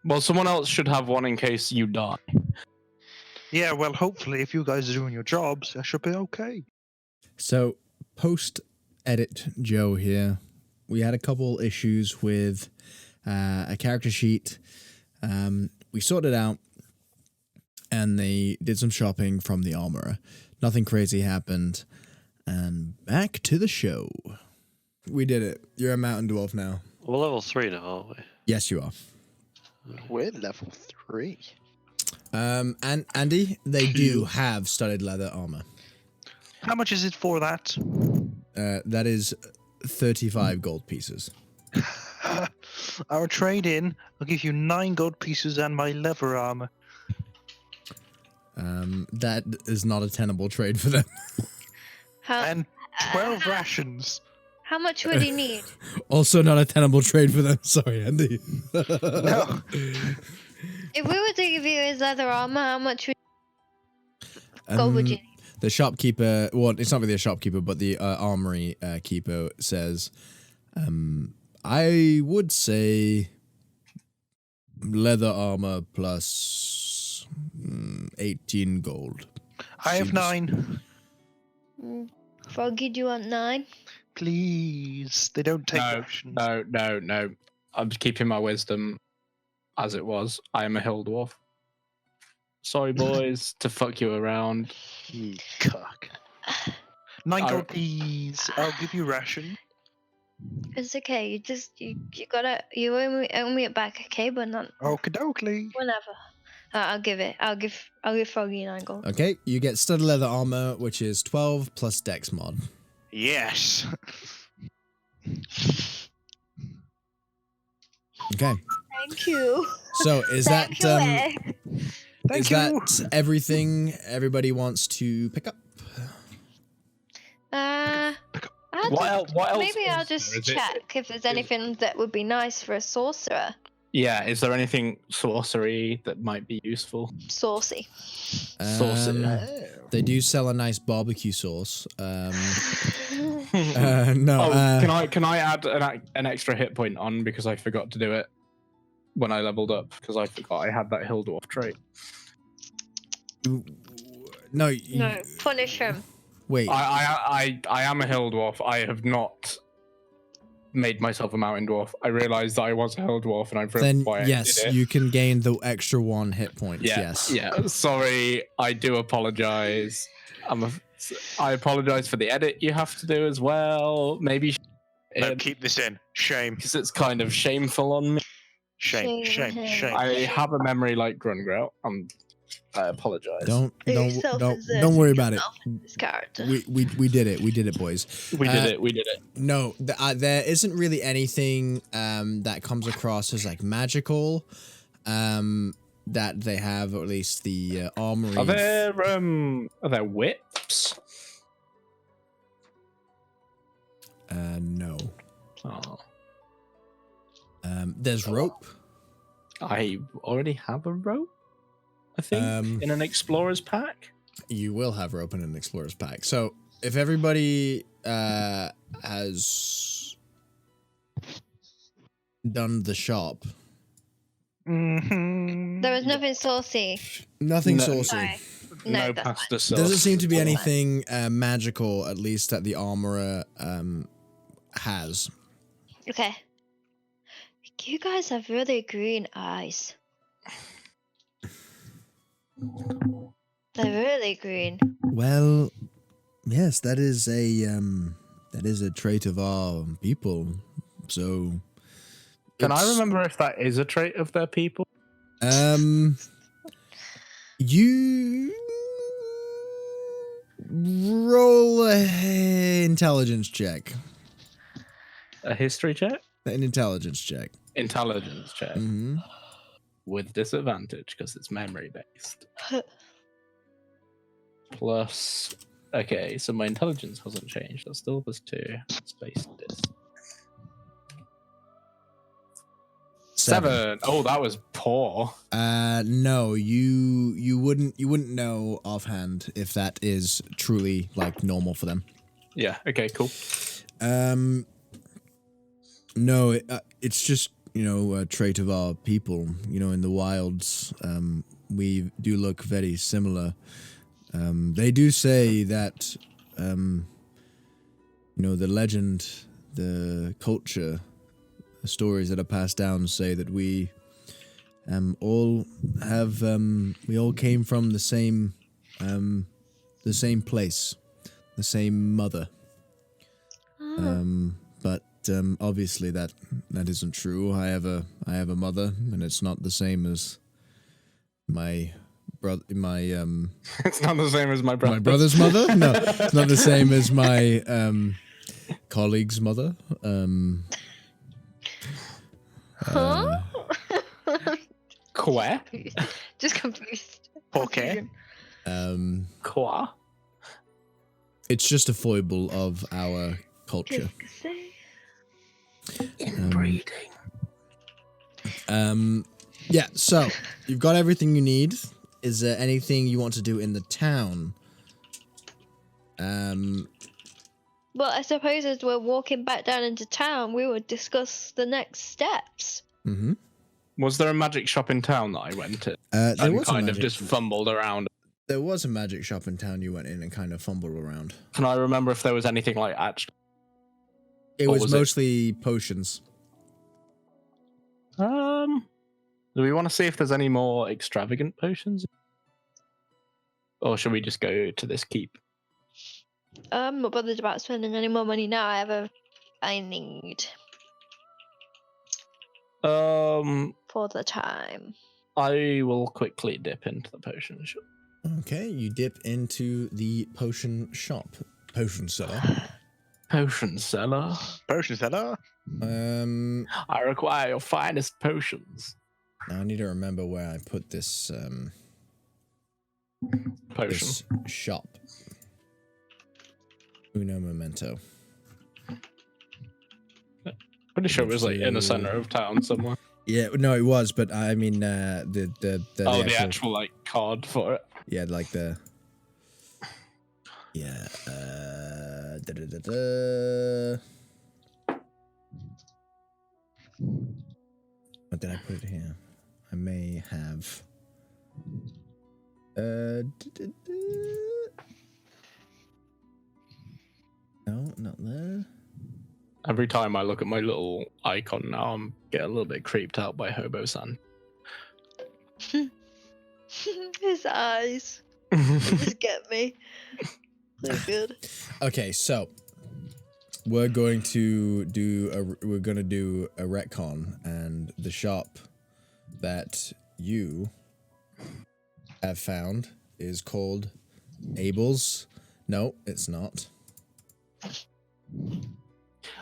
Well, someone else should have one in case you die. Yeah. Well, hopefully, if you guys are doing your jobs, I should be okay. So, post-edit Joe here, we had a couple issues with a character sheet. We sorted out, and they did some shopping from the armorer. Nothing crazy happened. And back to the show. We did it. You're a mountain dwarf now. We're level 3 now, aren't we? Yes, you are. We're level 3. And Andy, they do have studded leather armor. How much is it for that? That is 35 gold pieces. I'll trade in. I'll give you 9 gold pieces and my leather armor. That is not a tenable trade for them. And 12 rations. How much would he need? Also not a tenable trade for them. Sorry, Andy. No. If we were to give you his leather armor, how much gold would you need? The shopkeeper, well, it's not really a shopkeeper, but the armory keeper says, I would say leather armor plus 18 gold. I have Seems- 9. Froggy, do you want 9? Please. They don't take rations. No. I'm just keeping my wisdom as it was. I am a hill dwarf. Sorry, boys, to fuck you around. You cock. 9 gold, please. I'll give you ration. It's okay. You gotta owe me it back, okay? But not Okie dokie. whenever. I'll give it. I'll give Froggy 9 gold. Okay, you get studded leather armor, which is 12 plus dex mod. Yes. Okay, Thank you. so is that Thank you, eh? is that everything everybody wants to pick up? What else Maybe I'll is there? just Is it- check if there's anything that would be nice for a sorcerer. Yeah, is there anything sorcery that might be useful? Saucy. Saucy. They do sell a nice barbecue sauce. No. Can I add an extra hit point on because I forgot to do it when I leveled up because I forgot I had that hill dwarf trait. No. No, punish him. Wait. I am a hill dwarf. I have not made myself a mountain dwarf. I realized that I was a hill dwarf and I Then realized why yes, I did it. you can gain the extra 1 hit point. Yeah, Yes. yeah. Sorry, I do apologize. I apologize for the edit you have to do as well. Maybe No, keep this in. Shame. because it's kind of shameful on me. Shame. Shame. Shame. I have a memory like Grungrout. I apologize. Don't Self-exerting worry about it. yourself in This character. We did it. We did it, boys. We did it. We did it. No, there isn't really anything that comes across as like magical that they have, or at least the armory. Are there whips? No. Oh, There's rope. I already have a rope. I think in an explorer's pack. You will have rope in an explorer's pack. So if everybody has done the shop, There was nothing saucy. nothing No. saucy. Sorry. No, No, that's pasta sauce. Doesn't seem to be That's anything magical, at least that the armorer has. Okay. You guys have really green eyes. They're really green. Well, yes, that is a trait of our people. So, Can I it's- remember if that is a trait of their people? You roll a intelligence check. A history check? An intelligence check. Intelligence check Mm-hmm. with disadvantage because it's memory based. Plus, okay, so my intelligence hasn't changed. That's still +2. Space this. 7. Oh, that was poor. No, you wouldn't know offhand if that is truly like normal for them. Yeah. Okay. Cool. No, it's just a trait of our people. In the wilds, we do look very similar. They do say that, the legend, the culture, the stories that are passed down say that we all have we all came from the same place, the same mother. But obviously that isn't true. I have a mother, and it's not the same as my brother. It's not the same as my brother. My brother's mother? No, it's not the same as my colleague's mother. Huh? Quoi? Just confused. Okay. Quoi? It's just a foible of our culture. Inbreeding. Yeah, so you've got everything you need. Is there anything you want to do in the town? Well, I suppose as we're walking back down into town, we would discuss the next steps. Mm-hmm. Was there a magic shop in town that I went to? There And was kind of just fumbled around. There was a magic shop in town you went in and kind of fumbled around. Can I remember if there was anything like actually? It What was was it? mostly potions. Do we want to see if there's any more extravagant potions? Or should we just go to this keep? I'm not bothered about spending any more money now. I need for the time. I will quickly dip into the potion shop. Okay, you dip into the potion shop. Potion seller. Potion seller. Potion seller. I require your finest potions. Now I need to remember where I put this Potion. this shop. Uno memento. Pretty sure it was like in the center of town somewhere. Yeah, no, it was, but I mean the The actual like card for it. Yeah, like the. Yeah. What did I put it here? I may have. No, not there. Every time I look at my little icon now, I'm getting a little bit creeped out by Hobo-san. His eyes just get me. They're good. Okay, so we're going to do a retcon, and the shop that you have found is called Abel's. No, it's not.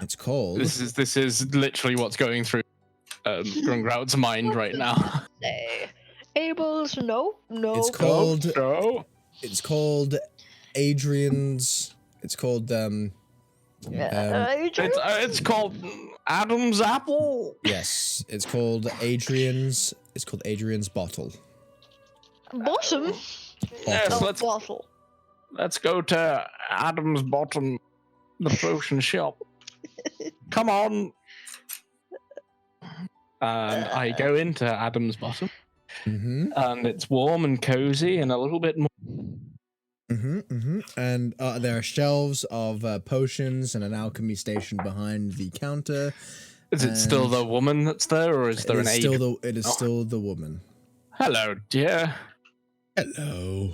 It's called. This is literally what's going through Grungrout's mind right now. Say, Abel's no. It's called. No. It's called Adrian's. It's called It's called Adam's apple. Yes, it's called Adrian's. It's called Adrian's bottle. Bottom. Yes, Oh, let's bottle. go to Adam's bottom, the potion shop. Come on. And I go into Adam's bottom, and it's warm and cozy and a little bit more. And there are shelves of potions and an alchemy station behind the counter. Is it still the woman that's there, or is there an aide? It is still the woman. Hello, dear. Hello.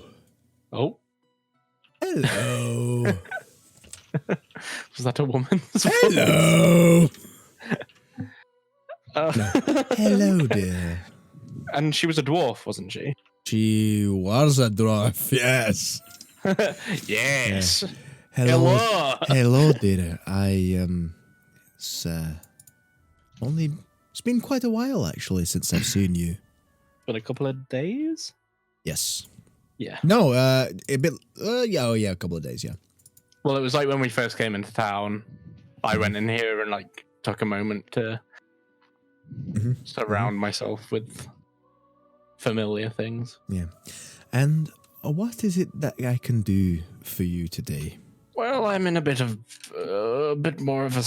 Oh. Hello. Was that a woman? Hello. Hello, dear. And she was a dwarf, wasn't she? She was a dwarf, yes. Yes. Hello. Hello, dear. I it's only It's been quite a while, actually, since I've seen you. Been a couple of days. Yes. Yeah. No, a bit. Yeah, a couple of days. Yeah. Well, it was like when we first came into town. I went in here and like took a moment to surround myself with familiar things. Yeah. And what is it that I can do for you today? Well, I'm in a bit more of a.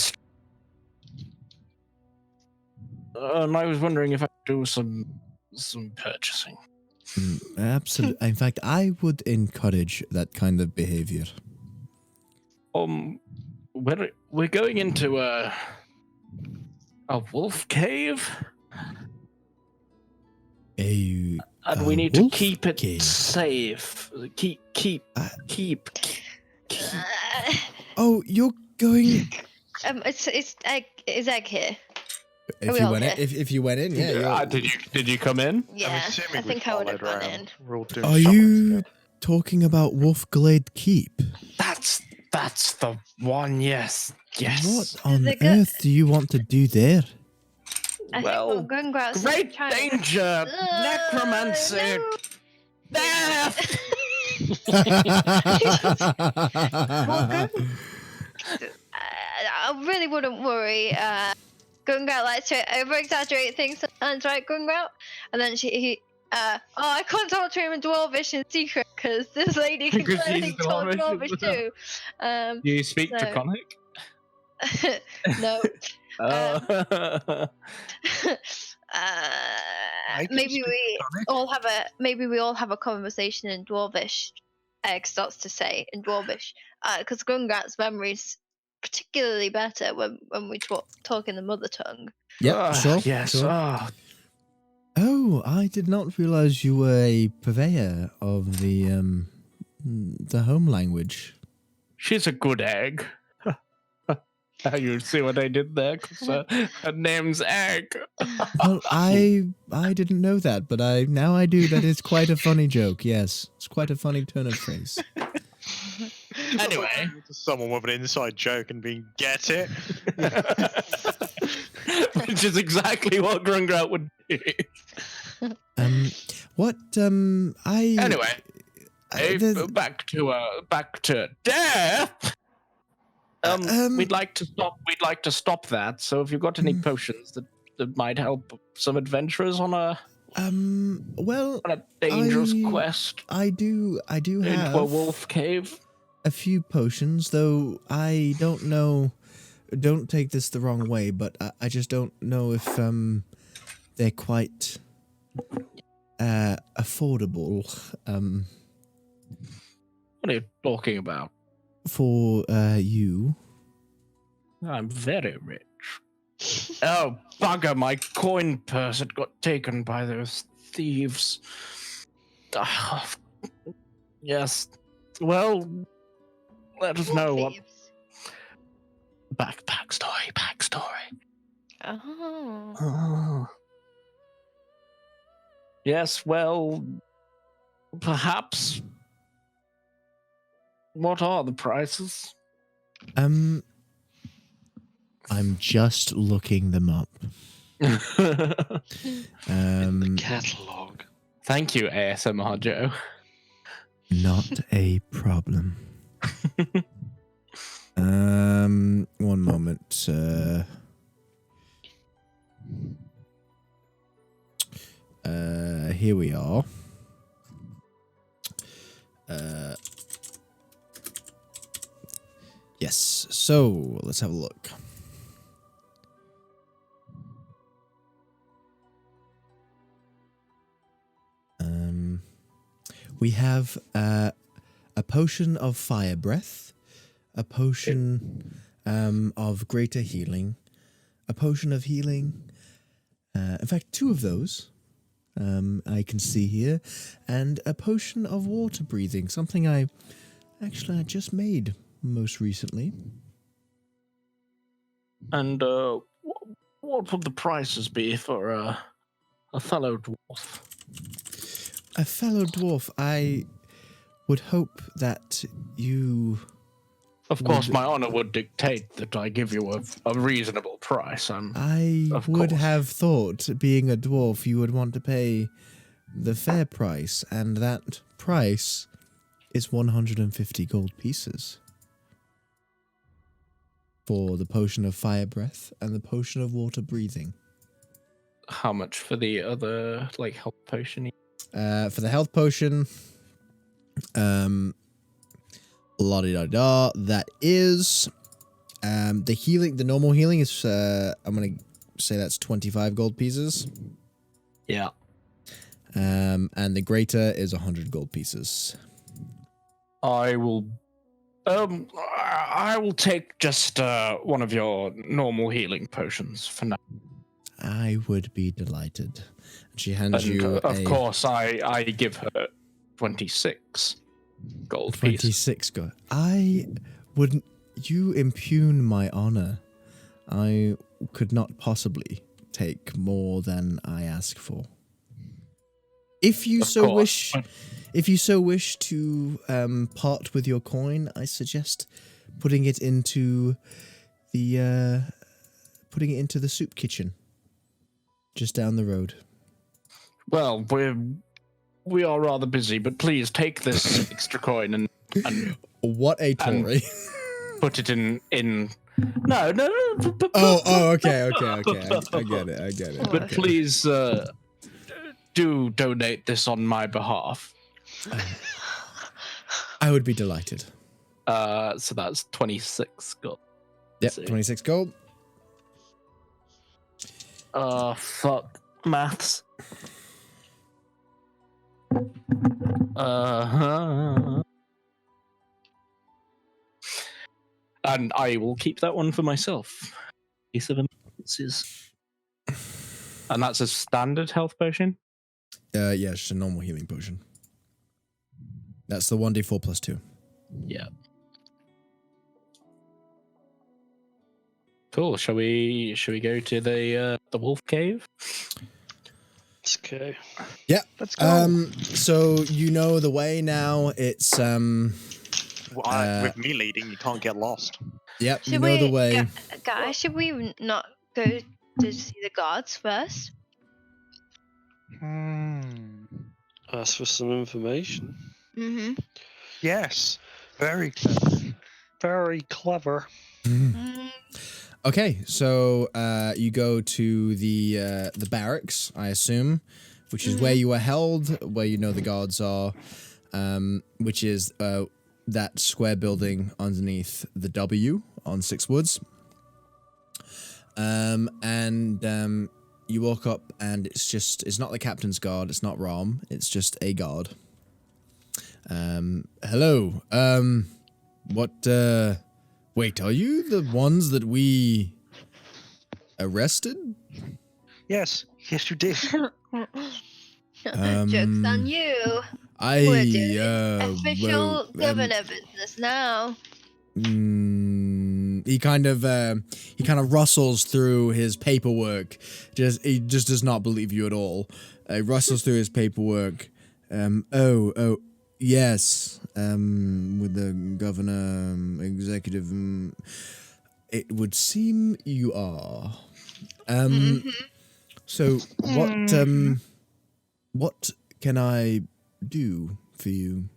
And I was wondering if I could do some purchasing. Absolutely. In fact, I would encourage that kind of behavior. We're going into a wolf cave, And we need to keep it cave? safe. Keep. Oh, you're going. It's egg here. If we you all went here? in, if you went in, yeah. Did you come in? Yeah, assuming I we think I would have followed gone around. in. We're all doing Are something you together. talking about Wolfglade Keep? That's the one. Yes. What on they got- earth do you want to do there? I Well, think Gungrout's Great trying- danger, necromancy, no. death. I really wouldn't worry. Gungrout likes to over-exaggerate things sometimes, right, Gungrout? And then I can't talk to him in Dwarvish in secret because this lady can Because clearly he's talk Dwarvish Dwarvish too. Do you speak So- Draconic? No. I can Maybe speak we Draconic. maybe we all have a conversation in Dwarvish. Egg starts to say in Dwarvish, because Grungrat's memory's particularly better when we talk in the mother tongue. Yeah, sure. Yes. Sure. Oh, I did not realize you were a purveyor of the home language. She's a good egg. You see what I did there? 'Cause, her name's Egg. Well, I didn't know that, but now I do. That is quite a funny joke. Yes, it's quite a funny turn of phrase. Anyway. Someone with an inside joke and being get it. Which is exactly what Grungrat would do. Anyway, Back to death. We'd like to stop that. So if you've got any potions that might help some adventurers on a dangerous quest I do into have a wolf cave. a few potions, though I don't know. Don't take this the wrong way, but I just don't know if they're quite affordable What are you talking about? for you. I'm very rich. Oh, bugger, my coin purse had got taken by those thieves. Yes. Well, let us know what... Backstory. Oh. Oh. Yes, well, perhaps... What are the prices? I'm just looking them up. The catalogue. Thank you, ASMR Joe. Not a problem. One moment. Here we are. Yes. So let's have a look. We have a potion of fire breath, a potion of greater healing, a potion of healing. In fact, two of those I can see here, and a potion of water breathing, something I just made most recently. And what would the prices be for a fellow dwarf? A fellow dwarf, I would hope that you... Of course, would- my honor would dictate that I give you a reasonable price. I Of would course. have thought, being a dwarf, you would want to pay the fair price, and that price is 150 gold pieces for the potion of fire breath and the potion of water breathing. How much for the other health potion? For the health potion, la-di-da-da, that is the healing. The normal healing is I'm gonna say that's 25 gold pieces. Yeah. And the greater is 100 gold pieces. I will take just one of your normal healing potions for now. I would be delighted. She hands And you of course, I give her 26 gold pieces. 26 gold. I wouldn't. You impugn my honor. I could not possibly take more than I ask for. If you Of so course, wish, but- if you so wish to part with your coin, I suggest putting it into the soup kitchen, just down the road. Well, we are rather busy, but please take this extra coin and What a Tory! put it in. No. Oh, okay. I get it. But please do donate this on my behalf. I would be delighted. So that's 26 gold. Yep, see. 26 gold. Fuck maths. And I will keep that one for myself. Piece of emergencies. And that's a standard health potion? Yeah, it's just a normal healing potion. That's the 1d4 plus 2. Yeah. Cool. Shall we go to the wolf cave? Okay. Yeah. Let's go. So you know the way now. It's With me leading, you can't get lost. Yep, you Should know the we, way. guys? Should we not go to see the gods first? Ask for some information. Mm-hmm. Yes. Very clever. Very clever. Okay, so you go to the barracks, I assume, which is where you are held, where you know the guards are, which is that square building underneath the W on Six Woods. And you walk up, and it's not the captain's guard, it's not Rom, it's just a guard. Hello. Wait, are you the ones that we arrested? Yes. Yes, you did. Joke's on you. I, We're doing official well, governor business now. he kind of rustles through his paperwork. He just does not believe you at all. He rustles through his paperwork. Yes. With the governor, executive. It would seem you are. So what can I do for you?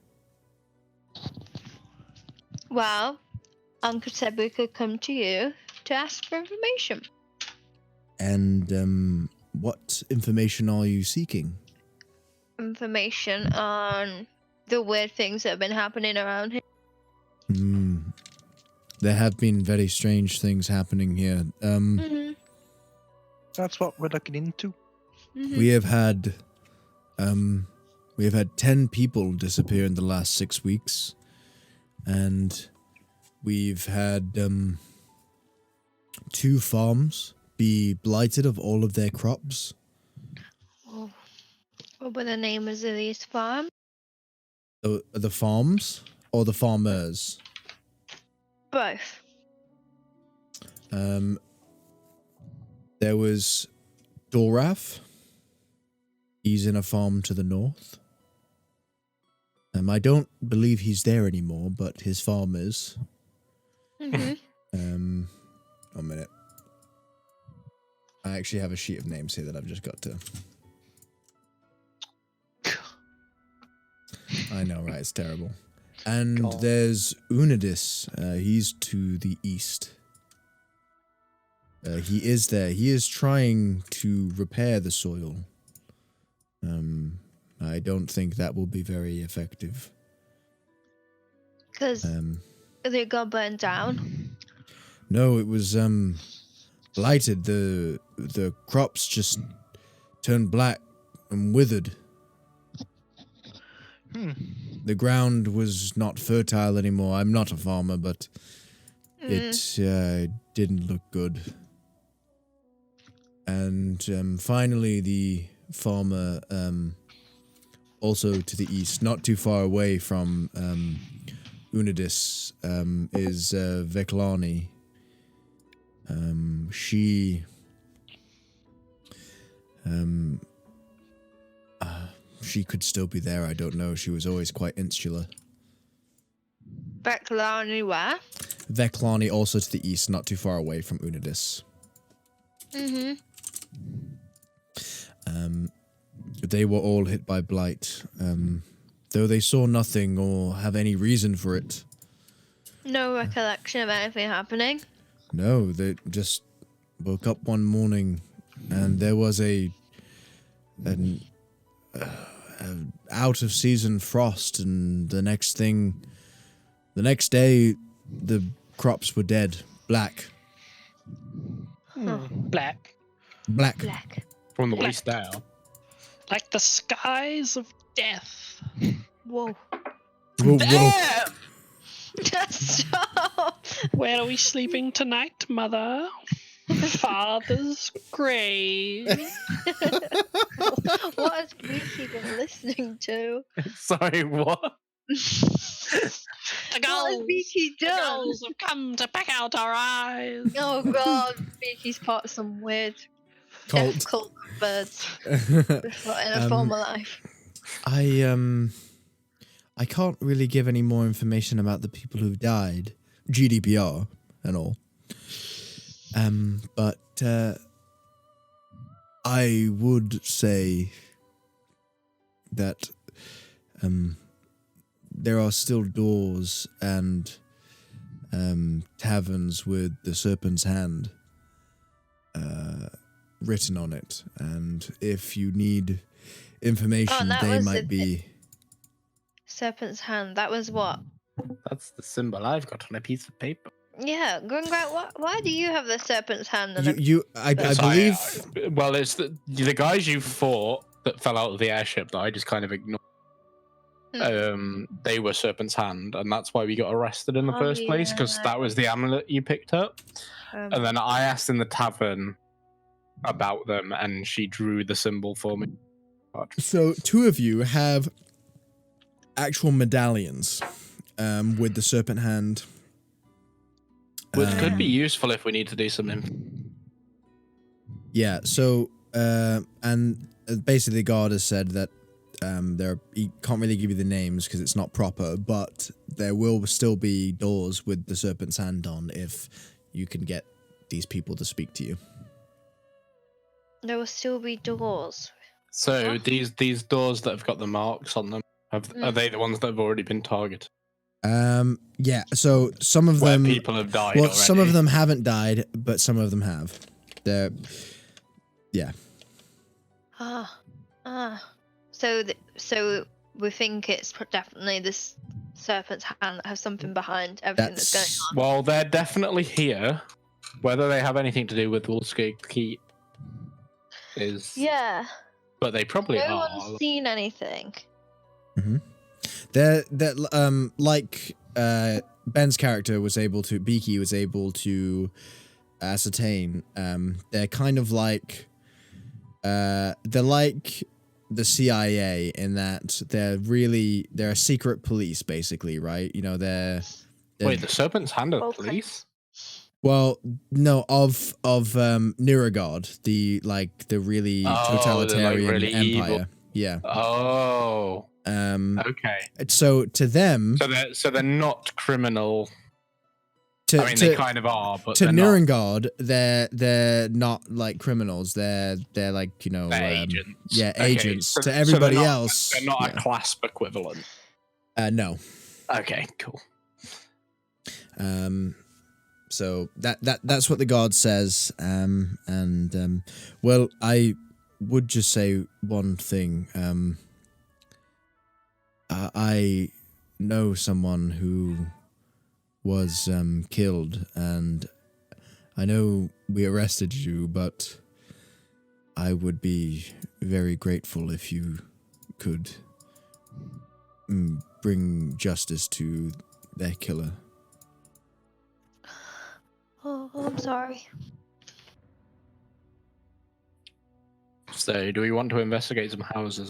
Well, Uncle said we could come to you to ask for information. And what information are you seeking? Information on the weird things that have been happening around here. There have been very strange things happening here. That's what we're looking into. We have had 10 people disappear in the last 6 weeks, and we've had 2 farms be blighted of all of their crops. What were the names of these farms? The farms or the farmers? Both. There was Doraf. He's in a farm to the north. I don't believe he's there anymore, but his farm is. Mm-hmm. 1 minute. I actually have a sheet of names here that I've just got to. I know, right? It's terrible. And God. there's Unidis. He's to the east. He is there. He is trying to repair the soil. I don't think that will be very effective. Because it got burned down. No, it was blighted. The crops just turned black and withered. The ground was not fertile anymore. I'm not a farmer, but it didn't look good. And finally, the farmer, also to the east, not too far away from Unidis, is Veklani. She could still be there. I don't know. She was always quite insular. Becklani where? Veklani also to the east, not too far away from Unidis. Mm-hmm. They were all hit by blight, though they saw nothing or have any reason for it. No recollection of anything happening. No, they just woke up one morning and there was an out of season frost, and the next day the crops were dead. Black. Black. From the waist down. Like the skies of death. Whoa. Damn! Stop! Where are we sleeping tonight, Mother? Father's grave. What has Beaky been listening to? Sorry, what? The What has gulls. Beaky The done? gulls have come to peck out our eyes. Oh god, Beaky's part of some weird Cult. death cult of birds. Just not in a former life. I can't really give any more information about the people who've died, GDPR and all. But I would say that there are still doors and taverns with the Serpent's Hand written on it, and if you need information, that they was might be. Serpent's hand, that was what? That's the symbol I've got on a piece of paper. Yeah, Gringrat, why do you have the serpent's hand? And I Yes, believe. Well, it's the guys you fought that fell out of the airship that I just kind of ignored. They were Serpent's Hand, and that's why we got arrested in the first place, because that was the amulet you picked up. And then I asked in the tavern about them, and she drew the symbol for me. So two of you have actual medallions with the serpent hand. Which could be useful if we need to do some Yeah, so and basically the guard has said that he can't really give you the names because it's not proper, but there will still be doors with the serpent's hand on if you can get these people to speak to you. there will still be doors. So What? these doors that have got the marks on them, are they the ones that have already been targeted? Yeah, so some of Where them people have died well, already? some of them haven't died, but some of them have. They're yeah. So we think it's definitely this serpent's hand that has something behind everything that's going on. Well, they're definitely here. Whether they have anything to do with Wolfsgate Keep is... Yeah. But they probably No are. one's seen anything. They're like Ben's character was able to, Beaky was able to ascertain. They're kind of like they're like the CIA in that they're a secret police, basically, right? You know, they're Wait, the Serpent's Hand of Okay. police? well, no, of Niragard, the really totalitarian really empire. evil. Yeah. Oh, okay. So to them, So they're not criminal To, I mean, they kind of are, but to they're not. Nurengard, they're not like criminals. They're like, you know, They're agents. Yeah, Okay, agents. so- To so everybody they're not- else, They're not yeah. a clasp equivalent. No. Okay, cool. So that's what the guard says. Well, I would just say one thing. I know someone who was killed, and I know we arrested you, but I would be very grateful if you could bring justice to their killer. Oh, I'm sorry. So, do we want to investigate some houses?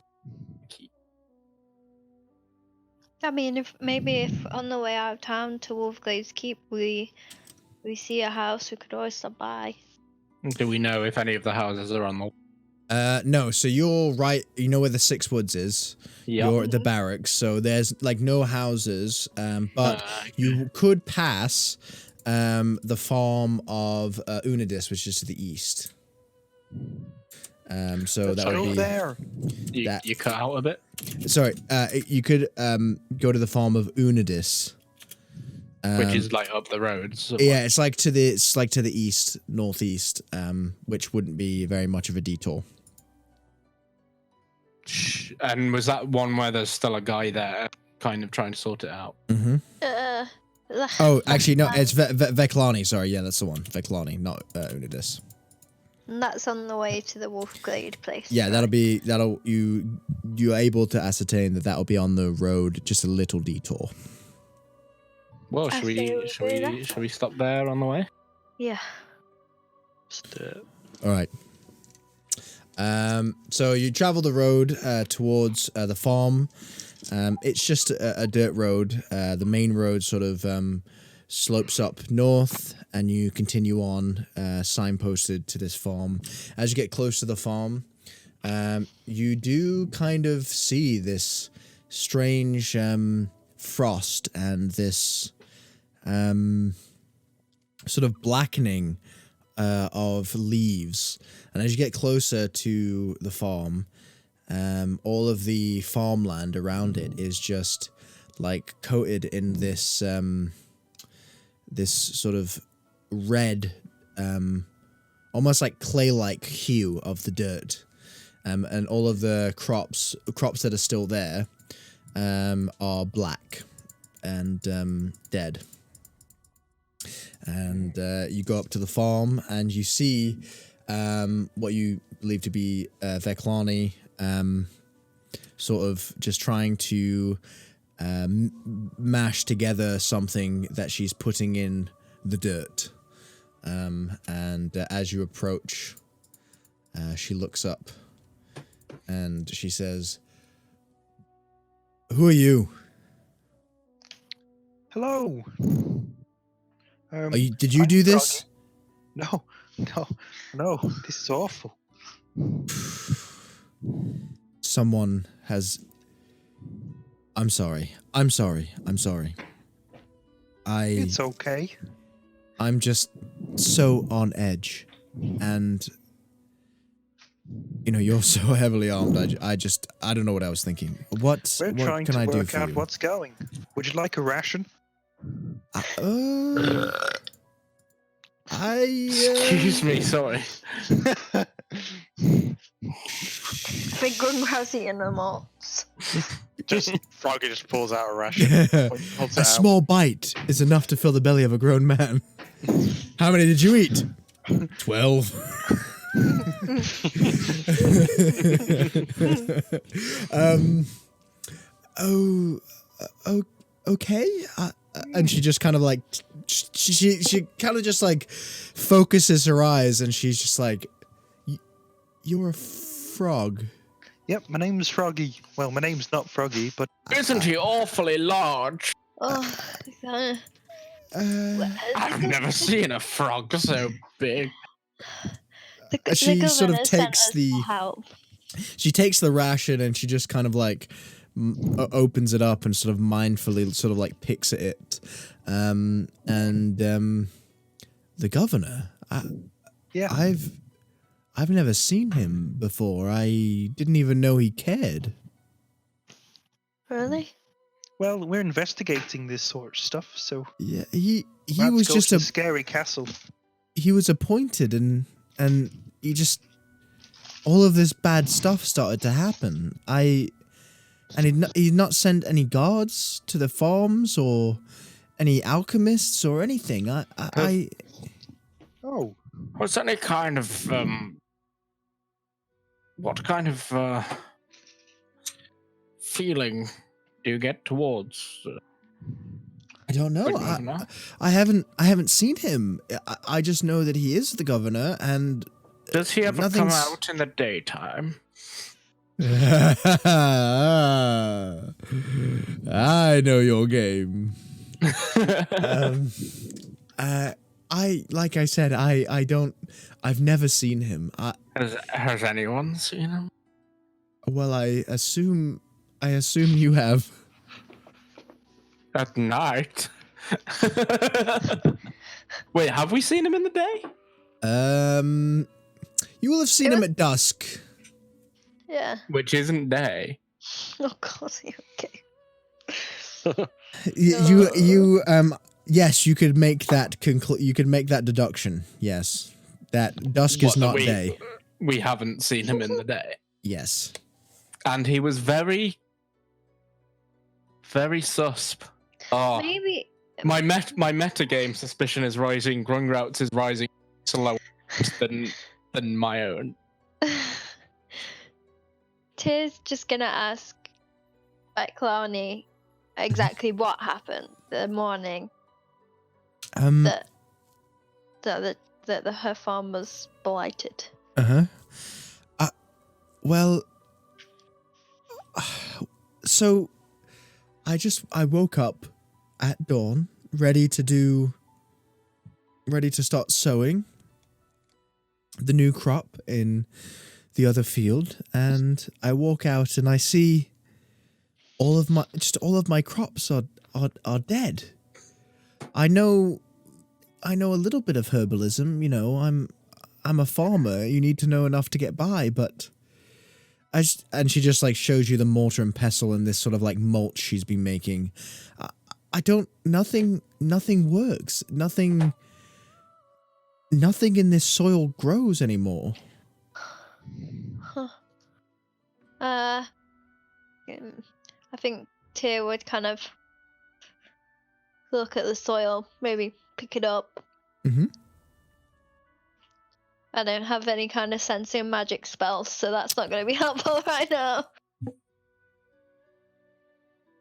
I mean, if on the way out of town to Wolfglades Keep we see a house, we could always stop by. Do we know if any of the houses are on the... No, so you're right, you know where the Six Woods is? Yeah. You're at the barracks, so there's like no houses, but you could pass the farm of Unidis, which is to the east. So that would be there. You cut out a bit? Sorry, you could go to the farm of Unidis. Which is like up the road. Yeah, it's like to the east, northeast, which wouldn't be very much of a detour. And was that one where there's still a guy there, kind of trying to sort it out? Mm-hmm. Oh, actually, no, it's Veclani. Sorry, yeah, that's the one. Veclani, not Unidis. And that's on the way to the Wolfglade place. Yeah, you're able to ascertain that will be on the road, just a little detour. Well, should we stop there on the way? Yeah. All right. So you travel the road towards the farm. It's just a dirt road. The main road sort of slopes up north, and you continue on, signposted to this farm. As you get close to the farm, you do kind of see this strange frost and this sort of blackening of leaves. And as you get closer to the farm, all of the farmland around it is just like coated in this this sort of red, almost like clay-like hue of the dirt, and all of the crops that are still there are black and dead. And you go up to the farm and you see what you believe to be Veclani, sort of just trying to mash together something that she's putting in the dirt. And as you approach, she looks up and she says, "Who are you? Hello. Did you do this?" No. This is awful. Someone has... I'm sorry. It's okay. I'm just so on edge, and you know, you're so heavily armed. I don't know what I was thinking. What We're trying can to I do work for out you? what's going. Would you like a ration? Excuse me, sorry. Big Grunghousie eating them all. Froggy just pulls out a ration. A small bite is enough to fill the belly of a grown man. How many did you eat? 12. Okay. And she just kind of like, she kind of just like focuses her eyes, and she's just like, "You're a frog." Yep, my name's Froggy. Well, my name's not Froggy, but... Isn't he awfully large? Oh, I've never seen a frog so big. She sort of takes She takes she takes the ration, and she just kind of like opens it up and sort of mindfully sort of like picks at it. The governor, Yeah. I've never seen him before. I didn't even know he cared. Really? Well, we're investigating this sort of stuff, so Yeah, he let's was go just to a the scary castle. he was appointed and he just all of this bad stuff started to happen. He'd not sent any guards to the farms or any alchemists or anything. Oh, What's any kind of what kind of feeling do you get towards? I don't know. the governor? I haven't seen him. I just know that he is the governor, and Does he ever come nothing's- out in the daytime? I know your game. Like I said, I've never seen him. Has anyone seen him? Well, I assume you have. At night. Wait, have we seen him in the day? You will have seen him at dusk. Yeah. Which isn't day. Oh god. Okay. Yes, you could make that you could make that deduction. Yes, that dusk is What, that not day. We haven't seen him in the day. Yes. And he was very, very susp. Oh, Maybe. my metagame suspicion is rising. Grungrouts is rising slower than my own. Tyr's just gonna ask, like, Clowny exactly what happened the morning that her farm was blighted. Well, so I woke up at dawn, ready to start sowing the new crop in the other field, and I walk out and I see all of my crops are dead. I know a little bit of herbalism, you know, I'm a farmer, you need to know enough to get by, but and she just like shows you the mortar and pestle and this sort of like mulch she's been making. Nothing works. Nothing in this soil grows anymore. Huh. I think Tyr would kind of look at the soil, maybe pick it up. Mm-hmm. I don't have any kind of sensing magic spells, so that's not going to be helpful right now.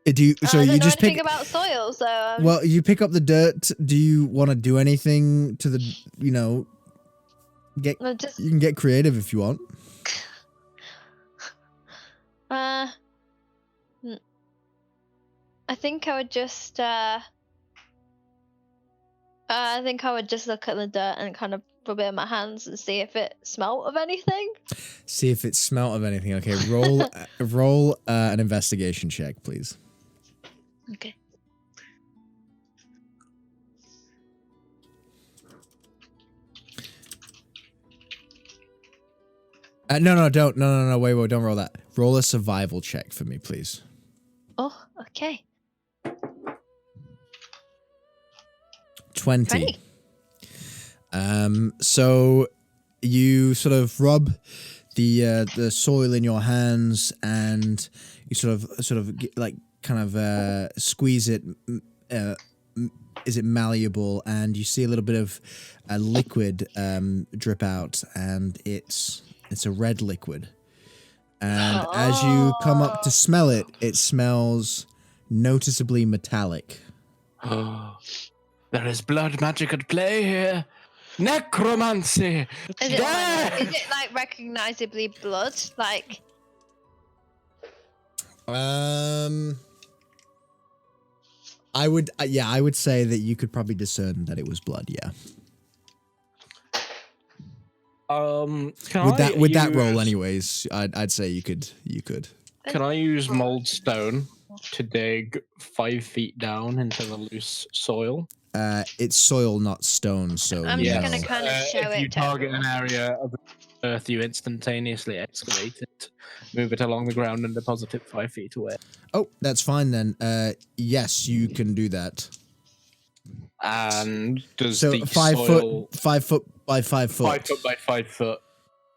So I don't you know just anything pick. about soil, so. Well, you pick up the dirt. Do you want to do anything to the? You know, you can get creative if you want. I think I would just. I think I would just look at the dirt and kind of rub it in my hands and see if it smelt of anything. See if it smelt of anything. Okay, roll an investigation check, please. Okay. No, don't. No, wait, don't roll that. Roll a survival check for me, please. Oh, okay. 20. So you sort of rub the soil in your hands, and you sort of like kind of squeeze it. Is it malleable? And you see a little bit of a liquid drip out, and it's a red liquid. And as you come up to smell it, it smells noticeably metallic. There is blood magic at play here. Necromancy. Is it like recognizably blood? Like. I would say that you could probably discern that it was blood. Yeah. With that roll, anyways, I'd say you could. Can I use mold stone to dig 5 feet down into the loose soil? It's soil, not stone. So I'm just no. gonna kind of show If you it to target an everyone. area of earth, you instantaneously excavate it, move it along the ground, and deposit it 5 feet away. Oh, that's fine then. Yes, you can do that. And does So the 5 soil foot, 5 foot by 5 foot. 5 foot by 5 foot?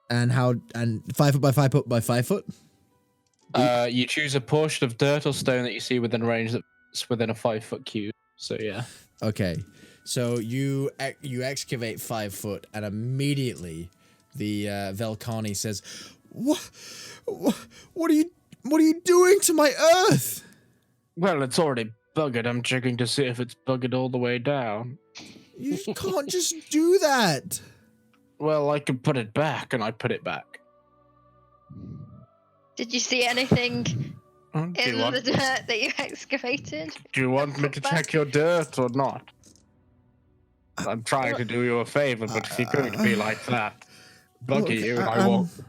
And 5 foot by 5 foot by 5 foot. You choose a portion of dirt or stone that you see within range that's within a 5 foot cube. So yeah. Okay, so you excavate 5 foot, and immediately the Velkani says, "What are you doing to my earth?" Well, it's already buggered. I'm checking to see if it's buggered all the way down. You can't just do that. Well, I can put it back, and I put it back. Did you see anything Do in you the want, dirt that you excavated? do you want me to check your dirt or not? I'm trying to do you a favor, but if you're going to be like that, bugger Look, you,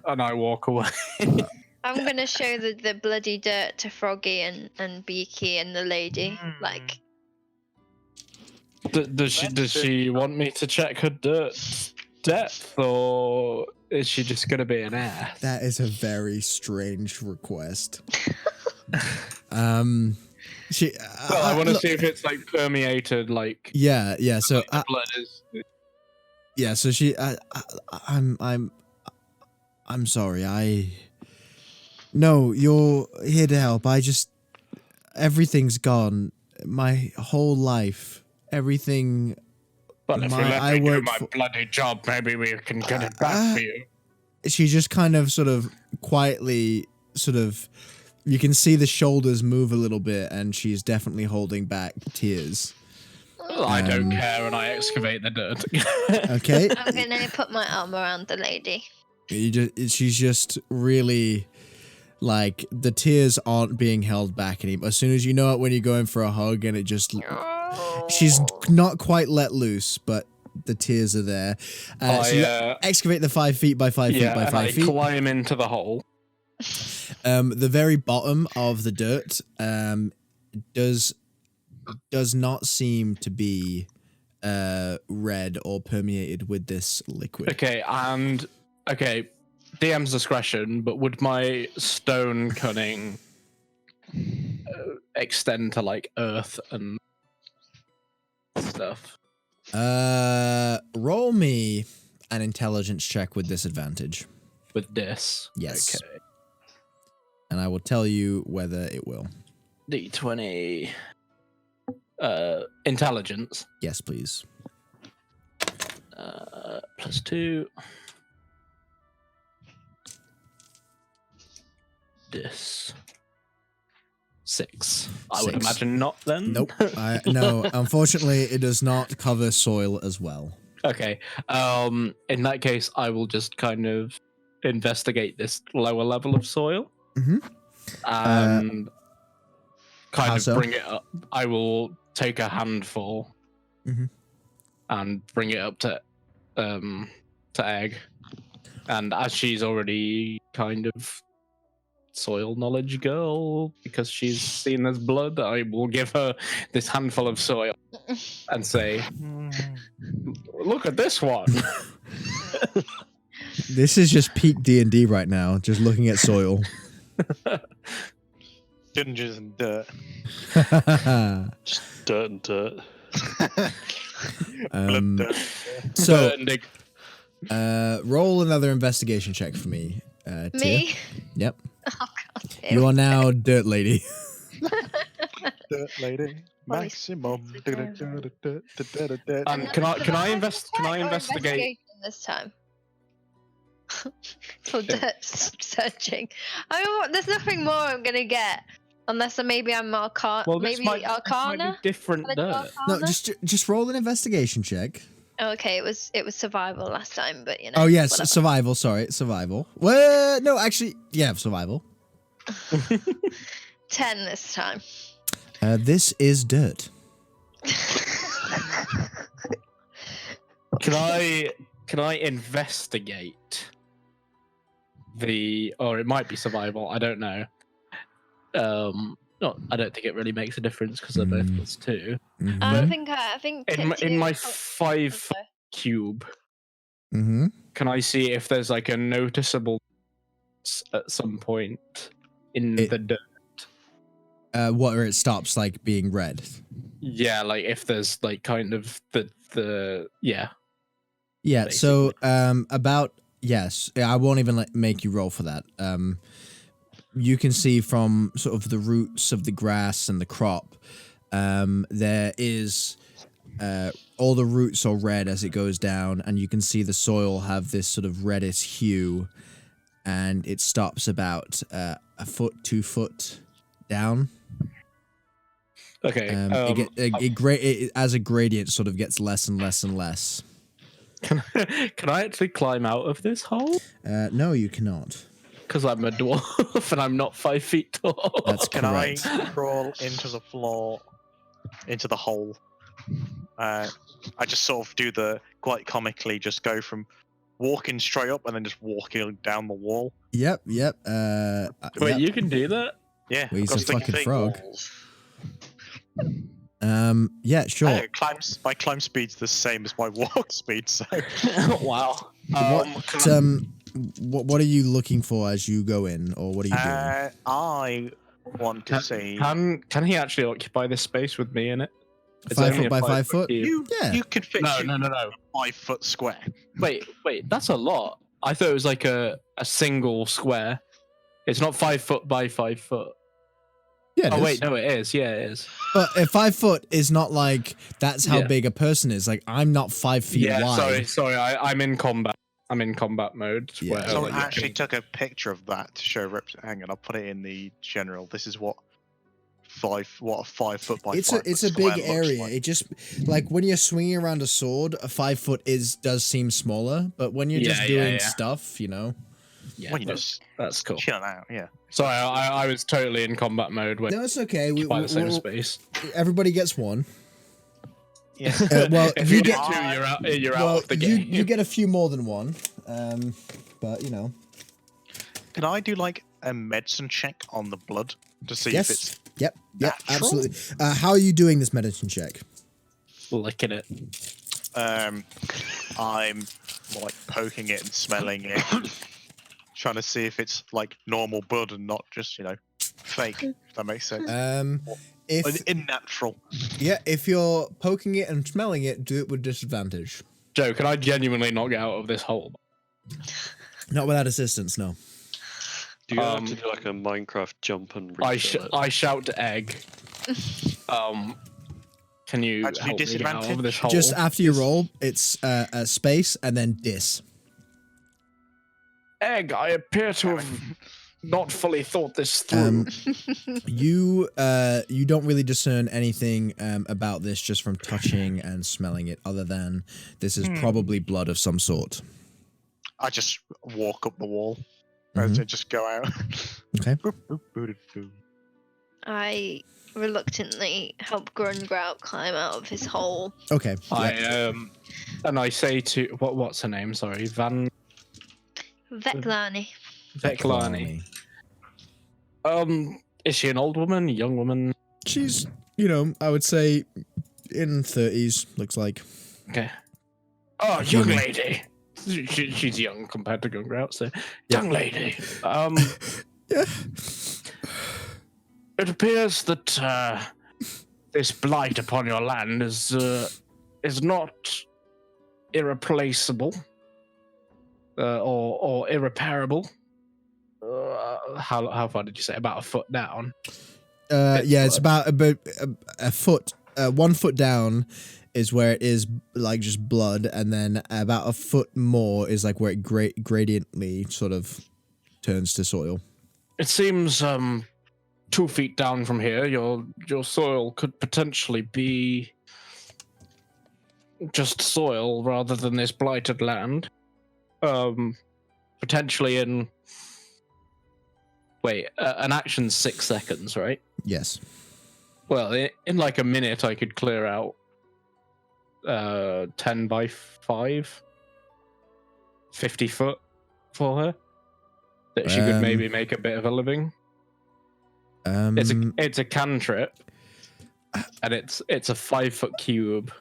and I walk away. I'm gonna show the bloody dirt to Froggy and Beaky and the lady. Like, Does she want me to check her dirt depth, or is she just going to be an ass? That is a very strange request. She. Well, I want to look, see if it's like permeated, like Yeah. So the blood is. yeah. So she. I'm sorry. No, you're here to help. Everything's gone. My whole life, everything. Well, if you let me do my bloody job, maybe we can get it back for you. She just kind of sort of quietly you can see the shoulders move a little bit, and she's definitely holding back tears. Well, I don't care, and I excavate the dirt. Okay. I'm gonna put my arm around the lady. She's just really like, the tears aren't being held back anymore. As soon as you know it when you're going for a hug, and it just, she's not quite let loose, but the tears are there. So you excavate the 5 feet by 5 feet by 5 feet. I climb into the hole. The very bottom of the dirt does not seem to be red or permeated with this liquid. Okay, DM's discretion, but would my stone cunning extend to like earth and stuff? Roll me an intelligence check with disadvantage. With this? Yes. Okay. And I will tell you whether it will. D20. Intelligence. Yes, please. +2. This. 6. I would 6. imagine not then. Nope. No, unfortunately, it does not cover soil as well. Okay. In that case, I will just kind of investigate this lower level of soil. Mm-hmm. And kind of so? bring it up. I will take a handful and bring it up to Egg. And as she's already kind of soil knowledge girl, because she's seen this blood, I will give her this handful of soil and say, look at this one. This is just peak D&D right now, just looking at soil. Dungeons and dirt. Just dirt and dirt. So, roll another investigation check for me. Tia. Me? Yep. Oh god. You are now Dirt Lady. Dirt lady. Maximum. And can I investigate this time? For dirt searching. I mean, there's nothing more I'm gonna get unless maybe I'm Arcana. Well, maybe might Arcana. be different dirt. No, just roll an investigation check. Okay, it was survival last time, but you know. Oh yes, whatever. survival. Sorry, survival. Well, no, actually, yeah, survival. 10 this time. This is dirt. Can I investigate or it might be survival, I don't know. Not, I don't think it really makes a difference because they're both +2. I Mhm. think In my oh, 5 sorry. cube, Mm-hmm. can I see if there's like a noticeable at some point in the dirt? Where it stops like being red. Yeah, like if there's like kind of the yeah. Yeah. So about yes, I won't even make you roll for that. You can see from sort of the roots of the grass and the crop, there is all the roots are red as it goes down, and you can see the soil have this sort of reddish hue, and it stops about a foot, 2 foot down. Okay. It as a gradient sort of gets less and less and less. Can I actually climb out of this hole? No, you cannot. Because I'm a dwarf and I'm not 5 feet tall. That's Can correct. I crawl into the floor, into the hole? I just sort of do the quite comically, just go from walking straight up and then just walking down the wall. Yep. Wait, Yep. you can do that? Yeah, Well, he's I've a got fucking big frog. walls. Yeah, sure. My climb speed's the same as my walk speed, so Wow. What are you looking for as you go in, or what are you doing? I want to see. Can he actually occupy this space with me in it? It's 5 only foot a by 5 5 foot? cube. Yeah. You could fit No, you no. 5 foot square. Wait, that's a lot. I thought it was like a single square. It's not 5 foot by 5 foot. Yeah. Oh wait, no, it is. Yeah, it is. But 5 foot is not like that's how Yeah. big a person is. Like I'm not 5 feet Yeah, wide. sorry. I'm in combat. I'm in combat mode. Yeah. Where, Someone like, you actually can- took a picture of that to show. Hang on, I'll put it in the general. This is what a 5 foot by It's 5 a foot big square looks area. like. It just like when you're swinging around a sword, a 5 foot does seem smaller. But when you're just doing stuff, you know. Yeah, When you just that's cool. chilling out, yeah. Sorry, I was totally in combat mode when No, it's okay. by the same space. Everybody gets one. Yeah. Well, If you you get get 2, you're out. You're well, out of the game. you get a few more than one. But you know. Can I do like a medicine check on the blood to see Yes. if it's Yep. natural? Absolutely. How are you doing this medicine check? Licking it. I'm like poking it and smelling it, trying to see if it's like normal blood and not just fake. If that makes sense. If Unnatural. if you're poking it and smelling it, do it with disadvantage. Joe, can I genuinely not get out of this hole? Not without assistance, no. Do you have to do like a Minecraft jump and I refill it? I shout egg. Can you Actually, help me get out of disadvantage? this hole? Just after you roll, it's a space and then dis. Egg, I appear to have not fully thought this through. You don't really discern anything about this just from touching and smelling it, other than this is probably blood of some sort. I just walk up the wall. Mhm. And just go out. Okay. I reluctantly help Grungrout climb out of his hole. Okay. And I say to what's her name? Sorry, Veclani. Veclani. Is she an old woman, a young woman? She's, I would say in 30s, looks like. Okay. Oh, young Human. lady. She's young compared to Gungrout, so young lady. Yeah. It appears that this blight upon your land is not irreplaceable or irreparable. How far did you say? About a foot down. Yeah, it's about a foot. 1 foot down is where it is like just blood, and then about a foot more is like where it gradiently sort of turns to soil. It seems 2 feet down from here, your soil could potentially be just soil rather than this blighted land. Potentially in an action's 6 seconds, right? Yes. Well, in like a minute, I could clear out 10 by 5, 50 foot for her. That she could maybe make a bit of a living. It's a cantrip, and it's a 5-foot cube.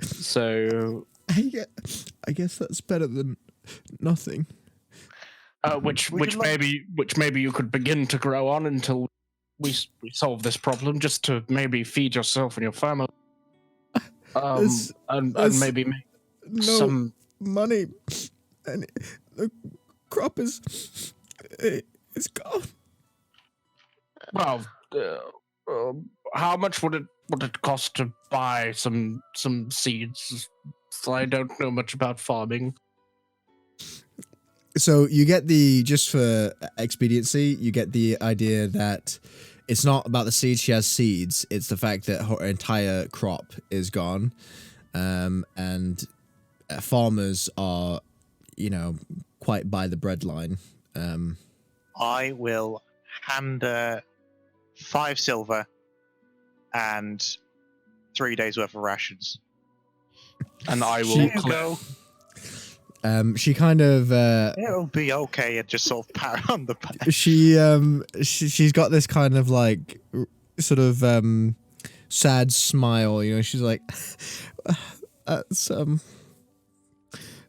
So I guess that's better than nothing. Which maybe you could begin to grow on until we solve this problem, just to maybe feed yourself and your family. And maybe make some money, and the crop is gone. Well, how much would it cost to buy some seeds? I don't know much about farming. So you get just for expediency, you get the idea that it's not about the seeds. She has seeds. It's the fact that her entire crop is gone, and farmers are, quite by the breadline. I will hand 5 silver and 3 days worth of rations. And I will go. She kind of It'll be okay, and just sort of pat her on the back. She's got this kind of like sort of sad smile, she's like, that's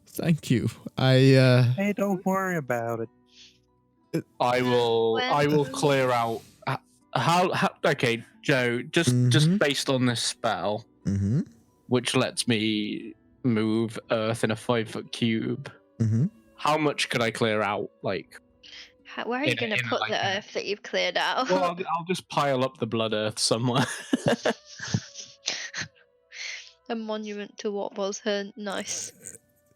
thank you. Hey, don't worry about it. I will clear out how okay, Joe, just based on this spell, which lets me move Earth in a 5-foot cube. How much could I clear out? Like, where are you going to put the Earth that you've cleared out? Well, I'll just pile up the blood Earth somewhere. A monument to what was her nice.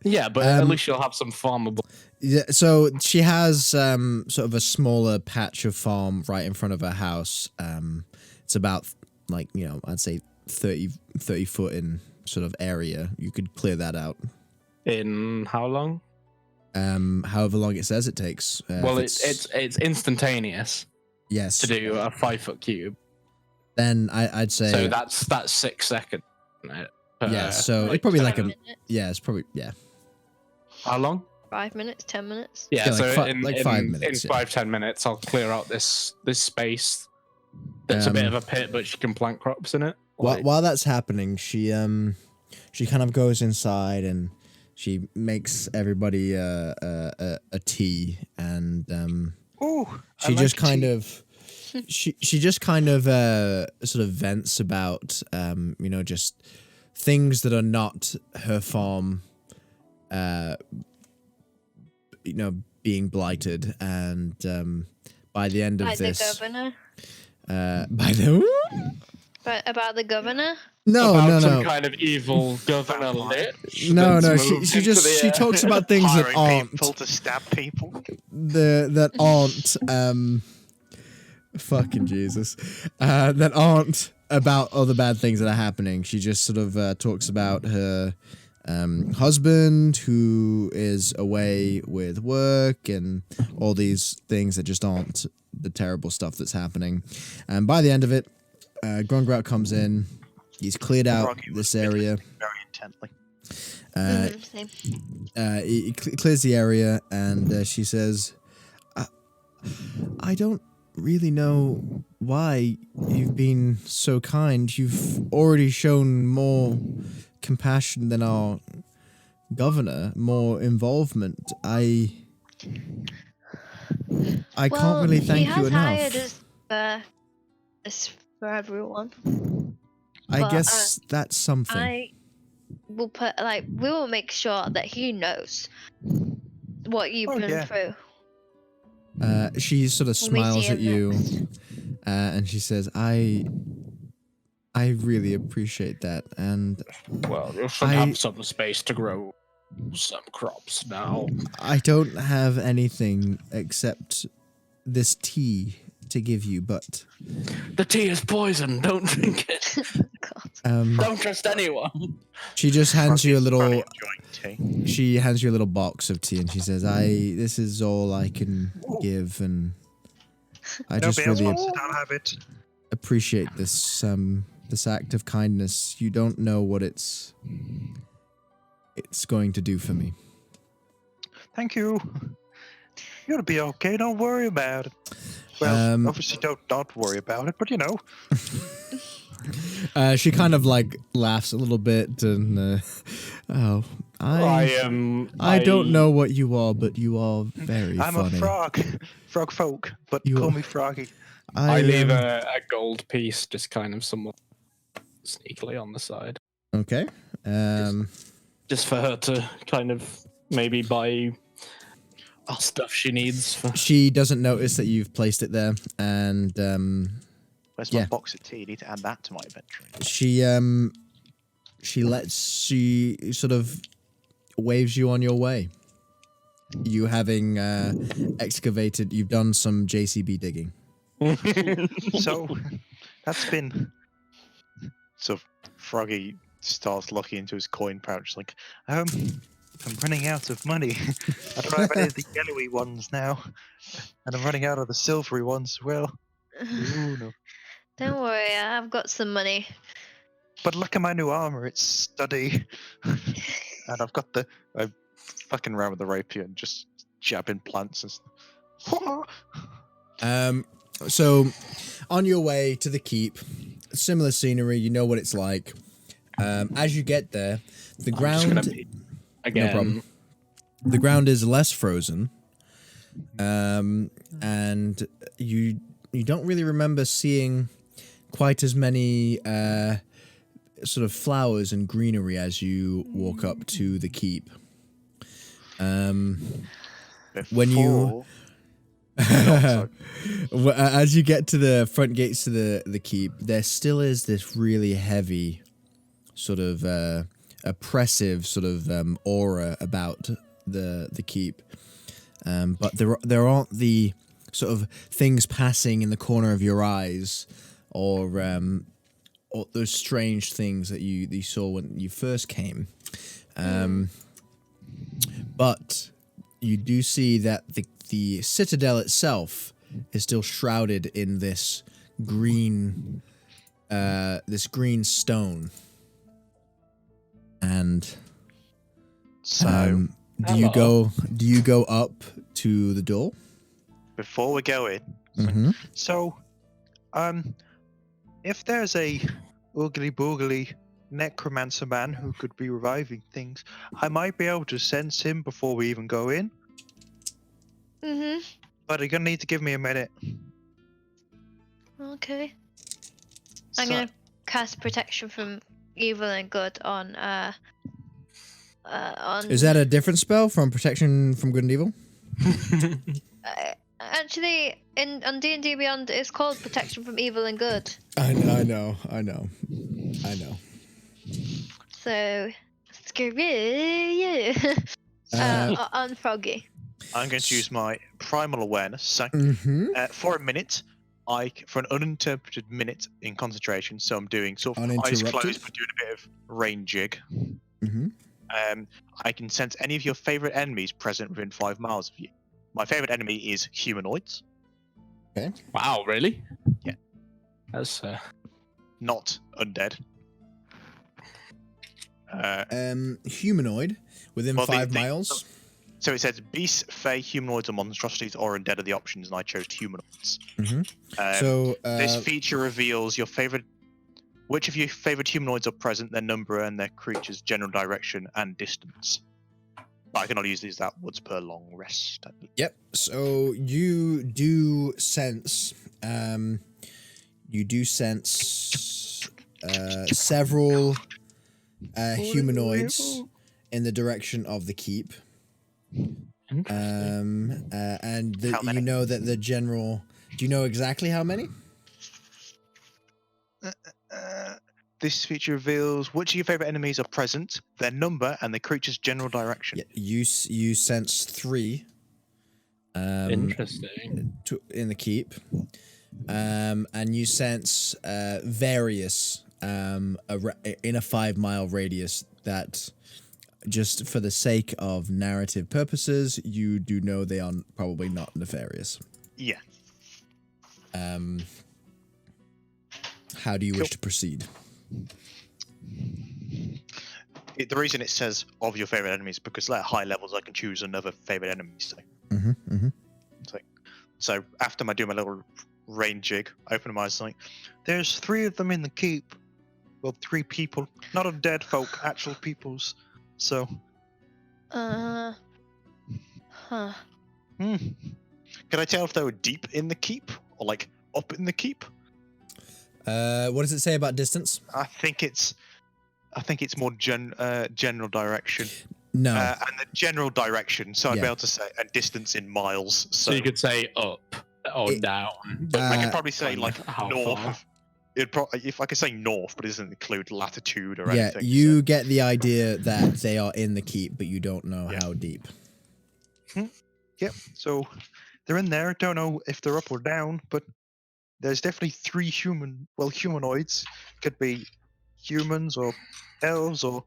Yeah, but at least she'll have some farmable. Yeah, so she has sort of a smaller patch of farm right in front of her house. It's about I'd say 30 foot in sort of area. You could clear that out. In how long? However long it says it takes. Well, it's instantaneous. Yes. To do a 5-foot cube. Then I'd say. So that's 6 seconds. Yeah. So it's probably like it's probably. How long? 5 minutes, 10 minutes. Yeah, so in 5 minutes. In 5-10 minutes, I'll clear out this space. That's a bit of a pit, but she can plant crops in it. While that's happening, she kind of goes inside and she makes everybody a tea, and she just kind of sort of vents about just things that are not her farm, being blighted, and by the end of this, the governor. About the governor. No. Some kind of evil governor lich. No. She talks about things that aren't people to stab people. That aren't fucking Jesus. That aren't about other bad things that are happening. She just sort of talks about her husband who is away with work and all these things that just aren't the terrible stuff that's happening. And by the end of it, Grungrout comes in. He's cleared out this area very intently. Same. He clears the area, and she says, I don't really know why you've been so kind. You've already shown more compassion than our governor, more involvement. I can't really thank you enough. He has hired us for everyone. I guess that's something. I will we will make sure that he knows what you've been through. She sort of smiles at you, and she says, I really appreciate that, and well, you should have some space to grow some crops now. I don't have anything except this tea to give you, but the tea is poison. Don't drink it. Don't trust anyone. She just hands you a little. She hands you a little box of tea, and she says, this is all I can give, and I just really appreciate this this act of kindness. You don't know what it's going to do for me. Thank you. You'll be okay. Don't worry about it. Well, obviously don't worry about it, but you know. She kind of like laughs a little bit and oh, I don't know what you are, but you are very I'm funny. a frog. Frog folk, but You call are- me Froggy. I leave a gold piece just kind of somewhat sneakily on the side. Okay. Just for her to kind of maybe buy stuff she needs. She doesn't notice that you've placed it there, and Where's yeah. my box of tea? I need to add that to my inventory. she sort of waves you on your way. You having excavated, you've done some JCB digging. So that's been. So Froggy starts looking into his coin pouch, like, I'm running out of money. I don't have any of the yellowy ones now, and I'm running out of the silvery ones as well. Ooh, no. Don't worry, I've got some money. But look at my new armor; it's sturdy, and I've got I fucking around with the rapier and just jabbing plants and stuff. So on your way to the keep, similar scenery, you know what it's like. As you get there, the ground Again. No problem. The ground is less frozen, and you don't really remember seeing quite as many sort of flowers and greenery as you walk up to the keep. When you as you get to the front gates to the keep, there still is this really heavy sort of oppressive sort of aura about the keep, but there aren't the sort of things passing in the corner of your eyes or those strange things that you saw when you first came, but you do see that the citadel itself is still shrouded in this green stone. And So do you go up to the door? before we go in, Mm-hmm. so if there's a oogly boogly necromancer man who could be reviving things, I might be able to sense him before we even go in. Mhm. But you're gonna need to give me a minute. Okay. I'm So- gonna cast protection from evil and good on Is that a different spell from protection from good and evil? actually on D&D Beyond it's called protection from evil and good. I know. So screw you. On Froggy. I'm going to use my primal awareness. So, for a minute, for an uninterpreted minute in concentration. So I'm doing sort of eyes Uninterrupted? closed, but doing a bit of rain jig. Mm-hmm. I can sense any of your favorite enemies present within 5 miles of you. My favorite enemy is humanoids. Wow, really? Yeah. That's Not undead. Humanoid within Well, 5 miles. So it says beasts, fae, humanoids, or monstrosities, or undead are the options, and I chose humanoids. This feature reveals which of your favorite humanoids are present, their number, and their creature's general direction and distance. But I can only use these that once per long rest. I believe. Yep. So you do sense several humanoids in the direction of the keep. And How many? you know that the general. Do you know exactly how many? This feature reveals which of your favorite enemies are present, their number, and the creature's general direction. Yeah, you sense 3. interesting. In the keep, and you sense various in a 5 mile radius that. Just for the sake of narrative purposes, you do know they are probably not nefarious. Yeah. How do you wish to proceed? The reason it says of your favorite enemies because at high levels I can choose another favorite enemy. So. So after I do my little rain jig, I open my eyes like, there's 3 of them in the keep. Well, 3 people, not undead folk, actual peoples. So, Huh. can I tell if they were deep in the keep or like up in the keep? What does it say about distance? I think it's more general direction. No. And the general direction, so I'd Yeah. be able to say a distance in miles. So you could say up or down. But I could probably say kind like of how north. far? If I could say north, but it doesn't include latitude or Yeah, anything. you get the idea that they are in the keep, but you don't know Yeah. how deep. Yep. So they're in there. Don't know if they're up or down, but there's definitely 3 humanoids. Could be humans or elves or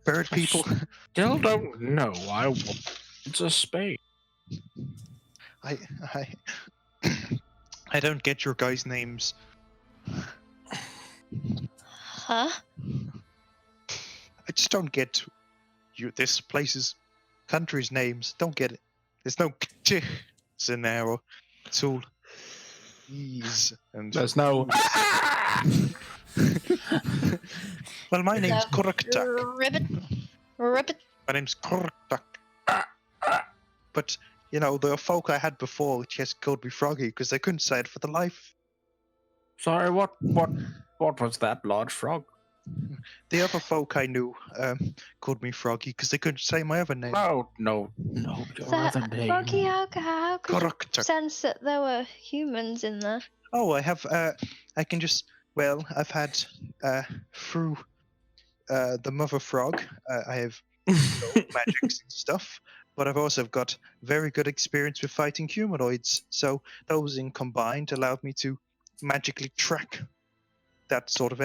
bird people. Still don't know. I want to space. I I don't get your guys' names. Huh? I just don't get this place's country's names. Don't get it. There's no t's in there or it's all e's and There's no. well, my name's No. Koroktak. Ribbit. My name's Koroktak. But you know, the folk I had before just called me Froggy because they couldn't say it for the life. Sorry, what was that large frog? The other folk I knew called me Froggy because they couldn't say my other name. No, your other name. Froggy, how could you Koroktak. sense that there were humans in there? Oh, I have. I can just. Well, I've had through the mother frog. I have magics and stuff, but I've also got very good experience with fighting humanoids. So those in combined allowed me to magically track that sort of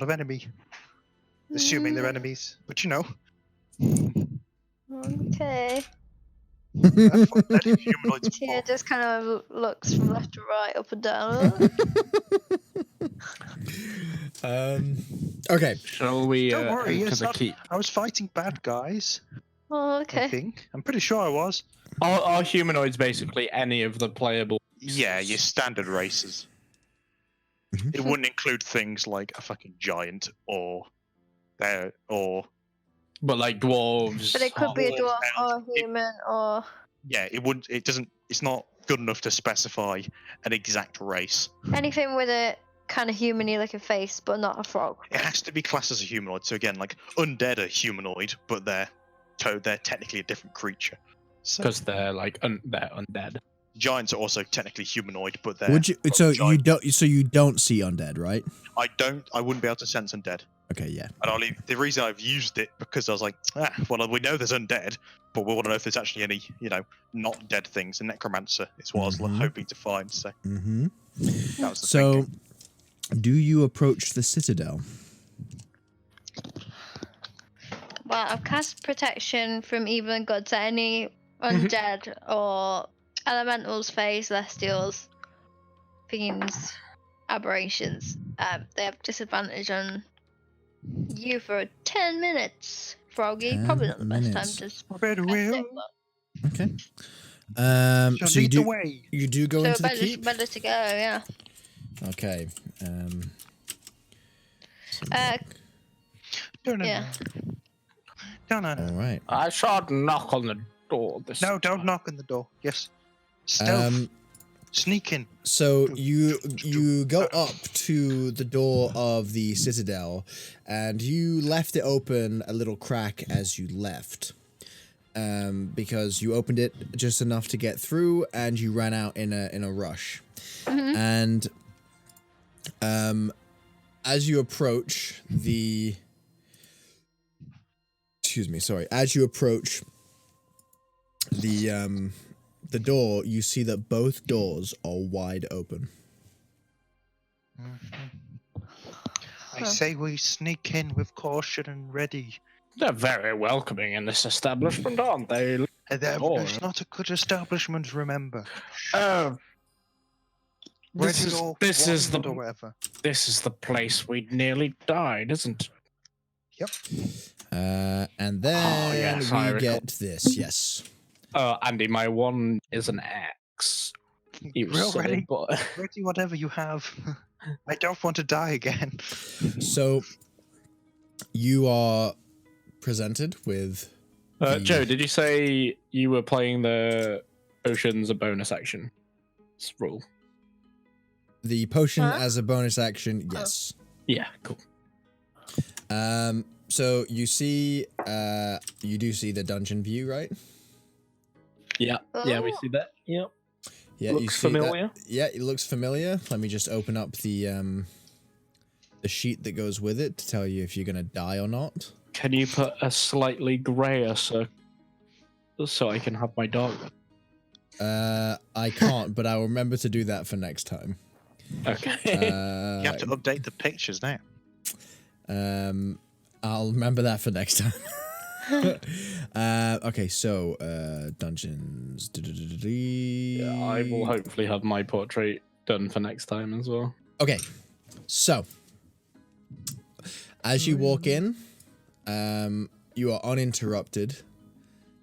enemy, assuming they're enemies. But you know, Okay. I thought that humanoids. Tia just kind of looks from left to right, up and down. Okay. Shall we Don't worry, enter it's the not- keep? I was fighting bad guys. Oh, I okay. think. I'm pretty sure I was. Are humanoids basically any of the playable? Yeah, your standard races. Mhm. It wouldn't include things like a fucking giant or But like dwarves. But it could be a Or dwarf or a elf. human or. yeah, it wouldn't. It doesn't. It's not good enough to specify an exact race. Anything with a kind of human-y looking face, but not a frog. It has to be classed as a humanoid. So again, like undead are humanoid, but they're technically a different creature. So Because they're like they're undead. giants are also technically humanoid, but they're. Would you? not So giant. you don't see undead, right? I wouldn't be able to sense undead. Okay. Yeah. And the reason I've used it because I was like, well, we know there's undead, but we want to know if there's actually any, not dead things. And necromancer is what I was Mhm. hoping to find. So Mm-hmm. that was the So, thinking. do you approach the citadel? Well, I've cast protection from evil and good to any undead or elementals, fays, celestials, fiends, aberrations. They have disadvantage on you for 10 minutes, Froggy. 10 Probably not the best time minutes. to Better cast will. it, but Okay. Shall So you lead the do way. you do go so into the keep? better to go, yeah. Okay. Uh, No. yeah. No. All right. I shall knock on the door. No, don't knock on the door. Yes. Stealth. Sneak in. So you go up to the door of the citadel, and you left it open a little crack as you left, because you opened it just enough to get through, and you ran out in a rush. Mhm. And as you approach the, as you approach the door, you see that both doors are wide open. I say we sneak in with caution and ready. They're very welcoming in this establishment, aren't they? It's not a good establishment, remember. Oh, Ready this is or this is wanted the or whatever. this is the place we nearly died, isn't it? Yep. And then yes, I we recall. get this. Yes. Andy, my one is an X. You We're silly already boy. ready, whatever you have. I don't want to die again. So you are presented with Joe, did you say you were playing the potions a bonus action rule? the potion Huh? as a bonus action. Yes. Yeah, cool. So you see, you do see the dungeon view, right? Yeah, yeah, we Oh. see that. Yep. Yeah, you Looks see that- familiar. Yeah, it looks familiar. Let me just open up the sheet that goes with it to tell you if you're gonna die or not. Can you put a slightly grayer circle so I can have my dog? I can't, but I'll remember to do that for next time. Okay. You have to update the pictures now. I'll remember that for next time. Okay, so dungeons. Yeah, I will hopefully have my portrait done for next time as well. Okay, so as you walk in, you are uninterrupted.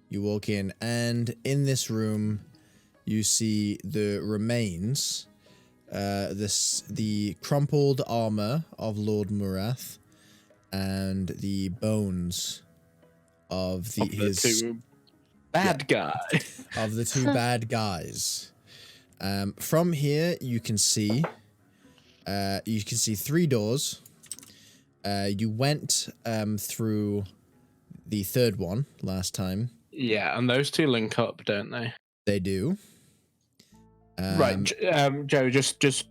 You walk in, and in this room, you see the remains, the crumpled armor of Lord Murath, and the bones of Of the two bad guy. of the two bad guys. From here, you can see 3 doors. You went through the third one last time. Yeah, and those two link up, don't they? They do. Right, Joe. Just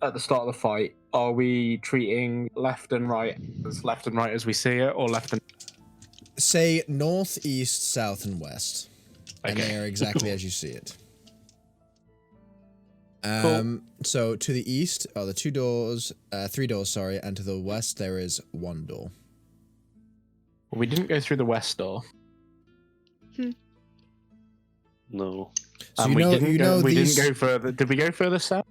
at the start of the fight, are we treating left and right as we see it, or left and? Say north, east, south, and west, and Okay. they are exactly as you see it. Cool. So to the east are the 2 doors, 3 doors, sorry, and to the west there is 1 door. We didn't go through the west door. No. So And you we know, didn't you go, know we these. didn't go further. Did we go further south?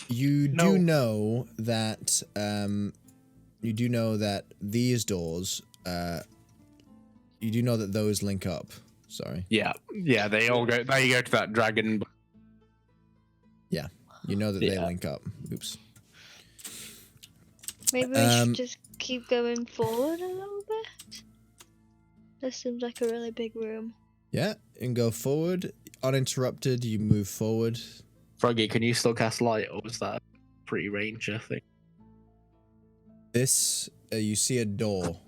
You No. do know that these doors, you do know that those link up. Sorry. Yeah, yeah. They all go. They go to that dragon. You know that they Yeah. link up. Oops. Maybe we should just keep going forward a little bit. This seems like a really big room. Yeah, and go forward. Uninterrupted, you move forward. Froggy, can you still cast light, or was that pre-ranger thing? This, you see a door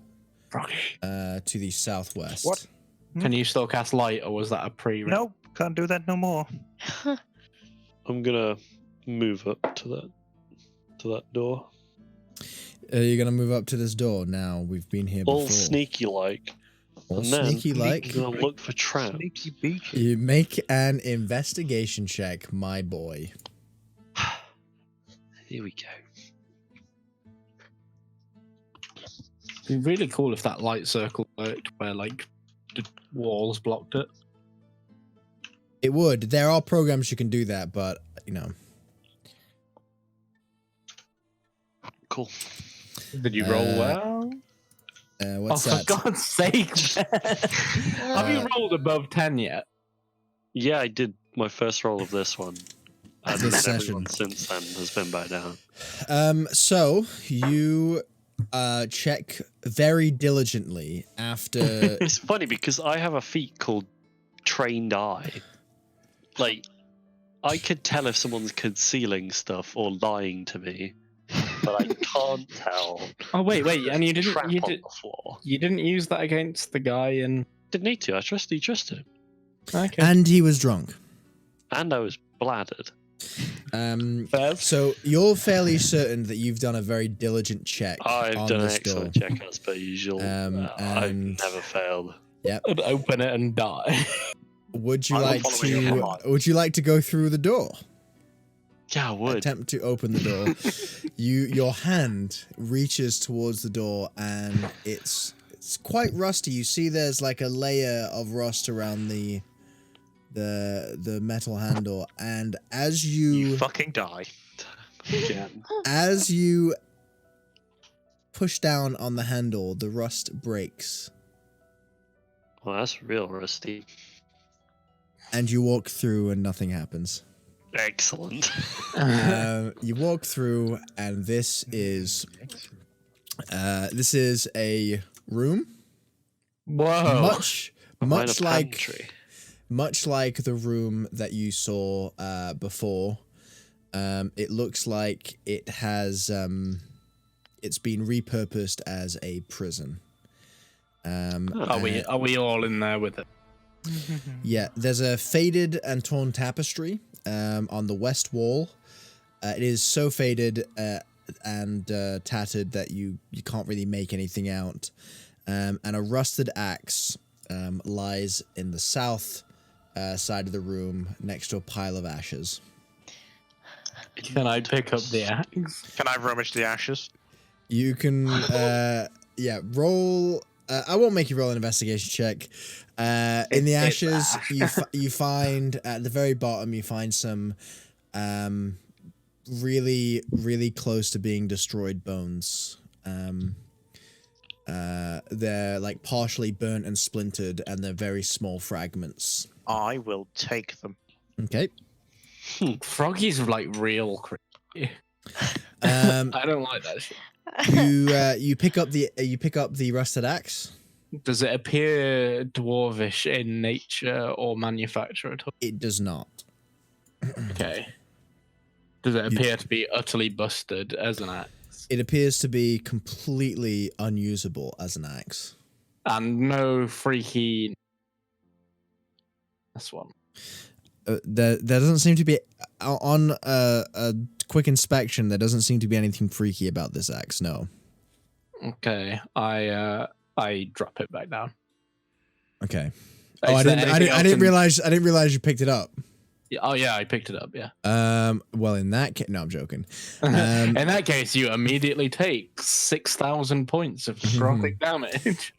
Froggy, to the southwest. What? can you still cast light, or was that a pre-ranger? Nope, can't do that no more. I'm gonna move up to that door. You're gonna move up to this door now. We've been here All before. sneaky like. All and then sneaky like. I'm gonna look for traps. Sneaky beaky. You make an investigation check, my boy. Here we go. It'd be really cool if that light circle worked, where like the walls blocked it. It would. There are programs you can do that, but you know. Cool. Did you roll well? What's oh, that? for God's sake! Have you rolled above 10 yet? Yeah, I did my first roll of this one. And This then session. everyone since then has been back down. So you check very diligently after. It's funny because I have a feat called Trained Eye. Like, I could tell if someone's concealing stuff or lying to me, but I can't tell. Oh wait, and you Trap didn't on the floor. you didn't use that against the guy in. Didn't need to. I trusted him, Okay. And he was drunk. and I was bladdered. Fairs. So you're fairly certain that you've done a very diligent check I've on done an this excellent door. check as per usual. And- I've never failed. I'd open it and die. Would you I will like follow you to? on. Would you like to go through the door? Yeah, I would. Attempt to open the door. Your hand reaches towards the door, and it's quite rusty. You see, there's like a layer of rust around the metal handle, and as You fucking die. Again. as you push down on the handle, the rust breaks. Well, that's real rusty. and you walk through and nothing happens. Excellent. You walk through, and this is a room, Whoa. much Minor like pantry. much like the room that you saw before. It looks like it has it's been repurposed as a prison. Are we all in there with it? Yeah, there's a faded and torn tapestry on the west wall. It is so faded and tattered that you can't really make anything out. And a rusted axe lies in the south side of the room next to a pile of ashes. Can I pick up the axe? Can I rummage the ashes? You can, roll. I won't make you roll an investigation check. In the It's ashes, ash. you find at the very bottom, you find some really, really close to being destroyed bones. They're like partially burnt and splintered, and they're very small fragments. I will take them. Okay. Froggy's like real creepy. I don't like that shit. you pick up the rusted axe. Does it appear dwarvish in nature or manufacture at all? It does not. Okay. Does it appear to be utterly busted as an axe? It appears to be completely unusable as an axe. And no freaky. This one. There doesn't seem to be on a quick inspection. There doesn't seem to be anything freaky about this axe. No. Okay, I drop it back down. Okay. Is Oh, I there didn't anything else in- realize you picked it up. Yeah, oh yeah, I picked it up. Yeah. Well, in that case, no, I'm joking. In that case, you immediately take 6,000 points of necrotic damage.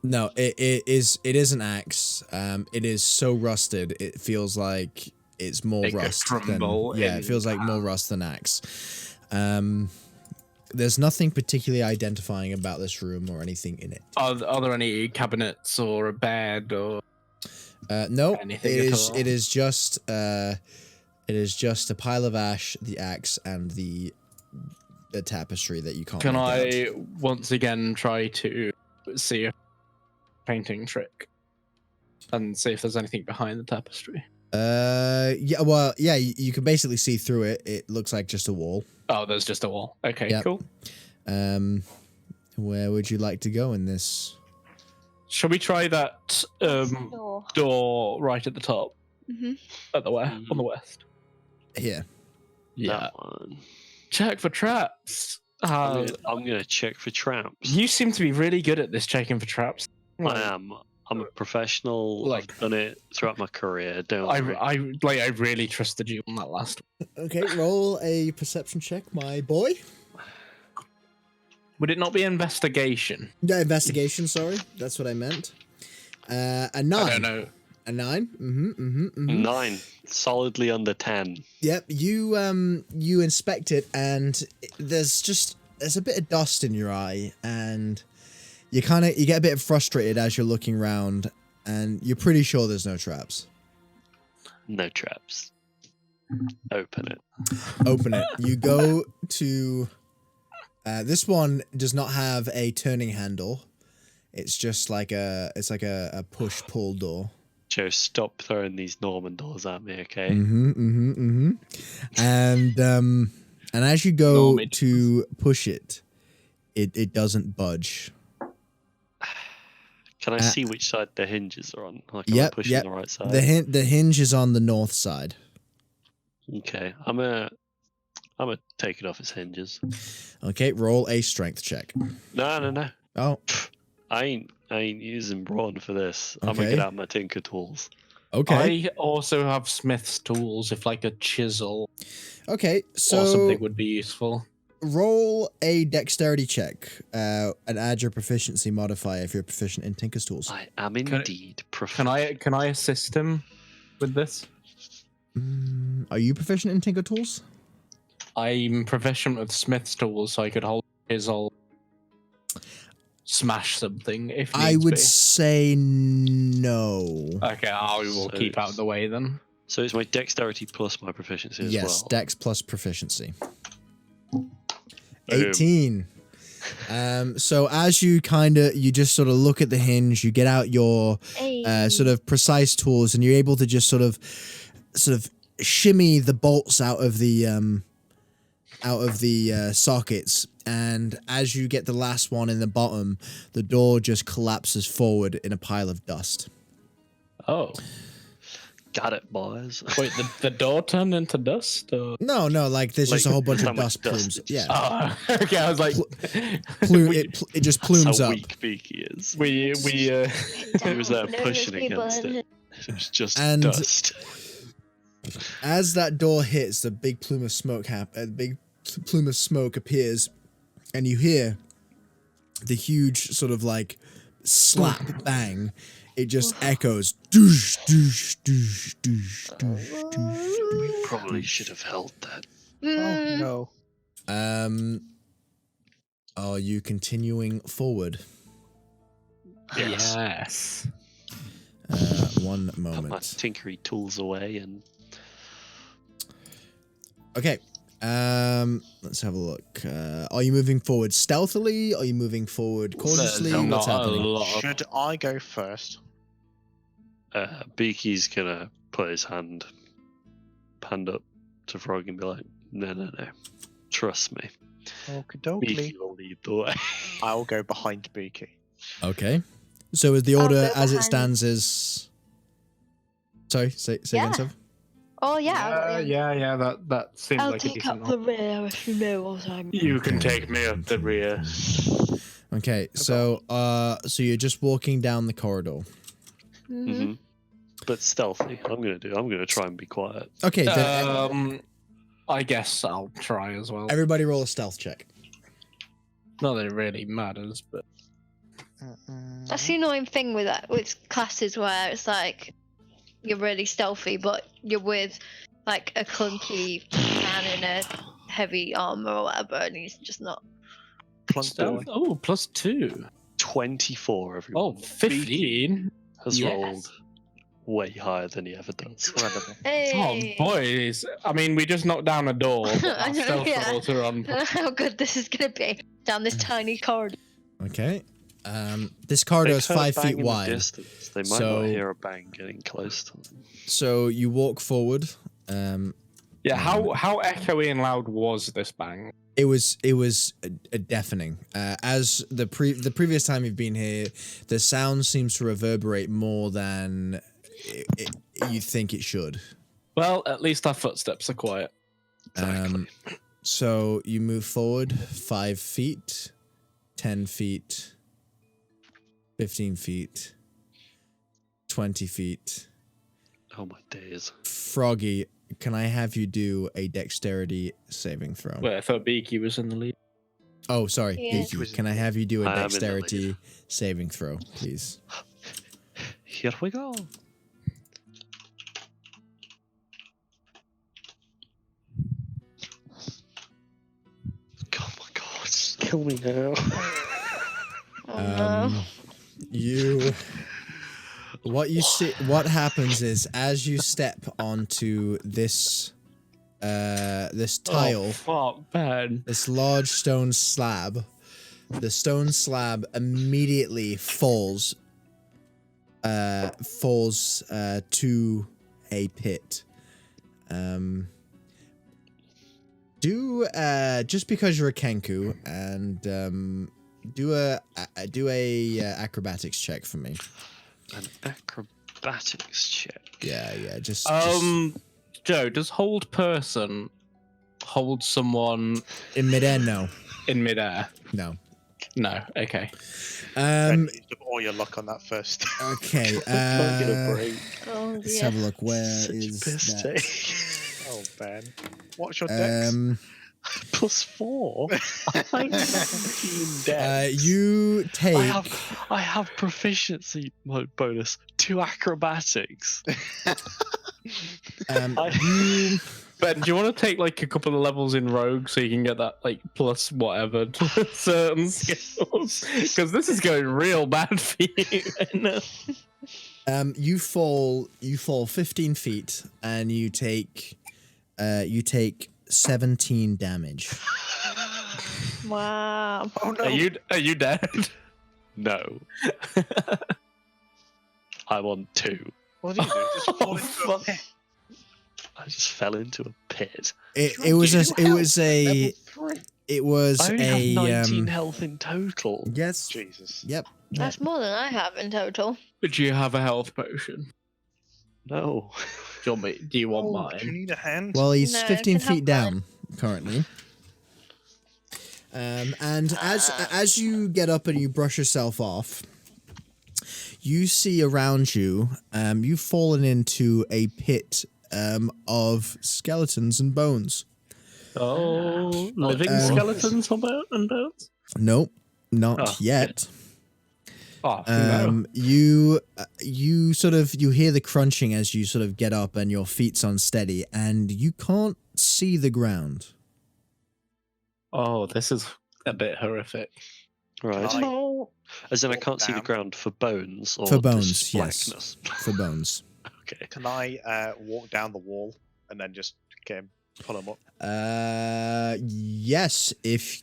No, it is an axe. It is so rusted. It feels like it's more It could rust than crumble it in feels like more rust than axe. There's nothing particularly identifying about this room or anything in it. Are there any cabinets or a bed or? No, Anything at all? it is just a pile of ash, the axe, and the tapestry that you can't. Can make I out. once again try to see a painting trick and see if there's anything behind the tapestry? Yeah, well, yeah, you can basically see through it. It looks like just a wall. Oh, there's just a wall. Okay, Yep. cool. Where would you like to go in this? Shall we try that Door. door right at the top hmm at the west on the west? Here. Yeah. That one. Check for traps. I'm gonna check for traps. You seem to be really good at this checking for traps. I am. I'm a professional. Like- I've done it throughout my career. Don't worry. I really trusted you on that last one. Okay, roll a perception check, my boy. Would it not be investigation? Yeah, investigation. Sorry, that's what I meant. A 9. I don't know. A 9. 9, solidly under 10. Yep. You inspect it, and there's a bit of dust in your eye, and you get a bit frustrated as you're looking around, and you're pretty sure there's no traps. No traps. Open it. Open it. You go to. This one does not have a turning handle. It's just like a push pull door. Joe, stop throwing these Norman doors at me, okay? And as you go Norman. to push it, it doesn't budge. Can I see which side the hinges are on? Like, am I Yep, pushing yep. the right side? The hinge is on the north side. Okay, I'm gonna take it off its hinges. Okay, roll a strength check. No. Oh, I ain't using brawn for this. I'm gonna Okay. get out my tinker tools. okay. I also have smith's tools if like a chisel Okay, or so something would be useful. roll a dexterity check and add your proficiency modifier if you're proficient in Tinker's tools. I am Can I- indeed Can I assist him with this? Are you proficient in Tinker tools? I'm proficient with smith's tools, so I could hold his old. smash something if needs I would be? say no. Okay, I will So keep out of the way then. So it's my dexterity plus my proficiency as Yes, well. Dex plus proficiency. 18. So as you you just sort of look at the hinge, you get out your sort of precise tools, and you're able to just sort of shimmy the bolts out of the sockets. And as you get the last one in the bottom, the door just collapses forward in a pile of dust. Oh. Got it, boys. Wait, the door turned into dust? Or? No, like there's just a Like, whole bunch how of much dust dust plumes. it Yeah, Oh, okay, I was like... it just plumes That's how up. weak Beaky is. we He was there There's pushing people against in it. It was just And- dust. As that door hits, the big plume of smoke appears, and you hear the huge sort of like slap bang. It just echoes. Doosh, doosh, doosh, doosh, doosh, doosh. We probably should have held that. Mm, Oh no. Are you continuing forward? Yes. 1 Put my moment. tinkery tools away and Okay. Let's have a look. Are you moving forward stealthily? Are you moving forward cautiously? There's What's not a happening? lot of- Should I go first? Beaky's gonna put his hand up to Frog and be like, no. Trust me. Okie Beaky will lead the way. I'll go behind Beaky. Okay. So is the I'll order go as it behind. stands is... Sorry, say again, Yeah. Soph? Oh yeah. yeah, that seems I'll like a take decent up the rear if you know what I mean. You can take me up the rear. Okay, so you're just walking down the corridor. Mm-hmm. But stealthy. I'm gonna try and be quiet. Okay, then I guess I'll try as well. everybody roll a stealth check. Not that it really matters, but That's the annoying thing with that with classes where it's like you're really stealthy, but you're with like a clunky man in a heavy armor or whatever, and he's just not. Plunk boy. Oh, +2. 24, everyone. Oh, 15. Has yes. rolled way higher than he ever does. Incredible. Hey. Oh, boys. I mean, we just knocked down a door, but I our know, stealth yeah. rolls are on. How good this is gonna be down this tiny corridor. Okay. This corridor is They've heard 5 bang feet in the wide. distance. They might So- not hear a bang getting close to them. So you walk forward. Yeah, how echoey and loud was this bang? It was a deafening. As the previous time you've been here, the sound seems to reverberate more than you think it should. Well, at least our footsteps are quiet. Exactly. So you move forward 5 feet, 10 feet, 15 feet, 20 feet. Oh my days. Froggy, can I have you do a dexterity saving throw? Well, I thought Beaky was in the lead. Oh, sorry, Yeah. Beaky. Can I have you do a I am in the lead. dexterity saving throw, please? Here we go. Oh my god. Kill me now. Oh no. You what happens is as you step onto this tile, Oh, fuck, man. this large stone slab, the stone slab immediately falls to a pit. Just because you're a Kenku, and do a acrobatics check for me. An acrobatics check. Yeah, just Joe, does hold person hold someone in midair. No, in midair? no. No, okay. Use up all your luck on that first. Okay. Can't get a break. Oh Let's dear. have a look. Where Such a is piss that? take. Oh man, what's your dex? +4. I'm 17 dex. You take. I have proficiency bonus to acrobatics. You Ben, do you want to take like a couple of levels in Rogue so you can get that like plus whatever to certain skills? Because this is going real bad for you right now. You fall 15 feet and you take 17 damage. Wow. Oh no! Are you dead? No. I'm on 2. What do you do? Just fall into a fuck. pit. I just fell into a pit. It was a Level 3. I only have 19 a health in total. yes. Jesus. Yep. That's more than I have in total. Do you have a health potion? No. Do you want Oh, do you mine? need a hand? Well, he's No, 15 can have feet down currently. And as you get up and you brush yourself off, you see around you, you've fallen into a pit of skeletons and bones. Oh, living skeletons and bones? Nope, not Oh, yet. Oh, no. You hear the crunching as you sort of get up and your feet's unsteady and you can't see the ground. Oh, this is a bit horrific. Right. Can I As in, I walk can't see the down? ground for bones or For bones, just yes. blackness. For bones. Okay. Can I walk down the wall and then just get him, pull him up? Yes.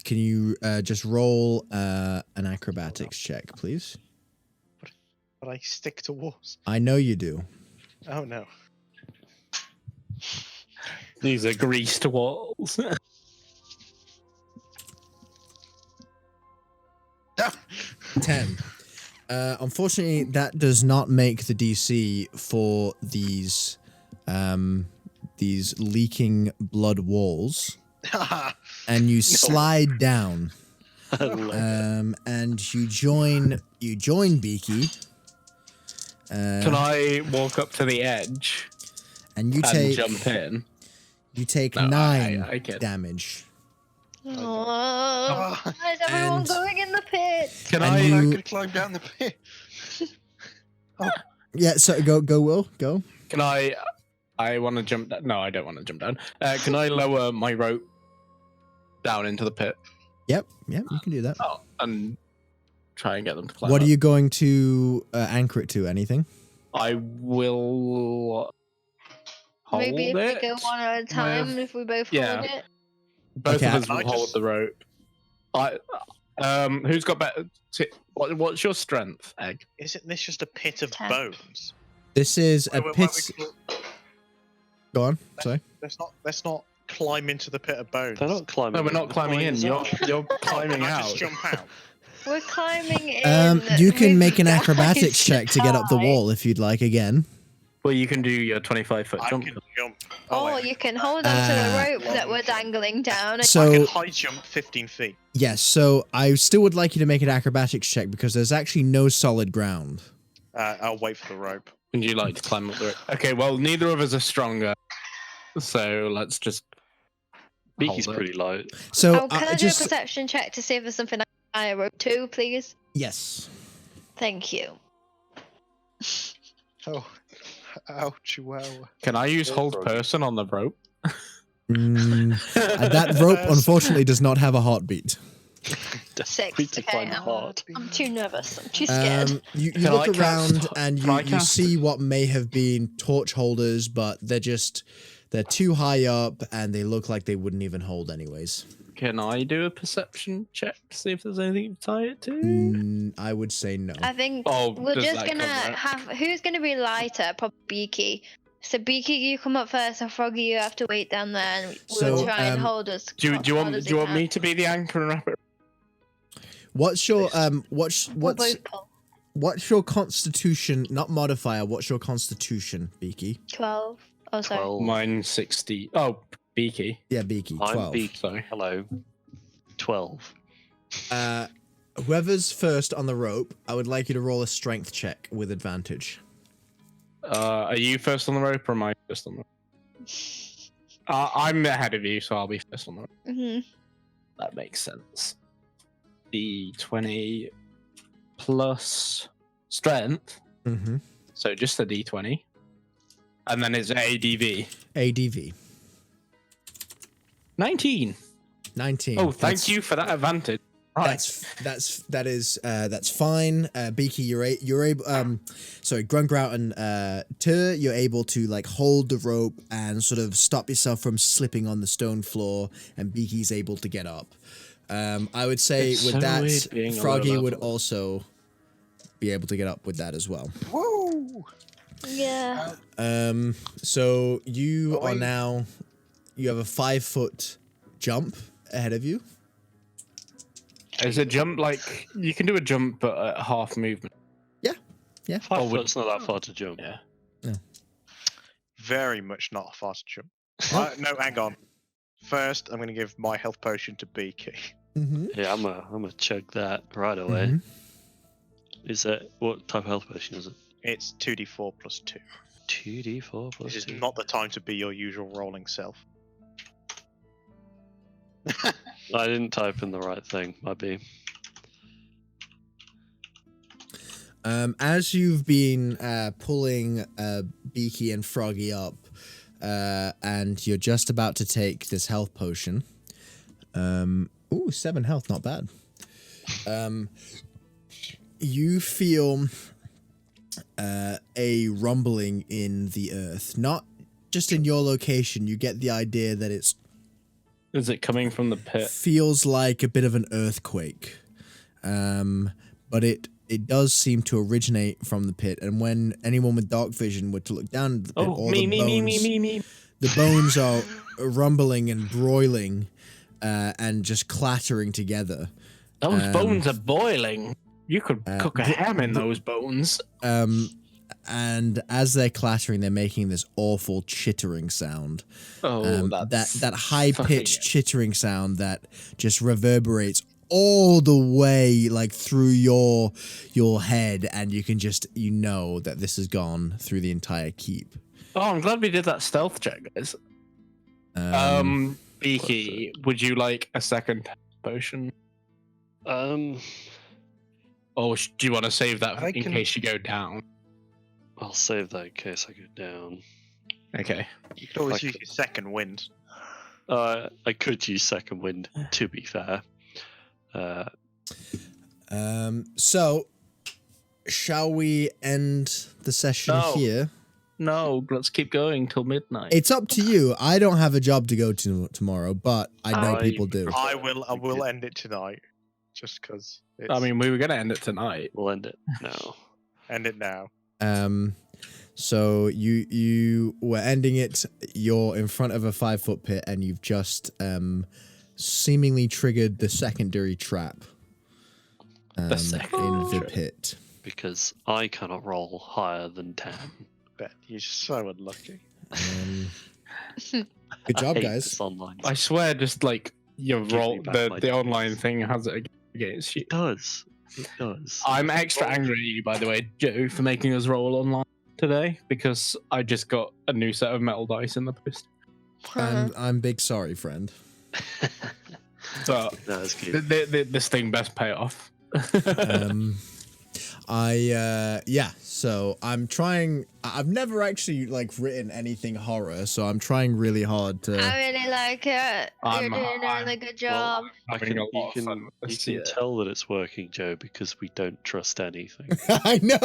Can you just roll an acrobatics check, please? But I stick to walls. I know you do. Oh no. These are greased walls. 10. Unfortunately, that does not make the DC for these leaking blood walls, and you slide down. And you join Beaky. Can I walk up to the edge And you and jump in? You take No, 9 I get it. damage. Oh, why is everyone And- going in the pit? Can And I? you- I could climb down the pit. Yeah. So go, Will. Go. Can I? I want to jump down. No, I don't want to jump down. Can I lower my rope down into the pit? Yep. Yep. You can do that. Oh, and try and get them to climb. What are up? you going to anchor it to? Anything? I will hold Maybe if it. we go one at a time, with- if we both yeah. hold it. Both Okay, of us I will hold just- the rope. Who's got better? What's your strength, Egg? Isn't this just a pit of 10. bones? This is a Wait, pit. Go on. Sorry. Let's not climb into the pit of bones. They're not climbing. No, we're not climbing in. You're Oh, climbing can I out. just jump out? We're climbing in. You can with make an guys acrobatics check to get up the high. wall if you'd like again. Well, you can do your 25-foot I jump. can jump. Or wait. you can hold onto the rope that we're dangling down. And So- I can high jump 15 feet. Yes. So I still would like you to make an acrobatics check because there's actually no solid ground. I'll wait for the rope. Would you like to climb up the rope? Okay, well, neither of us are stronger. So let's just. Beaky's hold it. pretty light. So can I do just a perception check to see if there's something I rope to, please? yes. Thank you. Oh, ouch! Wow. Can I use hold Broken. person on the rope? That rope unfortunately does not have a heartbeat. Six, Need to okay, find I'm- hard. I'm too nervous. I'm too scared. You Can I look cast- around and can I you cast- see what may have been torch holders, but they're too high up and they look like they wouldn't even hold anyways. Can I do a perception check to see if there's anything to tie it to? I would say no. I think Oh, we're does just that gonna cover it? have who's gonna be lighter? Probably Beaky. So Beaky, you come up first, and Froggy, you have to wait down there, and we'll So, try and hold us. Do you hold want us do you in want me hand. to be the anchor and wrap it? What's your what's We'll both pull. what's your constitution, not modifier, what's your constitution, Beaky? 12. Oh, sorry. 12. Mine's 60. Oh, Beaky. Yeah, Beaky, I'm 12. Beaky. Sorry. Hello. 12. Whoever's first on the rope, I would like you to roll a strength check with advantage. Are you first on the rope or am I first on the rope? I'm ahead of you, so I'll be first on the rope. hmm That makes sense. D20 plus strength, Mm-hmm. so just a D20. And then it's ADV. ADV. 19. 19. Oh, thank you for that advantage. Right. That's fine. Beaky, you're able. Sorry, Grungrout and Tur, you're able to like hold the rope and sort of stop yourself from slipping on the stone floor, and Beaky's able to get up. I would say It's with so that, weird being a Froggy low would level. also be able to get up with that as well. Woo! Yeah. So you are Oi. now. You have a 5-foot jump ahead of you. Is a jump like you can do a jump but at half movement? Yeah. 5 Oh, would- foot's not that far to jump. Yeah. Very much not a fast jump. No, hang on. First, I'm going to give my health potion to Beaky. Mm-hmm. Yeah, I'm gonna chug that right away. Mhm. Is it what type of health potion is it? It's 2d4 plus 2. 2d4 plus This is 2. not the time to be your usual rolling self. I didn't type in the right thing. Might be. As you've been pulling Beaky and Froggy up, and you're just about to take this health potion. Ooh, 7 health, not bad. You feel a rumbling in the earth, not just in your location. You get the idea that it's Is it coming from the pit? feels like a bit of an earthquake, but it does seem to originate from the pit. And when anyone with dark vision were to look down at the pit, Oh, all me, the me, bones, me, me, me, me. the bones are rumbling and broiling, and just clattering together. Those bones are boiling. You could cook a ham in those bones. And as they're clattering, they're making this awful chittering sound. Oh, That high pitched chittering sound that just reverberates all the way like through your head, and you can just that this has gone through the entire keep. Oh, I'm glad we did that stealth check, guys. Beaky, would you like a second potion? Or do you want to save that I in can- case you go down? I'll save that in case I go down. Okay. You could always Like- use your second wind. I could use second wind. To be fair. So shall we end the session No. here? No, let's keep going till midnight. It's up to you. I don't have a job to go to tomorrow, but I know I- people do. I will end it tonight. Just because. I mean, we were going to end it tonight. We'll end it now. End it now. So you were ending it. You're in front of a 5-foot pit, and you've just seemingly triggered the secondary trap. The secondary in the trap. pit. Because I cannot roll higher than 10. Bet you're so unlucky. Good job, I hate guys. this online. I swear, just like your Give me roll, back my the dice. online thing has it against you. It does. It does. I'm extra angry at you, by the way, Joe, for making us roll online today because I just got a new set of metal dice in the post. I'm big sorry, friend. But No, it's good. this thing best pay off. So I'm trying. I've never actually like written anything horror, so I'm trying really hard to. I really like it. I'm- You're doing a really good job. Having a you lot of can, fun with you this, can yeah. tell that it's working, Joe, because we don't trust anything. I know.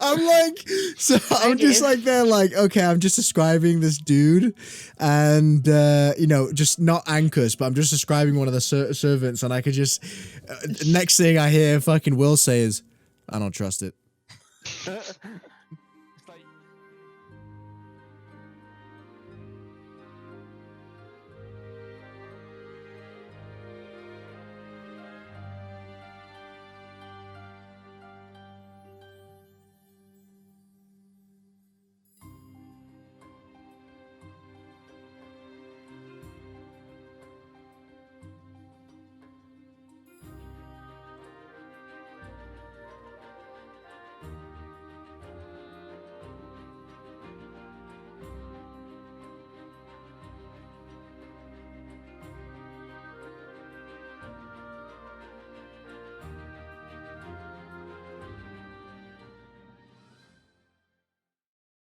I'm like, so I'm just do. like there, like, okay, I'm just describing this dude, and just not Ankus, but I'm just describing one of the servants, and I could just next thing I hear fucking Will say is, I don't trust it.